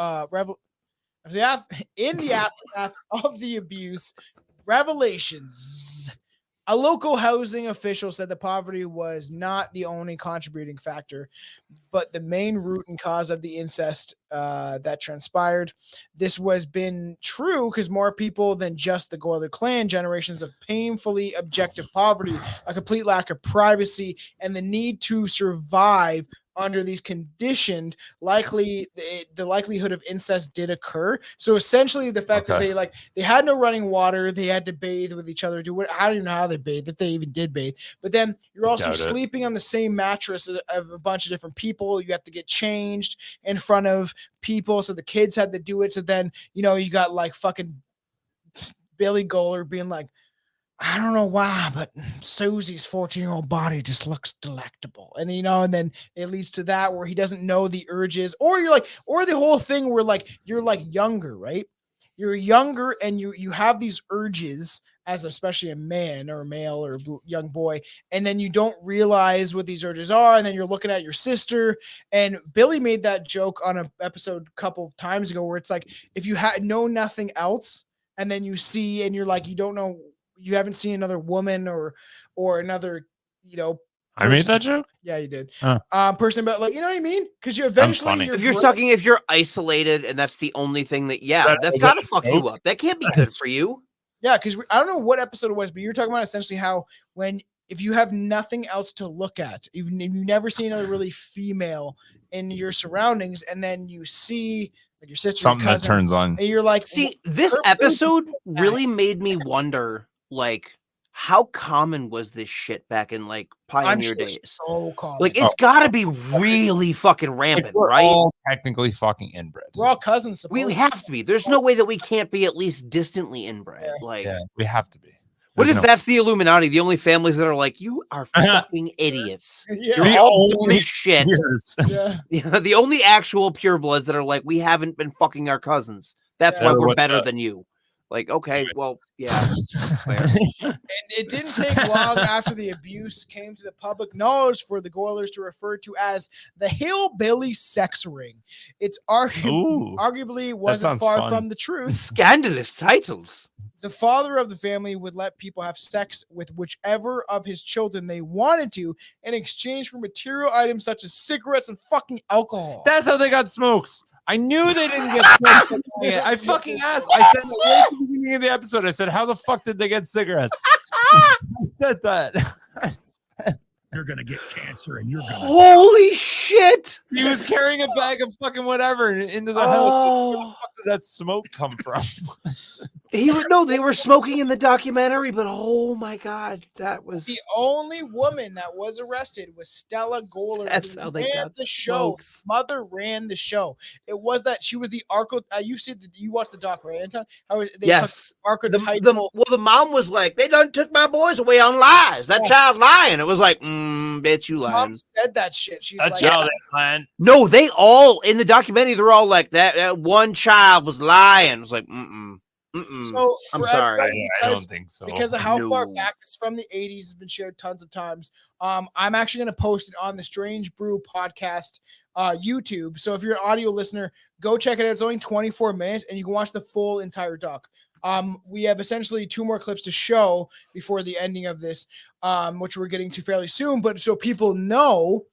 Speaker 1: in the aftermath of the abuse revelations, a local housing official said that poverty was not the only contributing factor, but the main root and cause of the incest that transpired. This was been true because more people than just the Goler clan, generations of painfully objective poverty, a complete lack of privacy, and the need to survive under these conditions, the likelihood of incest did occur. So essentially the fact that they had no running water, they had to bathe with each other. I don't even know how they bathed, if they even did bathe. But then you're also sleeping on the same mattress of a bunch of different people. You have to get changed in front of people. So the kids had to do it. So then, you got like fucking Billy Goler being like, I don't know why, but Susie's 14-year-old body just looks delectable. And, and then it leads to that where he doesn't know the urges, or the whole thing where you're younger, right? You're younger and you have these urges as especially a man or a male or a young boy. And then you don't realize what these urges are. And then you're looking at your sister, and Billy made that joke on an episode a couple of times ago where it's like, if you know nothing else, and then you see, and you're like, you don't know, you haven't seen another woman or another,
Speaker 2: I made that joke.
Speaker 1: Yeah, you did.
Speaker 2: Person,
Speaker 1: but you know what I mean? Because you eventually,
Speaker 5: if you're isolated and that's the only thing that's gotta fuck you up. That can't be good for you.
Speaker 1: Yeah, because I don't know what episode it was, but you're talking about essentially how if you have nothing else to look at, you've never seen another really female in your surroundings, and then you see like your sister,
Speaker 2: something
Speaker 1: your cousin,
Speaker 2: that turns on.
Speaker 1: and you're like,
Speaker 5: see, this episode really made me wonder, how common was this shit back in pioneer days?
Speaker 1: So common.
Speaker 5: It's got to be really fucking rampant,
Speaker 2: we're
Speaker 5: right?
Speaker 2: all technically fucking inbred.
Speaker 1: We're all cousins.
Speaker 5: We have to be. There's no way that we can't be at least distantly inbred.
Speaker 2: We have to be.
Speaker 5: What if that's the Illuminati? The only families that are like, you are fucking idiots.
Speaker 1: Yeah.
Speaker 5: You're all dumb as shit.
Speaker 1: Yeah.
Speaker 5: The only actual purebloods that are like, we haven't been fucking our cousins. That's why we're better than you. Okay, well, yeah.
Speaker 1: And it didn't take long after the abuse came to the public knowledge for the Golers to refer to as the Hillbilly sex ring. It's arguably wasn't far from the truth.
Speaker 5: Scandalous titles.
Speaker 1: The father of the family would let people have sex with whichever of his children they wanted to in exchange for material items such as cigarettes and fucking alcohol.
Speaker 2: That's how they got smokes. I knew they didn't get smokes. I fucking asked. I said right at the beginning of the episode, I said, how the fuck did they get cigarettes? I said that.
Speaker 4: You're going to get cancer and you're going to...
Speaker 5: Holy shit!
Speaker 2: He was carrying a bag of fucking whatever into the house. Where the fuck did that smoke come from?
Speaker 5: They were smoking in the documentary, but oh my God, that was...
Speaker 1: The only woman that was arrested was Stella Goler.
Speaker 5: That's how they got the
Speaker 1: show. Mother ran the show. It was that she was the Arco... you watched the doc, right, Anton? How they
Speaker 5: yes.
Speaker 1: Archetypal...
Speaker 5: The mom was like, they done took my boys away on lies. That child lying. It was like, bitch, you lying.
Speaker 1: Mom said that shit. She's
Speaker 2: that child ain't lying.
Speaker 5: No, they all, in the documentary, they're all like, that one child was lying. It was like, So
Speaker 2: I'm
Speaker 5: for
Speaker 2: sorry.
Speaker 5: everybody,
Speaker 2: I don't think so.
Speaker 1: Because of how far
Speaker 5: No.
Speaker 1: back this is from the 80s, has been shared tons of times. I'm actually going to post it on the Strange Brew podcast YouTube. So if you're an audio listener, go check it out. It's only 24 minutes, and you can watch the full entire doc. We have essentially 2 more clips to show before the ending of this, which we're getting to fairly soon. But so people know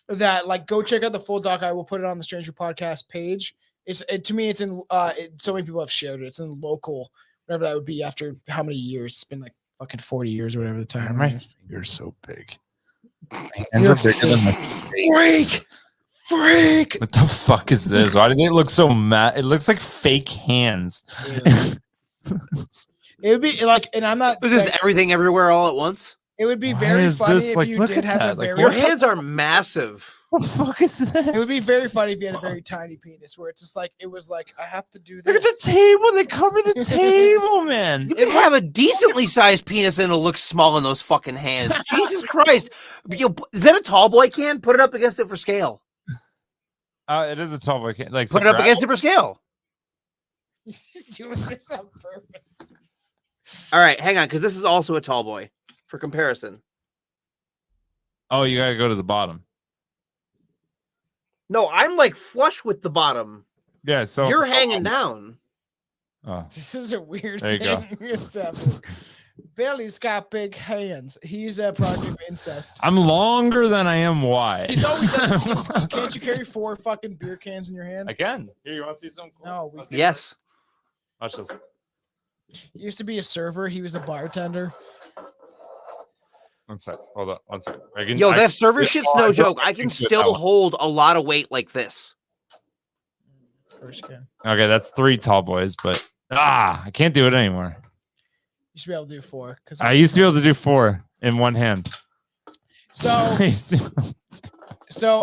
Speaker 1: that, like, go check out the full doc. I will put it on the Stranger Podcast page. To me, it's in. So many people have shared it. It's in local, whatever that would be. After how many years? It's been like fucking 40 years or whatever the time.
Speaker 2: My finger's so big. My hands are bigger than my face.
Speaker 1: Freak!
Speaker 2: What the fuck is this? Why did it look so mad? It looks like fake hands.
Speaker 1: It would be like, and I'm not.
Speaker 5: Was this everything everywhere all at once?
Speaker 1: It would be very funny if you did have a very.
Speaker 5: Your hands are massive.
Speaker 2: What the fuck is this?
Speaker 1: It would be very funny if you had a very tiny penis, where it's just like it was like I have to do this.
Speaker 2: Look at the table. They cover the table, man.
Speaker 5: You can have a decently sized penis and it'll look small in those fucking hands. Jesus Christ! Is that a tall boy can? Put it up against it for scale.
Speaker 2: It is a tall boy can. Like
Speaker 5: Put it up against it for scale.
Speaker 1: He's doing this on purpose.
Speaker 5: All right, hang on, because this is also a tall boy for comparison.
Speaker 2: Oh, you gotta go to the bottom.
Speaker 5: No, I'm like flush with the bottom.
Speaker 2: Yeah, so
Speaker 5: You're hanging down.
Speaker 2: Oh,
Speaker 1: This is a weird
Speaker 2: There you go.
Speaker 1: thing. It's happening. Billy's got big hands. He's a product of incest.
Speaker 2: I'm longer than I am wide.
Speaker 1: He's always done this. Can't you carry 4 fucking beer cans in your hand?
Speaker 2: I can. Here, you want to see some?
Speaker 1: No, we
Speaker 5: Yes.
Speaker 2: Watch this.
Speaker 1: He used to be a server. He was a bartender.
Speaker 2: One sec. Hold on. One sec.
Speaker 5: Yo, that server shit's no joke. I can still hold a lot of weight like this.
Speaker 1: First can.
Speaker 2: Okay, that's 3 tall boys, but I can't do it anymore.
Speaker 1: You should be able to do 4. Because
Speaker 2: I used to be able to do 4 in one hand.
Speaker 1: So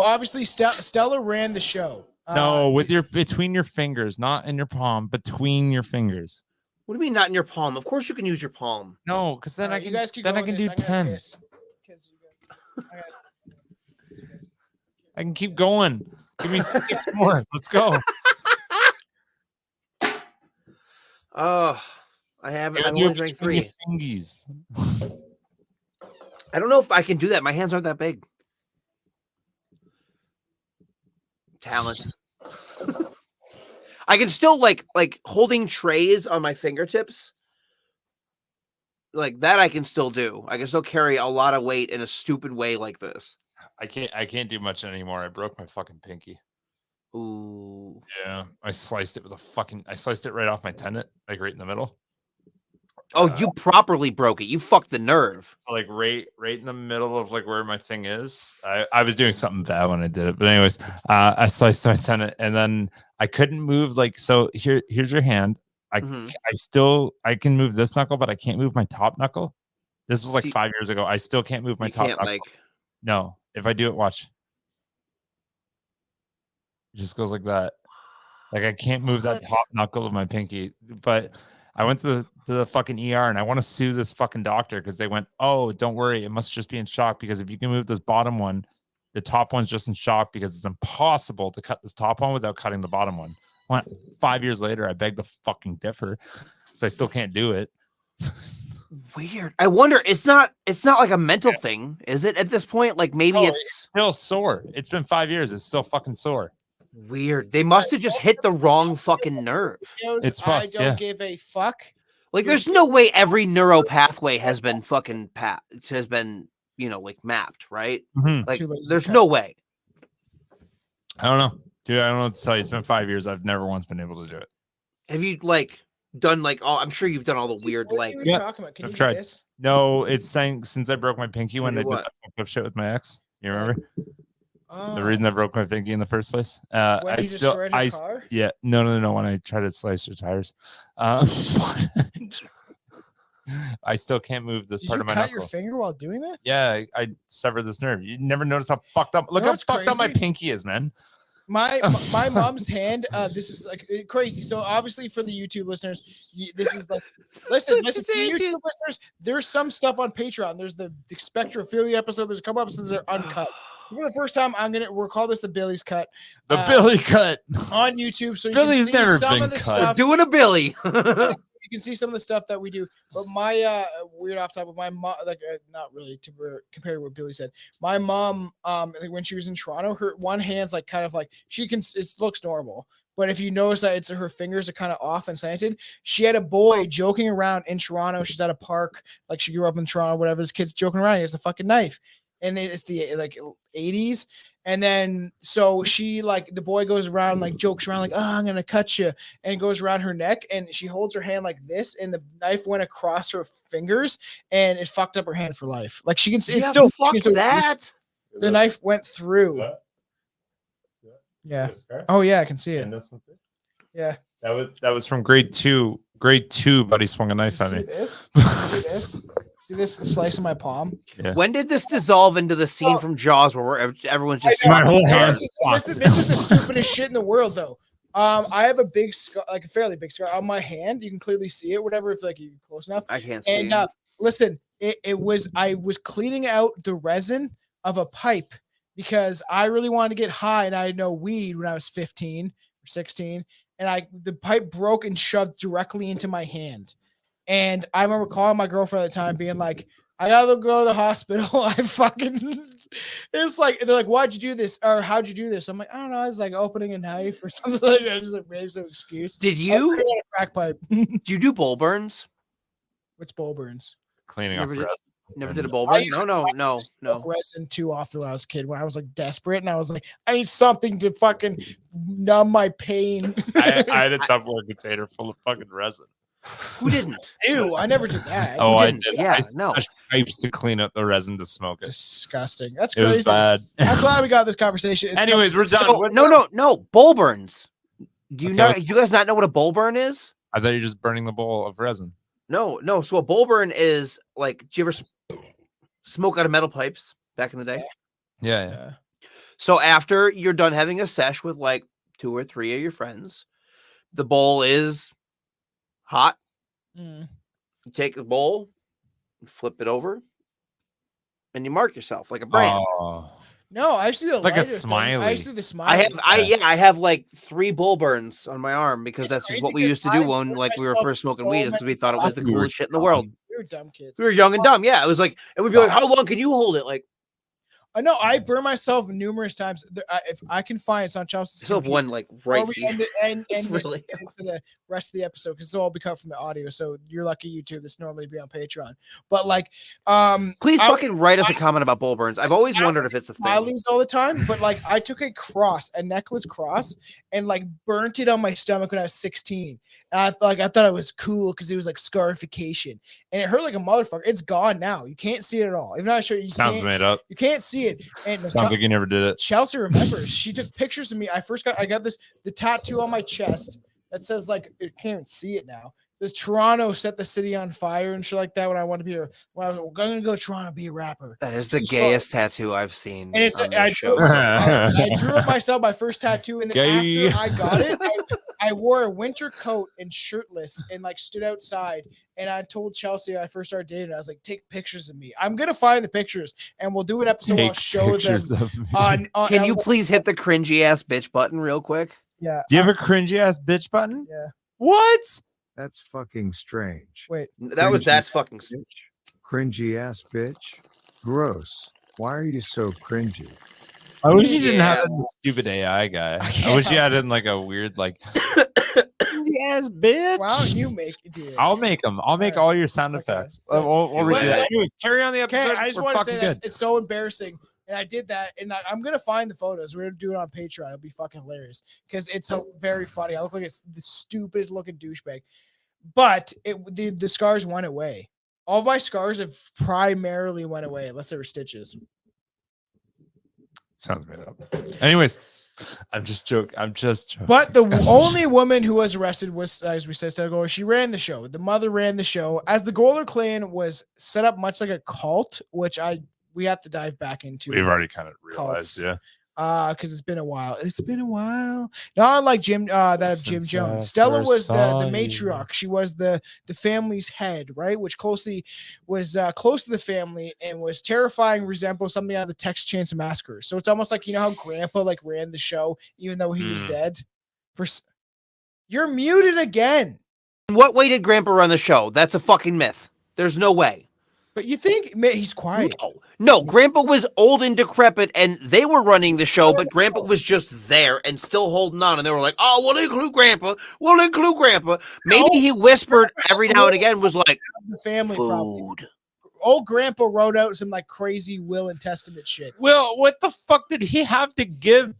Speaker 1: obviously Stella ran the show.
Speaker 2: No, with your between your fingers, not in your palm, between your fingers.
Speaker 5: What do you mean not in your palm? Of course you can use your palm.
Speaker 2: No, because then I can.
Speaker 1: You guys keep
Speaker 2: then I
Speaker 1: going
Speaker 2: can
Speaker 1: this.
Speaker 2: do
Speaker 1: I'm gonna
Speaker 2: 10.
Speaker 1: piss.
Speaker 2: I can keep going. Give me 6 more. Let's go.
Speaker 5: Oh, I've only drank 3.
Speaker 2: Fingies.
Speaker 5: I don't know if I can do that. My hands aren't that big. Talent. I can still like holding trays on my fingertips. Like that I can still do. I can still carry a lot of weight in a stupid way like this.
Speaker 2: I can't do much anymore. I broke my fucking pinky.
Speaker 5: Ooh.
Speaker 2: Yeah. I sliced it right off my tendon, like right in the middle.
Speaker 5: Oh, you properly broke it. You fucked the nerve.
Speaker 2: So like right in the middle of like where my thing is. I was doing something bad when I did it. But anyways, I sliced my tendon and then I couldn't move so here's your hand. I can move this knuckle, but I can't move my top knuckle. This was like 5 years ago. I still can't move my top knuckle. No, if I do it, watch. It just goes like that. Like I can't move that top knuckle of my pinky. But I went to the fucking ER and I want to sue this fucking doctor because they went, oh, don't worry. It must just be in shock because if you can move this bottom one, the top one's just in shock because it's impossible to cut this top one without cutting the bottom one. 5 years later, I beg to fucking differ. So I still can't do it.
Speaker 5: Weird. I wonder, it's not like a mental thing, is it? At this point, like maybe it's
Speaker 2: still sore. It's been 5 years. It's still fucking sore.
Speaker 5: Weird. They must have just hit the wrong fucking nerve.
Speaker 2: It's
Speaker 1: I
Speaker 2: fucked,
Speaker 1: don't give a fuck.
Speaker 5: Like, there's no way every neural pathway has been fucking like mapped, right?
Speaker 2: Mhm.
Speaker 5: Like, there's no way.
Speaker 2: I don't know. Dude, I don't know what to tell you. It's been 5 years. I've never once been able to do it.
Speaker 5: Have you done all? I'm sure you've done all the weird
Speaker 1: talking about? Can
Speaker 2: I've
Speaker 1: you
Speaker 2: tried.
Speaker 1: do this?
Speaker 2: No, it's saying since I broke my pinky when I did
Speaker 5: what?
Speaker 2: that fucked up shit with my ex. You remember?
Speaker 1: Oh.
Speaker 2: The reason I broke my pinky in the first place.
Speaker 1: When
Speaker 2: I
Speaker 1: you
Speaker 2: still,
Speaker 1: destroyed her car?
Speaker 2: yeah, no. When I tried to slice your tires, I still can't move this
Speaker 1: Did
Speaker 2: part
Speaker 1: you
Speaker 2: of my
Speaker 1: cut
Speaker 2: knuckle.
Speaker 1: your finger while doing that?
Speaker 2: Yeah, I severed this nerve. You never notice how fucked up. Look
Speaker 1: You know
Speaker 2: how
Speaker 1: what's
Speaker 2: fucked up my
Speaker 1: crazy?
Speaker 2: pinky is, man.
Speaker 1: My mom's hand. This is like crazy. So obviously for the YouTube listeners, this is like listen. For the YouTube listeners, there's some stuff on Patreon. There's the Spectrophilia episode. There's a couple episodes that are uncut. For the first time, we'll call this the Billy's cut.
Speaker 2: The Billy cut
Speaker 1: on YouTube. So you
Speaker 2: Billy's
Speaker 1: can see
Speaker 2: never
Speaker 1: some
Speaker 2: been
Speaker 1: of the
Speaker 2: cut.
Speaker 1: stuff.
Speaker 5: Doing a Billy.
Speaker 1: you can see some of the stuff that we do. But my weird off topic, my mom, like not really to compare to what Billy said. My mom, like when she was in Toronto, her one hand's like kind of like she can. It looks normal, but if you notice that it's her fingers are kind of off and slanted. She had a boy joking around in Toronto. She's at a park, like she grew up in Toronto, whatever. This kid's joking around. He has a fucking knife, and it's the like 80s. And then so she like the boy goes around like jokes around like, oh, I'm gonna cut you, and it goes around her neck, and she holds her hand like this, and the knife went across her fingers, and it fucked up her hand for life. Like she can, it's still
Speaker 5: fuck that.
Speaker 1: The knife went through. Yeah. Oh yeah, I can see it.
Speaker 2: And this one too?
Speaker 1: Yeah.
Speaker 2: That was from grade 2. Grade 2, buddy swung a knife at me.
Speaker 1: See this? See this? See this slice of my palm?
Speaker 2: Yeah.
Speaker 5: When did this dissolve into the scene from Jaws where everyone's just
Speaker 2: My whole hand.
Speaker 1: This is the stupidest shit in the world, though. I have a big scar, like a fairly big scar on my hand. You can clearly see it, whatever, if like you're close enough.
Speaker 5: I can't see.
Speaker 1: And listen, I was cleaning out the resin of a pipe because I really wanted to get high, and I had no weed when I was 15 or 16, and the pipe broke and shoved directly into my hand. And I remember calling my girlfriend at the time, being like, I gotta go to the hospital. It's like, they're like, why'd you do this? Or how'd you do this? I'm like, I don't know. It's like opening a knife or something like that. Just like made some excuse.
Speaker 5: Did you
Speaker 1: crack pipe?
Speaker 5: Do you do bowl burns?
Speaker 1: What's bowl burns?
Speaker 2: Cleaning up resin.
Speaker 5: Never did a bowl burn? No.
Speaker 1: Resin too often when I was a kid, when I was like desperate, and I was like, I need something to fucking numb my pain.
Speaker 2: I had a Tupperware container full of fucking resin.
Speaker 5: Who didn't?
Speaker 1: Ew, I never did that.
Speaker 2: Oh, I did.
Speaker 5: Yeah,
Speaker 2: I pipes to clean up the resin to smoke it.
Speaker 1: Disgusting. That's
Speaker 2: It
Speaker 1: crazy.
Speaker 2: was bad.
Speaker 1: I'm glad we got this conversation.
Speaker 2: Anyways, we're done.
Speaker 5: So, no. Bowl burns. Do you know? You guys not know what a bowl burn is?
Speaker 2: I thought you're just burning the bowl of resin.
Speaker 5: No. So a bowl burn is like, do you ever smoke out of metal pipes back in the day?
Speaker 2: Yeah.
Speaker 5: So after you're done having a sesh with like 2 or 3 of your friends, the bowl is hot. You take the bowl, flip it over, and you mark yourself like a brand.
Speaker 1: No, I actually
Speaker 2: like a smiley.
Speaker 1: I actually the smiley.
Speaker 5: I have like 3 bull burns on my arm because that's just what we used to do when like we were first smoking weed, because we thought it was the coolest shit in the world.
Speaker 1: We were dumb kids.
Speaker 5: We were young and dumb. Yeah, it was like, and we'd be like, "How long can you hold it?" Like,
Speaker 1: I know I burn myself numerous times. If I can find it's on Chelsea's.
Speaker 5: I still have one like right here.
Speaker 1: And
Speaker 5: really
Speaker 1: for the rest of the episode, because it'll all be cut from the audio. So you're lucky YouTube. This normally be on Patreon, but like,
Speaker 5: please fucking write us a comment about bull burns. I've always wondered if it's a thing.
Speaker 1: Smileys all the time, but like I took a necklace cross, and like burnt it on my stomach when I was 16. And I thought it was cool because it was like scarification, and it hurt like a motherfucker. It's gone now. You can't see it at all. Even though I show you,
Speaker 2: Sounds made up.
Speaker 1: You can't see it. And
Speaker 2: Sounds like you never did it.
Speaker 1: Chelsea remembers. She took pictures of me. I got the tattoo on my chest that says like, you can't even see it now. It says Toronto set the city on fire and shit like that. When I wanted to be when I was going to go to Toronto be a rapper.
Speaker 5: That is the gayest tattoo I've seen.
Speaker 1: And it's
Speaker 5: on
Speaker 1: I
Speaker 5: this
Speaker 1: drew,
Speaker 5: show.
Speaker 1: I drew it myself, my first tattoo, and then
Speaker 2: Gay.
Speaker 1: after I got it, I wore a winter coat and shirtless and like stood outside, and I told Chelsea when I first started dating, I was like, take pictures of me. I'm gonna find the pictures and we'll do an episode where I'll show them on
Speaker 5: Can you please hit the cringy ass bitch button real quick?
Speaker 1: Yeah.
Speaker 2: Do you have a cringy ass bitch button?
Speaker 1: Yeah.
Speaker 2: What?
Speaker 9: That's fucking strange.
Speaker 1: Wait.
Speaker 5: That's fucking strange.
Speaker 9: Cringy ass bitch. Gross. Why are you so cringy?
Speaker 2: I wish you didn't have it in the stupid AI guy. I wish you had it in like a weird like yes, bitch.
Speaker 1: Why don't you make it? Do it?
Speaker 2: I'll make them. I'll make all your sound effects.
Speaker 1: So-
Speaker 2: We'll redo that. Anyways, carry on the
Speaker 1: Okay,
Speaker 2: episode.
Speaker 1: I just
Speaker 2: We're
Speaker 1: want to
Speaker 2: fucking
Speaker 1: say that
Speaker 2: good.
Speaker 1: it's so embarrassing. And I did that, and I'm gonna find the photos. We're gonna do it on Patreon. It'll be fucking hilarious because it's very funny. I look like it's the stupidest looking douchebag, but the scars went away. All my scars have primarily went away unless they were stitches.
Speaker 2: Sounds made up. Anyways, I'm just joking.
Speaker 1: But the only woman who was arrested was, as we said, Goler. She ran the show. The mother ran the show. As the Goler clan was set up much like a cult, which we have to dive back into.
Speaker 2: We've already kind of
Speaker 1: cults.
Speaker 2: realized, yeah.
Speaker 1: Because it's been a while. Not like Jim that of Jim Jones. Stella was the matriarch. She was the family's head, right? Which closely was close to the family and was terrifying, resembles something out of the Texas Chainsaw Massacre. So it's almost like, you know how Grandpa like ran the show even though he was dead. You're muted again.
Speaker 5: In what way did Grandpa run the show? That's a fucking myth. There's no way.
Speaker 1: But you think he's quiet?
Speaker 5: No, Grandpa was old and decrepit, and they were running the show, but Grandpa was just there and still holding on. And they were like, "Oh, we'll include Grandpa. We'll include Grandpa." Maybe he whispered every now and again, was like,
Speaker 1: The family
Speaker 5: "Food."
Speaker 1: probably. Old Grandpa wrote out some like crazy will and testament shit.
Speaker 2: Well, what the fuck did he have to give?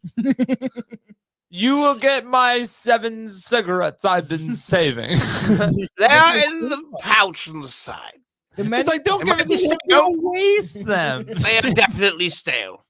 Speaker 2: You will get my 7 cigarettes I've been saving.
Speaker 5: They're in the pouch on the side.
Speaker 1: The men,
Speaker 2: It's like, don't give it to me. Don't waste them.
Speaker 5: They are definitely stale.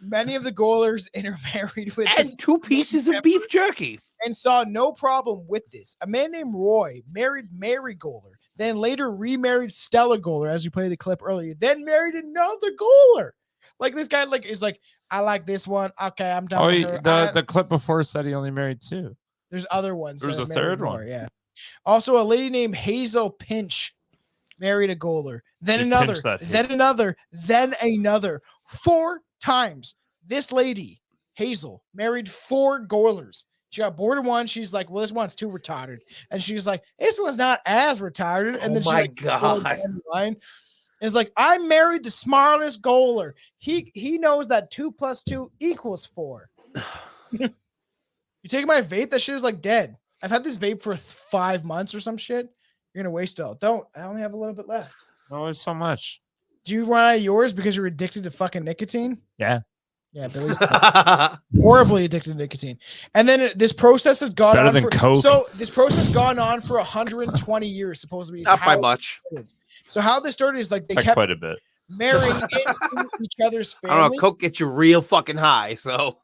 Speaker 1: many of the Golers intermarried with
Speaker 5: And 2 pieces of beef jerky.
Speaker 1: And saw no problem with this. A man named Roy married Mary Goler, then later remarried Stella Goler, as we played the clip earlier, then married another Goler. Like this guy is like, I like this one. Okay, I'm done with her.
Speaker 2: The clip before said he only married 2.
Speaker 1: There's other ones.
Speaker 2: There was a
Speaker 1: that married
Speaker 2: third
Speaker 1: more,
Speaker 2: one.
Speaker 1: Yeah. Also, a lady named Hazel Pinch married a Goler. Then
Speaker 2: She
Speaker 1: another.
Speaker 2: pinched that
Speaker 1: Then
Speaker 2: Hazel.
Speaker 1: another. Then another. 4 times. This lady, Hazel, married 4 Golers. She got bored of one. She's like, well, this one's too retarded. And she's like, this one's not as retarded. And
Speaker 5: Oh
Speaker 1: then she
Speaker 5: my
Speaker 1: like,
Speaker 5: God.
Speaker 1: down the line. It's like, I married the smartest Goler. He knows that 2 + 2 = 4. You take my vape, that shit is like dead. I've had this vape for 5 months or some shit. You're gonna waste it all. Don't. I only have a little bit left.
Speaker 2: Oh, it's so much.
Speaker 1: Do you run out of yours because you're addicted to fucking nicotine?
Speaker 2: Yeah.
Speaker 1: Yeah, Billy's horribly addicted to nicotine. And then this process has gone
Speaker 2: better
Speaker 1: on
Speaker 2: than
Speaker 1: for
Speaker 2: Coke.
Speaker 1: so this process has gone on for 120 years, supposedly. is
Speaker 5: Not by
Speaker 1: how it
Speaker 5: much.
Speaker 1: started. So how this started is like they
Speaker 2: Like
Speaker 1: kept
Speaker 2: quite a bit.
Speaker 1: marrying into each other's
Speaker 5: I don't know.
Speaker 1: families.
Speaker 5: Coke gets you real fucking high. So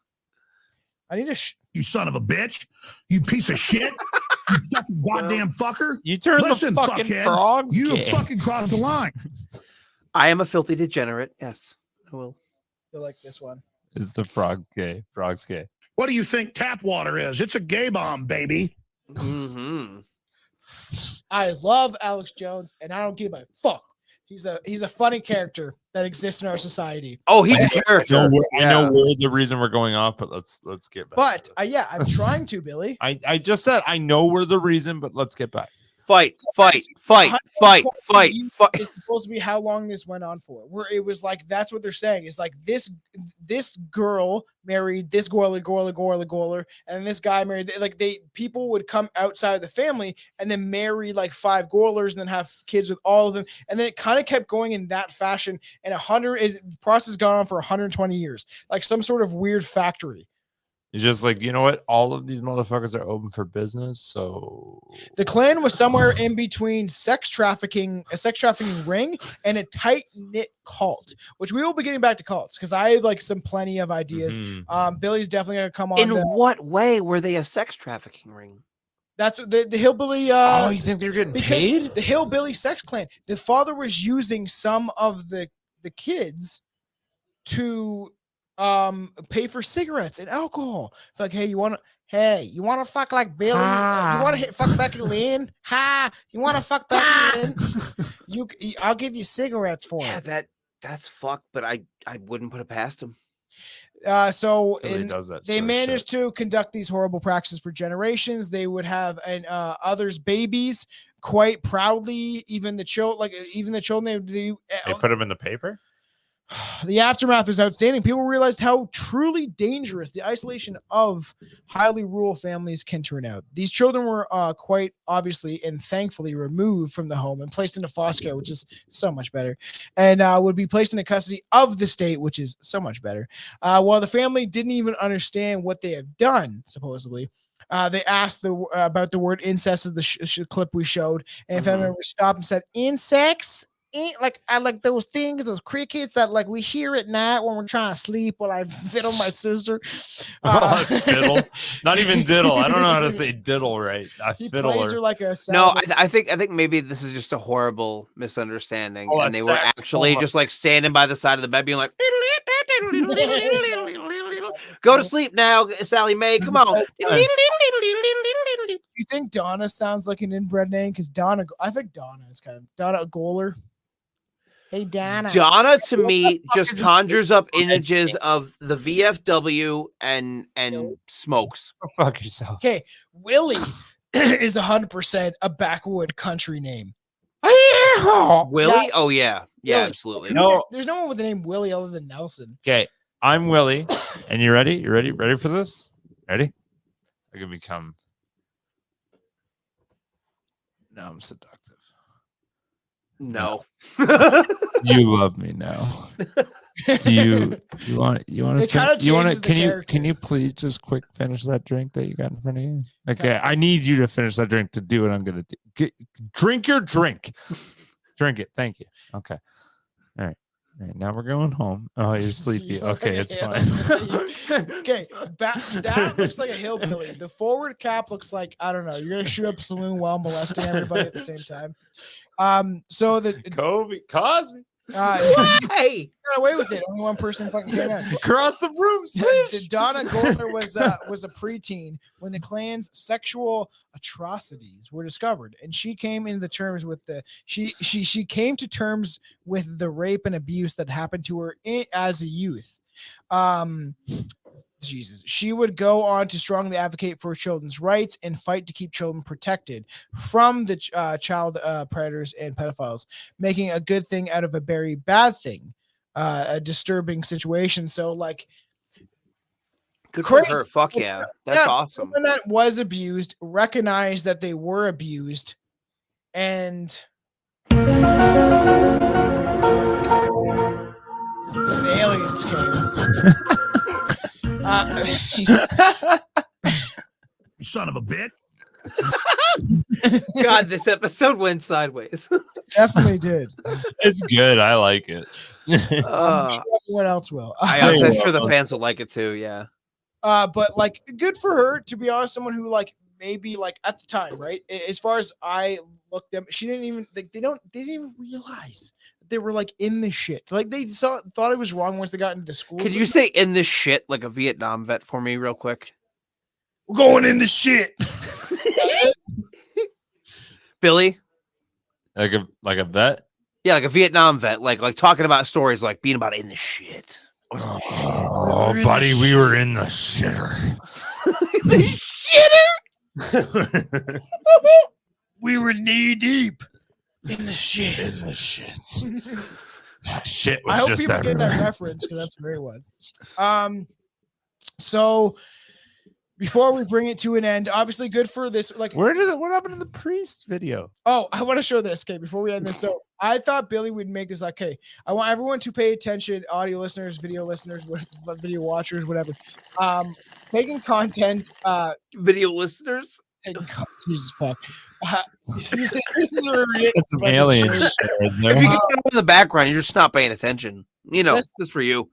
Speaker 1: I need a
Speaker 20: You son of a bitch. You piece of shit. You fucking goddamn fucker.
Speaker 2: You turned
Speaker 20: Listen,
Speaker 2: the fucking
Speaker 20: fuckhead,
Speaker 2: frogs
Speaker 20: you
Speaker 2: gay.
Speaker 20: fucking crossed the line.
Speaker 5: I am a filthy degenerate. Yes, I will.
Speaker 1: feel like this one.
Speaker 2: Is the frog gay? Frog's gay.
Speaker 20: What do you think tap water is? It's a gay bomb, baby.
Speaker 5: Mm-hmm.
Speaker 1: I love Alex Jones, and I don't give a fuck. He's a funny character that exists in our society.
Speaker 5: Oh, he's a
Speaker 2: I
Speaker 5: character.
Speaker 2: know where the reason we're going off, but let's get back.
Speaker 1: But yeah, I'm trying to, Billy.
Speaker 2: I just said I know where the reason, but let's get back.
Speaker 5: Fight.
Speaker 1: It's supposed to be how long this went on for. Where it was like that's what they're saying. It's like this girl married this Goler, and this guy married people would come outside of the family and then marry like 5 Golers and then have kids with all of them, and then it kind of kept going in that fashion. And process has gone on for 120 years, like some sort of weird factory.
Speaker 2: It's just like, you know what? All of these motherfuckers are open for business. So
Speaker 1: The clan was somewhere in between a sex trafficking ring and a tight knit cult, which we will be getting back to cults because I have like plenty of ideas. Billy's definitely gonna come on.
Speaker 5: In what way were they a sex trafficking ring?
Speaker 1: That's the hillbilly.
Speaker 2: you think they're getting paid?
Speaker 1: The hillbilly sex clan. The father was using some of the kids to pay for cigarettes and alcohol. It's like, hey, you want to fuck like Billy? You want to fuck Becky Lynn? You want to fuck Becky Lynn? I'll give you cigarettes for it.
Speaker 5: That's fucked, but I wouldn't put it past him.
Speaker 1: They managed to conduct these horrible practices for generations. They would have others' babies quite proudly. Even the children, they
Speaker 2: put them in the paper.
Speaker 1: The aftermath was outstanding. People realized how truly dangerous the isolation of highly rural families can turn out. These children were quite obviously and thankfully removed from the home and placed into foster care, which is so much better, and would be placed into custody of the state, which is so much better. While the family didn't even understand what they have done, supposedly. They asked about the word incest of the clip we showed, and family members stopped and said, "Insects? I like those things, those crickets that like we hear at night when we're trying to sleep while I fiddle my sister."
Speaker 2: Fiddle, not even diddle. I don't know how to say diddle right.
Speaker 1: He plays her like a
Speaker 5: no. I think maybe this is just a horrible misunderstanding, and they were actually just like standing by the side of the bed, being like, "Go to sleep now, Sally Mae. Come on."
Speaker 1: You think Donna sounds like an inbred name? Because I think Donna is kind of Donna Goler. Hey, Donna.
Speaker 5: Donna to me just conjures up images of the VFW and smokes.
Speaker 2: Go fuck yourself.
Speaker 1: Okay, Willie. is 100% a backwood country name.
Speaker 5: Willie?
Speaker 1: Yeah.
Speaker 5: Oh yeah, yeah,
Speaker 1: Willie.
Speaker 5: absolutely.
Speaker 2: No.
Speaker 1: There's no one with the name Willie other than Nelson.
Speaker 2: Okay, I'm Willie, and you ready? You ready? Ready for this? Ready? I can become. Now I'm seductive.
Speaker 5: No.
Speaker 2: You love me now. Do you want
Speaker 1: It kinda changes the
Speaker 2: can you please just quick finish that drink that you got in front of you? Okay, I need you to finish that drink to do what I'm gonna do. Drink your drink. Drink it. Thank you. Okay. All right. Now we're going home. Oh, you're sleepy. Okay, it's fine.
Speaker 1: Okay, that looks like a hillbilly. The forward cap looks like, I don't know, you're gonna shoot up a saloon while molesting everybody at the same time. So the
Speaker 2: Cosby.
Speaker 5: Hey,
Speaker 1: got away with it. Only one person fucking came out.
Speaker 2: Across the room, swish.
Speaker 1: Donna Goler was a preteen when the Klan's sexual atrocities were discovered, and she came into terms with she came to terms with the rape and abuse that happened to her as a youth. Jesus. She would go on to strongly advocate for children's rights and fight to keep children protected from the child predators and pedophiles, making a good thing out of a very bad thing, a disturbing situation. So, like,
Speaker 5: good
Speaker 1: crazy.
Speaker 5: for her. Fuck yeah. That's awesome.
Speaker 1: Someone that was abused recognized that they were abused, and the aliens came.
Speaker 20: Son of a bitch.
Speaker 5: God, this episode went sideways.
Speaker 1: Definitely did.
Speaker 2: It's good. I like it.
Speaker 1: I'm sure everyone else will.
Speaker 5: I'm sure the fans will like it too. Yeah.
Speaker 1: But like, good for her, to be honest. Someone who, like, maybe, like, at the time, right? As far as I looked at, she didn't even they didn't even realize they were, like, in the shit. Like, they thought it was wrong once they got into the school.
Speaker 5: Could you say "in the shit" like a Vietnam vet for me, real quick?
Speaker 1: We're going in the shit.
Speaker 5: Billy,
Speaker 2: like a vet.
Speaker 5: Yeah, like a Vietnam vet, like talking about stories, like being about in the shit.
Speaker 2: Oh, buddy, we were in the shitter.
Speaker 5: The shitter.
Speaker 1: We were knee deep in the shit.
Speaker 2: In the shit. Shit was
Speaker 1: I hope
Speaker 2: just
Speaker 1: people get that
Speaker 2: everywhere.
Speaker 1: reference, because that's a great one. So before we bring it to an end, obviously good for this. Like,
Speaker 2: what happened to the priest video?
Speaker 1: Oh, I want to show this. Okay, before we end this. So I thought Billy would make this. Okay, I want everyone to pay attention, audio listeners, video listeners, video watchers, whatever. Making content,
Speaker 5: video listeners.
Speaker 1: Jesus fuck.
Speaker 2: That's some alien shit right there.
Speaker 5: If you get in the background, you're just not paying attention. You know, this is for you.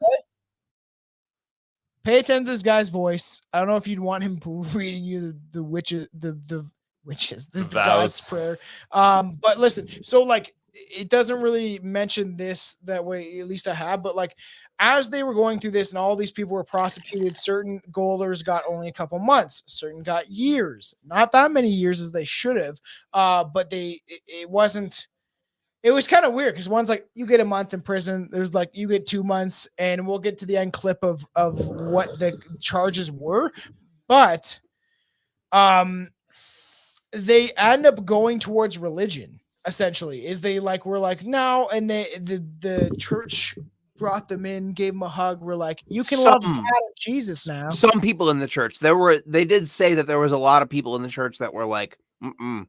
Speaker 1: Pay attention to this guy's voice. I don't know if you'd want him reading you the witches, the God's prayer. But listen, so like, it doesn't really mention this that way. At least I have, but like, as they were going through this and all these people were prosecuted, certain Golers got only a couple months, certain got years, not that many years as they should have. But it wasn't. It was kind of weird because one's like, you get a month in prison. There's like, you get 2 months, and we'll get to the end clip of what the charges were. But they end up going towards religion, essentially. Is they like, were like, no, and the church brought them in, gave them a hug. We're like, you can love Jesus now.
Speaker 5: Some people in the church, they did say that there was a lot of people in the church that were like,
Speaker 1: Why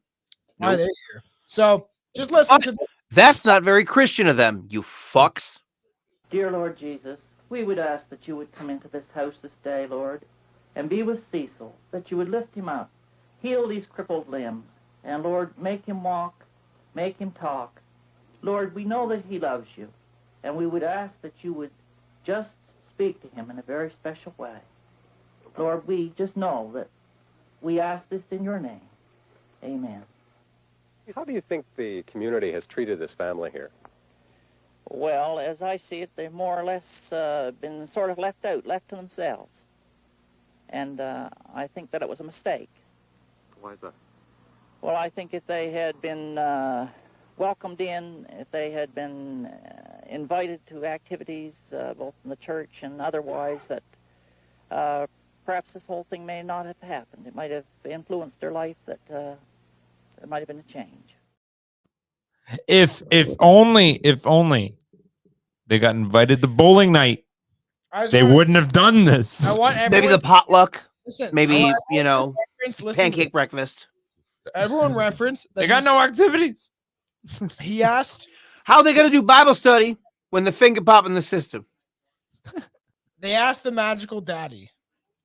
Speaker 1: are they here? So just listen to this.
Speaker 5: That's not very Christian of them, you fucks.
Speaker 19: Dear Lord Jesus, we would ask that you would come into this house this day, Lord, and be with Cecil, that you would lift him up, heal these crippled limbs, and Lord, make him walk, make him talk. Lord, we know that he loves you, and we would ask that you would just speak to him in a very special way. Lord, we just know that we ask this in your name. Amen.
Speaker 7: How do you think the community has treated this family here?
Speaker 19: Well, as I see it, they've more or less been sort of left out, left to themselves. And I think that it was a mistake.
Speaker 7: Why is that?
Speaker 19: Well, I think if they had been welcomed in, if they had been invited to activities, both in the church and otherwise, that perhaps this whole thing may not have happened. It might have influenced their life, that there might have been a change.
Speaker 2: If only they got invited to bowling night, they wouldn't have done this.
Speaker 1: I want
Speaker 5: Maybe the
Speaker 1: everyone.
Speaker 5: potluck.
Speaker 1: Listen,
Speaker 5: Maybe,
Speaker 1: listen to
Speaker 5: pancake
Speaker 1: this.
Speaker 5: breakfast.
Speaker 1: Everyone reference.
Speaker 2: They got no activities.
Speaker 1: He asked,
Speaker 5: how are they going to do Bible study when the finger pop in the system?
Speaker 1: They asked the magical daddy,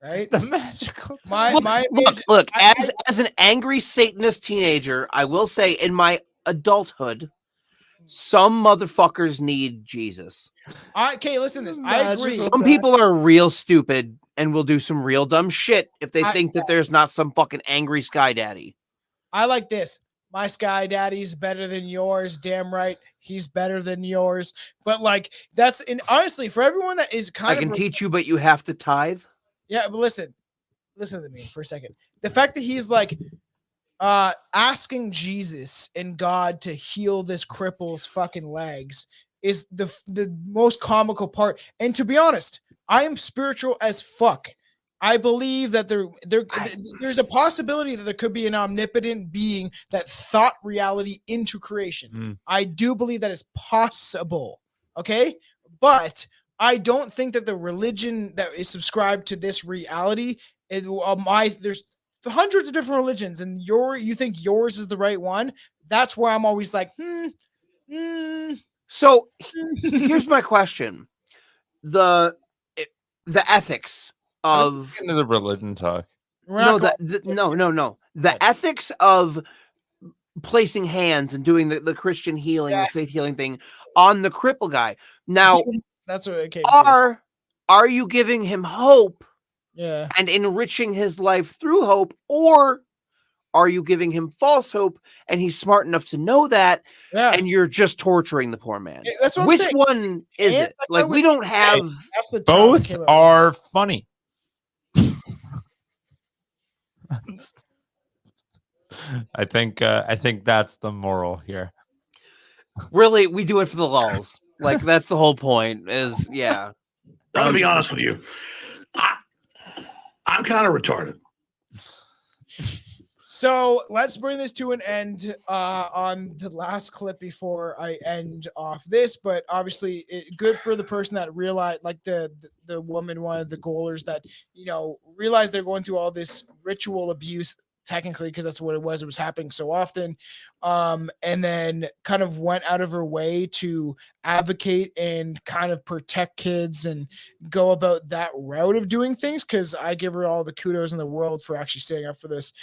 Speaker 1: right?
Speaker 2: The magical.
Speaker 5: Look. As an angry Satanist teenager, I will say, in my adulthood, some motherfuckers need Jesus.
Speaker 1: Okay, listen to this. I agree.
Speaker 5: Some people are real stupid and will do some real dumb shit if they think that there's not some fucking angry sky daddy.
Speaker 1: I like this. My sky daddy's better than yours. Damn right, he's better than yours. But like, that's honestly, for everyone that is kind of,
Speaker 5: I can teach you, but you have to tithe.
Speaker 1: Yeah, but listen to me for a second. The fact that he's like asking Jesus and God to heal this cripple's fucking legs is the most comical part. And to be honest, I am spiritual as fuck. I believe that there's a possibility that there could be an omnipotent being that thought reality into creation. I do believe that is possible. Okay, but I don't think that the religion that is subscribed to this reality is there's hundreds of different religions, and you think yours is the right one. That's where I'm always like,
Speaker 5: So here's my question: the ethics of
Speaker 2: into the religion talk.
Speaker 5: No. The ethics of placing hands and doing the Christian healing, the faith healing thing on the cripple guy. Now,
Speaker 1: that's what it came
Speaker 5: are you giving him hope?
Speaker 1: Yeah.
Speaker 5: And enriching his life through hope, or are you giving him false hope and he's smart enough to know that, and you're just torturing the poor man?
Speaker 1: That's what I'm
Speaker 5: Which
Speaker 1: saying.
Speaker 5: one is it? Like, we don't have
Speaker 2: Both are funny. I think that's the moral here.
Speaker 5: Really, we do it for the lulz. Like, that's the whole point. Is
Speaker 20: I'm gonna be honest with you. I'm kind of retarded.
Speaker 1: So let's bring this to an end on the last clip before I end off this. But obviously, good for the person that realized, like the woman, one of the Golers, that realized they're going through all this ritual abuse. Technically, because that's what it was happening so often, and then kind of went out of her way to advocate and kind of protect kids and go about that route of doing things, because I give her all the kudos in the world for actually standing up for this.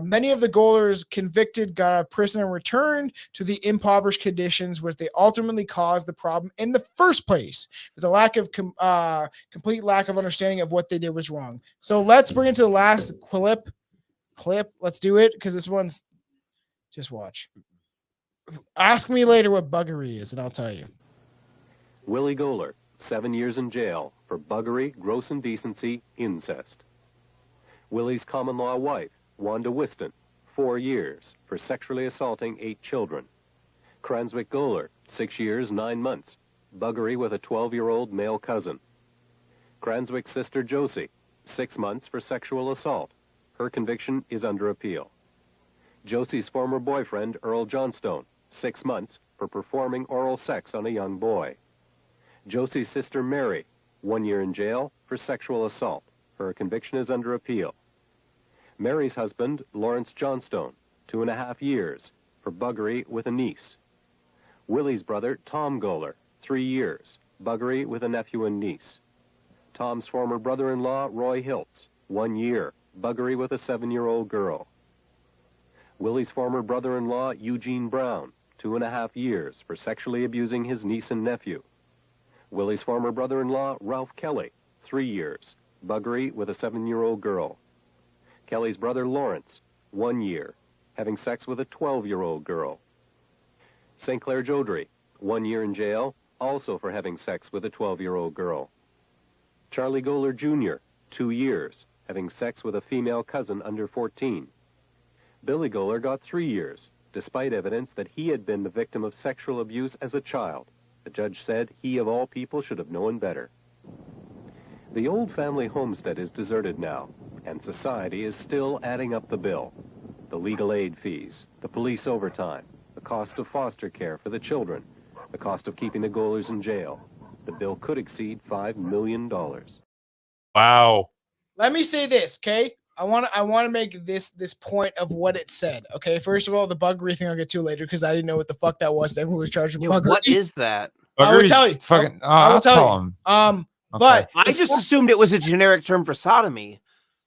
Speaker 1: Many of the Golers convicted got out of prison and returned to the impoverished conditions which they ultimately caused the problem in the first place, with a lack of complete lack of understanding of what they did was wrong. So let's bring it to the last clip. Let's do it, because this one's just watch. Ask me later what buggery is, and I'll tell you.
Speaker 7: Willie Goler, 7 years in jail for buggery, gross indecency, incest. Willie's common-law wife, Wanda Whiston, 4 years for sexually assaulting 8 children. Cranswick Goler, 6 years, 9 months, buggery with a 12-year-old male cousin. Cranswick's sister Josie, 6 months for sexual assault. Her conviction is under appeal. Josie's former boyfriend, Earl Johnstone, 6 months for performing oral sex on a young boy. Josie's sister Mary, 1 year in jail for sexual assault. Her conviction is under appeal. Mary's husband, Lawrence Johnstone, 2.5 years for buggery with a niece. Willie's brother, Tom Goler, 3 years, buggery with a nephew and niece. Tom's former brother-in-law, Roy Hiltz, 1 year, buggery with a 7-year-old girl. Willie's former brother-in-law, Eugene Brown, 2.5 years for sexually abusing his niece and nephew. Willie's former brother-in-law, Ralph Kelly, 3 years, buggery with a 7-year-old girl. Kelly's brother, Lawrence, 1 year, having sex with a 12-year-old girl. St. Clair Jodry, 1 year in jail, also for having sex with a 12-year-old girl. Charlie Goler Jr., 2 years, having sex with a female cousin under 14. Billy Goler got 3 years, despite evidence that he had been the victim of sexual abuse as a child. The judge said he, of all people, should have known better. The old family homestead is deserted now, and society is still adding up the bill. The legal aid fees, the police overtime, the cost of foster care for the children, the cost of keeping the Golers in jail. The bill could exceed $5 million.
Speaker 2: Wow.
Speaker 1: Let me say this, okay? I want to make this point of what it said. Okay, first of all, the buggery thing I'll get to later because I didn't know what the fuck that was. Everyone was charged with buggery.
Speaker 5: What is that?
Speaker 1: I will tell you.
Speaker 2: Fucking,
Speaker 1: I will tell you.
Speaker 2: him.
Speaker 1: But
Speaker 5: I just assumed it was a generic term for sodomy.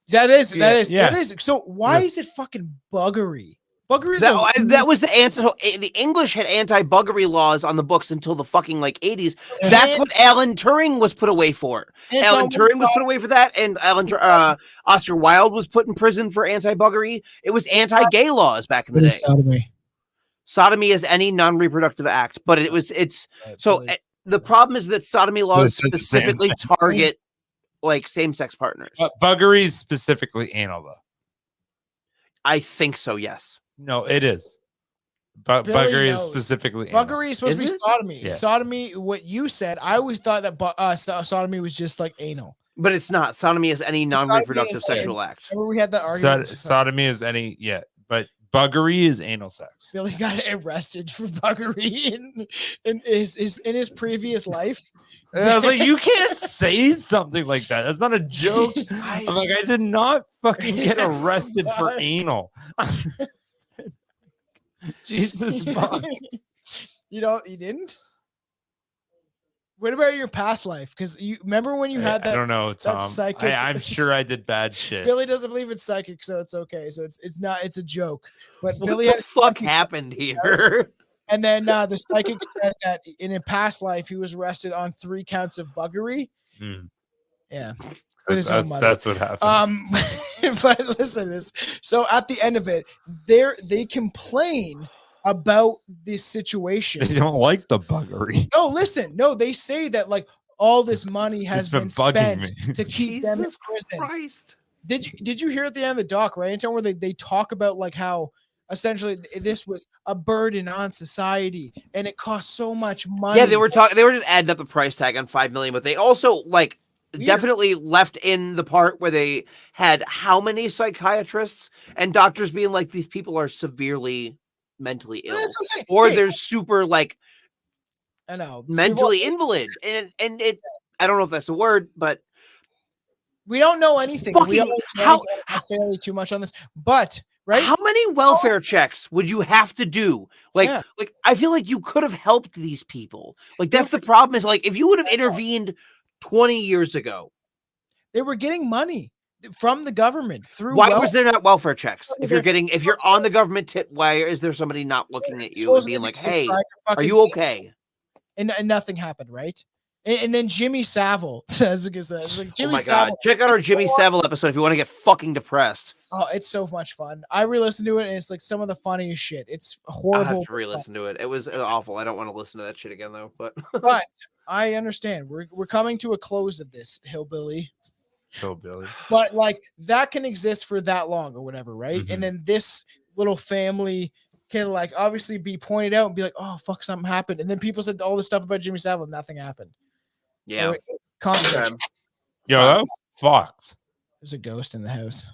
Speaker 1: That is.
Speaker 5: Yeah.
Speaker 1: So why is it fucking buggery? Buggery is
Speaker 5: that was the answer. So the English had anti-buggery laws on the books until the fucking like 80s. That's what Alan Turing was put away for. Alan Turing was put away for that, and Oscar Wilde was put in prison for anti-buggery. It was anti-gay laws back in the day.
Speaker 1: Sodomy.
Speaker 5: Sodomy is any non-reproductive act, but the problem is that sodomy laws specifically target like same-sex partners.
Speaker 2: But buggery is specifically anal, though.
Speaker 5: I think so. Yes.
Speaker 2: No, it is. But
Speaker 1: Billy
Speaker 2: buggery is
Speaker 1: knows.
Speaker 2: specifically anal.
Speaker 1: Buggery is supposed to be sodomy.
Speaker 2: Yeah.
Speaker 1: Sodomy, what you said, I always thought that sodomy was just like anal.
Speaker 5: But it's not. Sodomy is any non-reproductive sexual act.
Speaker 1: Remember we had that argument.
Speaker 2: Sodomy is any, but buggery is anal sex.
Speaker 1: Billy got arrested for buggery in his previous life.
Speaker 2: And I was like, you can't say something like that. That's not a joke. I'm like, I did not fucking get arrested for anal. Jesus fuck.
Speaker 1: You didn't? What about your past life? Because you remember when you had that?
Speaker 2: I don't know, Tom.
Speaker 1: Psychic.
Speaker 2: I'm sure I did bad shit.
Speaker 1: Billy doesn't believe it's psychic, so it's okay. So it's not. It's a joke. But
Speaker 5: What
Speaker 1: Billy
Speaker 5: the
Speaker 1: had
Speaker 5: fuck happened here?
Speaker 1: And then the psychic said that in a past life he was arrested on 3 counts of buggery. Yeah, with his own mother.
Speaker 2: That's what happened.
Speaker 1: But listen to this. So at the end of it, they complain about this situation.
Speaker 2: They don't like the buggery.
Speaker 1: No, listen. No, they say that like all this money has been spent to keep them in prison.
Speaker 5: Christ.
Speaker 1: Did you hear at the end of the doc, right? Where they talk about like how essentially this was a burden on society and it cost so much money.
Speaker 5: Yeah, they were just adding up the price tag on $5 million, but they also like definitely left in the part where they had how many psychiatrists and doctors being like, these people are severely mentally ill, or they're super like
Speaker 1: I know
Speaker 5: mentally invalid, and it I don't know if that's the word, but
Speaker 1: we don't know anything. We don't fairly too much on this, but right?
Speaker 5: How many welfare checks would you have to do? Like I feel like you could have helped these people. Like that's the problem is like if you would have intervened 20 years ago,
Speaker 1: they were getting money from the government through.
Speaker 5: Why was there not welfare checks? If you're on the government tip, why is there somebody not looking at you and being like, "Hey, are you okay?"
Speaker 1: And nothing happened, right? And then Jimmy Savile, as I said, like Jimmy
Speaker 5: oh my
Speaker 1: Savile.
Speaker 5: God, check out our Jimmy Savile episode if you want to get fucking depressed.
Speaker 1: Oh, it's so much fun. I re-listened to it, and it's like some of the funniest shit. It's horrible.
Speaker 5: I have to re-listen to it. It was awful. I don't want to listen to that shit again though. But
Speaker 1: I understand. We're coming to a close of this, Hillbilly.
Speaker 2: Hillbilly.
Speaker 1: But like that can exist for that long or whatever, right? And then this little family can like obviously be pointed out and be like, "Oh fuck, something happened." And then people said all this stuff about Jimmy Savile, and nothing happened.
Speaker 5: Yeah.
Speaker 2: Yo, that was fucked.
Speaker 1: There's a ghost in the house.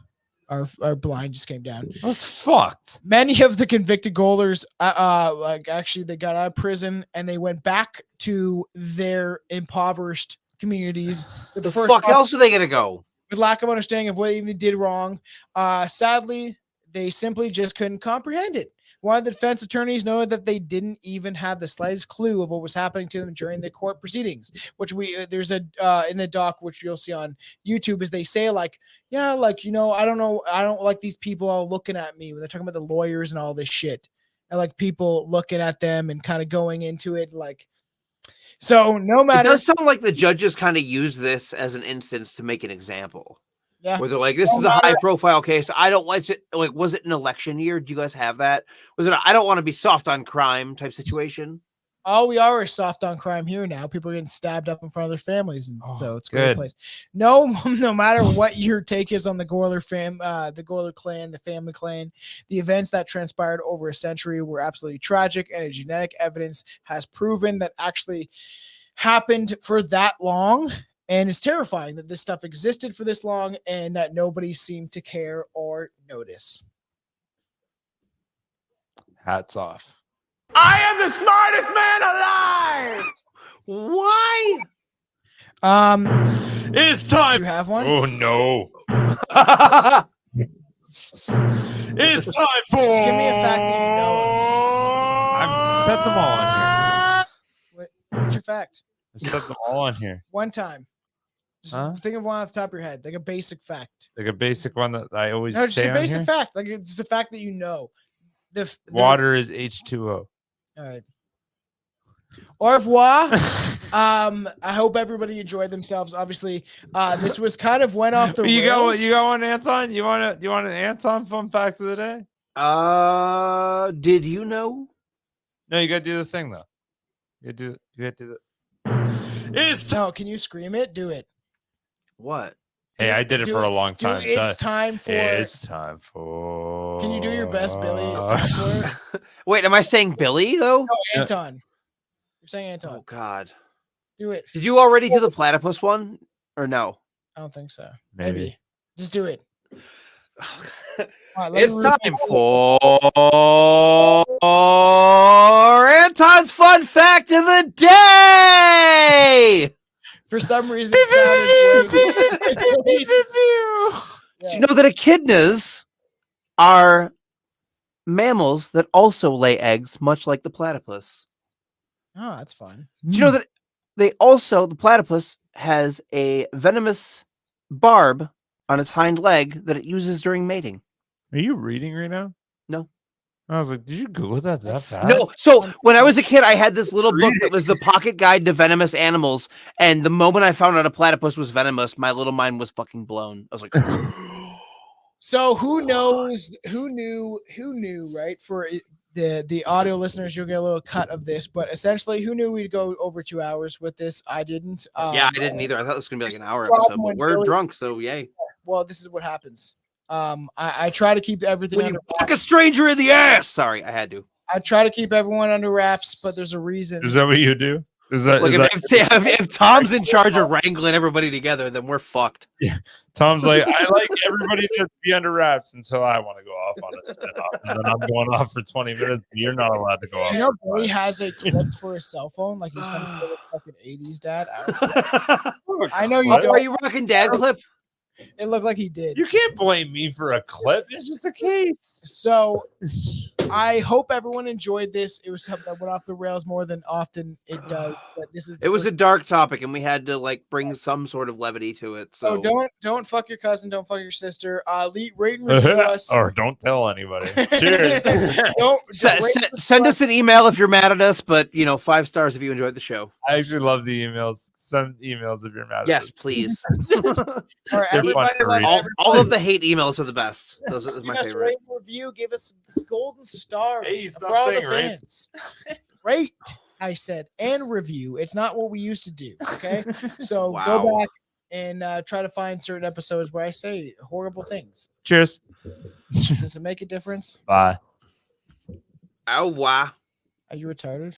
Speaker 1: Our blind just came down.
Speaker 2: That's fucked.
Speaker 1: Many of the convicted Golers, like actually they got out of prison and they went back to their impoverished communities.
Speaker 5: The fuck else are they gonna go?
Speaker 1: With lack of understanding of what they did wrong. Sadly, they simply just couldn't comprehend it. One of the defense attorneys noted that they didn't even have the slightest clue of what was happening to them during the court proceedings, which there's a in the doc, which you'll see on YouTube, is they say like, yeah, like, you know, I don't like these people all looking at me when they're talking about the lawyers and all this shit. And like people looking at them and kind of going into it like, so no matter.
Speaker 5: It does sound like the judges kind of use this as an instance to make an example.
Speaker 1: Yeah.
Speaker 5: Where they're like, this is a high profile case. I don't like it. Like, was it an election year? Do you guys have that? Was it I don't want to be soft on crime type situation?
Speaker 1: Oh, we are soft on crime here now. People are getting stabbed up in front of their families, and so it's a great place. No matter what your take is on the Goler the Goler clan, the family clan, the events that transpired over a century were absolutely tragic, and genetic evidence has proven that actually happened for that long. And it's terrifying that this stuff existed for this long and that nobody seemed to care or notice.
Speaker 2: Hats off.
Speaker 3: I am the smartest man alive.
Speaker 5: Why?
Speaker 2: It's time.
Speaker 1: Do you have one?
Speaker 2: Oh no. It's time for.
Speaker 1: Just give me a fact that you know
Speaker 2: I've said them all on here.
Speaker 1: What's your fact?
Speaker 2: I said them all on here.
Speaker 1: One time. Just
Speaker 2: Huh?
Speaker 1: think of one off the top of your head, like a basic fact.
Speaker 2: Like a basic one that I always
Speaker 1: No, just
Speaker 2: say
Speaker 1: a
Speaker 2: on
Speaker 1: basic
Speaker 2: here.
Speaker 1: fact. Like it's just a fact that you know. The
Speaker 2: Water is H2O.
Speaker 1: All right. Au revoir. I hope everybody enjoyed themselves. Obviously, this was kind of went off the
Speaker 2: You
Speaker 1: rails.
Speaker 2: got one, Anton? You want an Anton fun facts of the day?
Speaker 5: Did you know?
Speaker 2: No, you gotta do the thing though. You gotta do the.
Speaker 1: No, can you scream it? Do it.
Speaker 5: What?
Speaker 2: Hey, I did it
Speaker 1: Do
Speaker 2: for
Speaker 1: it.
Speaker 2: a long
Speaker 1: Do
Speaker 2: time.
Speaker 1: It's time for.
Speaker 2: It's time for.
Speaker 1: Can you do your best, Billy? It's time for.
Speaker 5: Wait, am I saying Billy though?
Speaker 1: No, Anton. You're saying Anton.
Speaker 5: Oh God.
Speaker 1: Do it.
Speaker 5: Did you already do the platypus one or no?
Speaker 1: I don't think so.
Speaker 2: Maybe.
Speaker 1: Just do it. All right,
Speaker 5: It's time for Anton's fun fact of the day.
Speaker 1: For some reason, it sounded great.
Speaker 5: Did you know that echidnas are mammals that also lay eggs, much like the platypus?
Speaker 1: Oh, that's fun.
Speaker 5: Did you know that the platypus has a venomous barb on its hind leg that it uses during mating?
Speaker 2: Are you reading right now?
Speaker 5: No.
Speaker 2: I was like, did you Google that fast?
Speaker 5: No. So when I was a kid, I had this little book that was the Pocket Guide to Venomous Animals, and the moment I found out a platypus was venomous, my little mind was fucking blown. I was like,
Speaker 1: So who knows? Who knew? Right? For the audio listeners, you'll get a little cut of this, but essentially, who knew we'd go over 2 hours with this? I didn't.
Speaker 5: yeah, I didn't either. I thought it was gonna be like an hour
Speaker 1: problem
Speaker 5: episode, but
Speaker 1: when
Speaker 5: we're
Speaker 1: Billy-
Speaker 5: drunk, so yay.
Speaker 1: Well, this is what happens. I try to keep everything
Speaker 5: When
Speaker 1: under
Speaker 5: you fuck a stranger in the ass. Sorry, I had to.
Speaker 1: I try to keep everyone under wraps, but there's a reason.
Speaker 2: Is that what you do? Is that,
Speaker 5: Look,
Speaker 2: is that
Speaker 5: if Tom's in charge of wrangling everybody together, then we're fucked.
Speaker 2: Yeah. Tom's like, I like everybody to be under wraps until I want to go off on a spin-off. And then I'm going off for 20 minutes. You're not allowed to go off.
Speaker 1: Do you know Billy has a clip for his cell phone? Like he's some little fucking 80s dad. I know you
Speaker 5: What?
Speaker 1: don't.
Speaker 5: Are you rocking dad clip?
Speaker 1: It looked like he did.
Speaker 2: You can't blame me for a clip. It's just a case.
Speaker 1: So I hope everyone enjoyed this. It was something that went off the rails more than often it does. But this is
Speaker 5: It was a dark topic, and we had to like bring some sort of levity to it. So
Speaker 1: don't fuck your cousin, don't fuck your sister. Rate and review us.
Speaker 2: Or don't tell anybody. Cheers.
Speaker 5: Send us an email if you're mad at us, but 5 stars if you enjoyed the show.
Speaker 2: I actually love the emails. Send emails if you're mad.
Speaker 5: Yes, please.
Speaker 1: All right, everybody,
Speaker 5: all of the hate emails are the best. Those are my
Speaker 1: give us a
Speaker 5: favorite.
Speaker 1: rate and review. Give us golden stars
Speaker 2: Hey, stop
Speaker 1: for all the
Speaker 2: saying rate.
Speaker 1: fans. Rate, I said, and review. It's not what we used to do. Okay, so go
Speaker 5: Wow.
Speaker 1: back and try to find certain episodes where I say horrible things.
Speaker 2: Cheers.
Speaker 1: Does it make a difference?
Speaker 2: Bye.
Speaker 5: Oh wow.
Speaker 1: Are you retarded?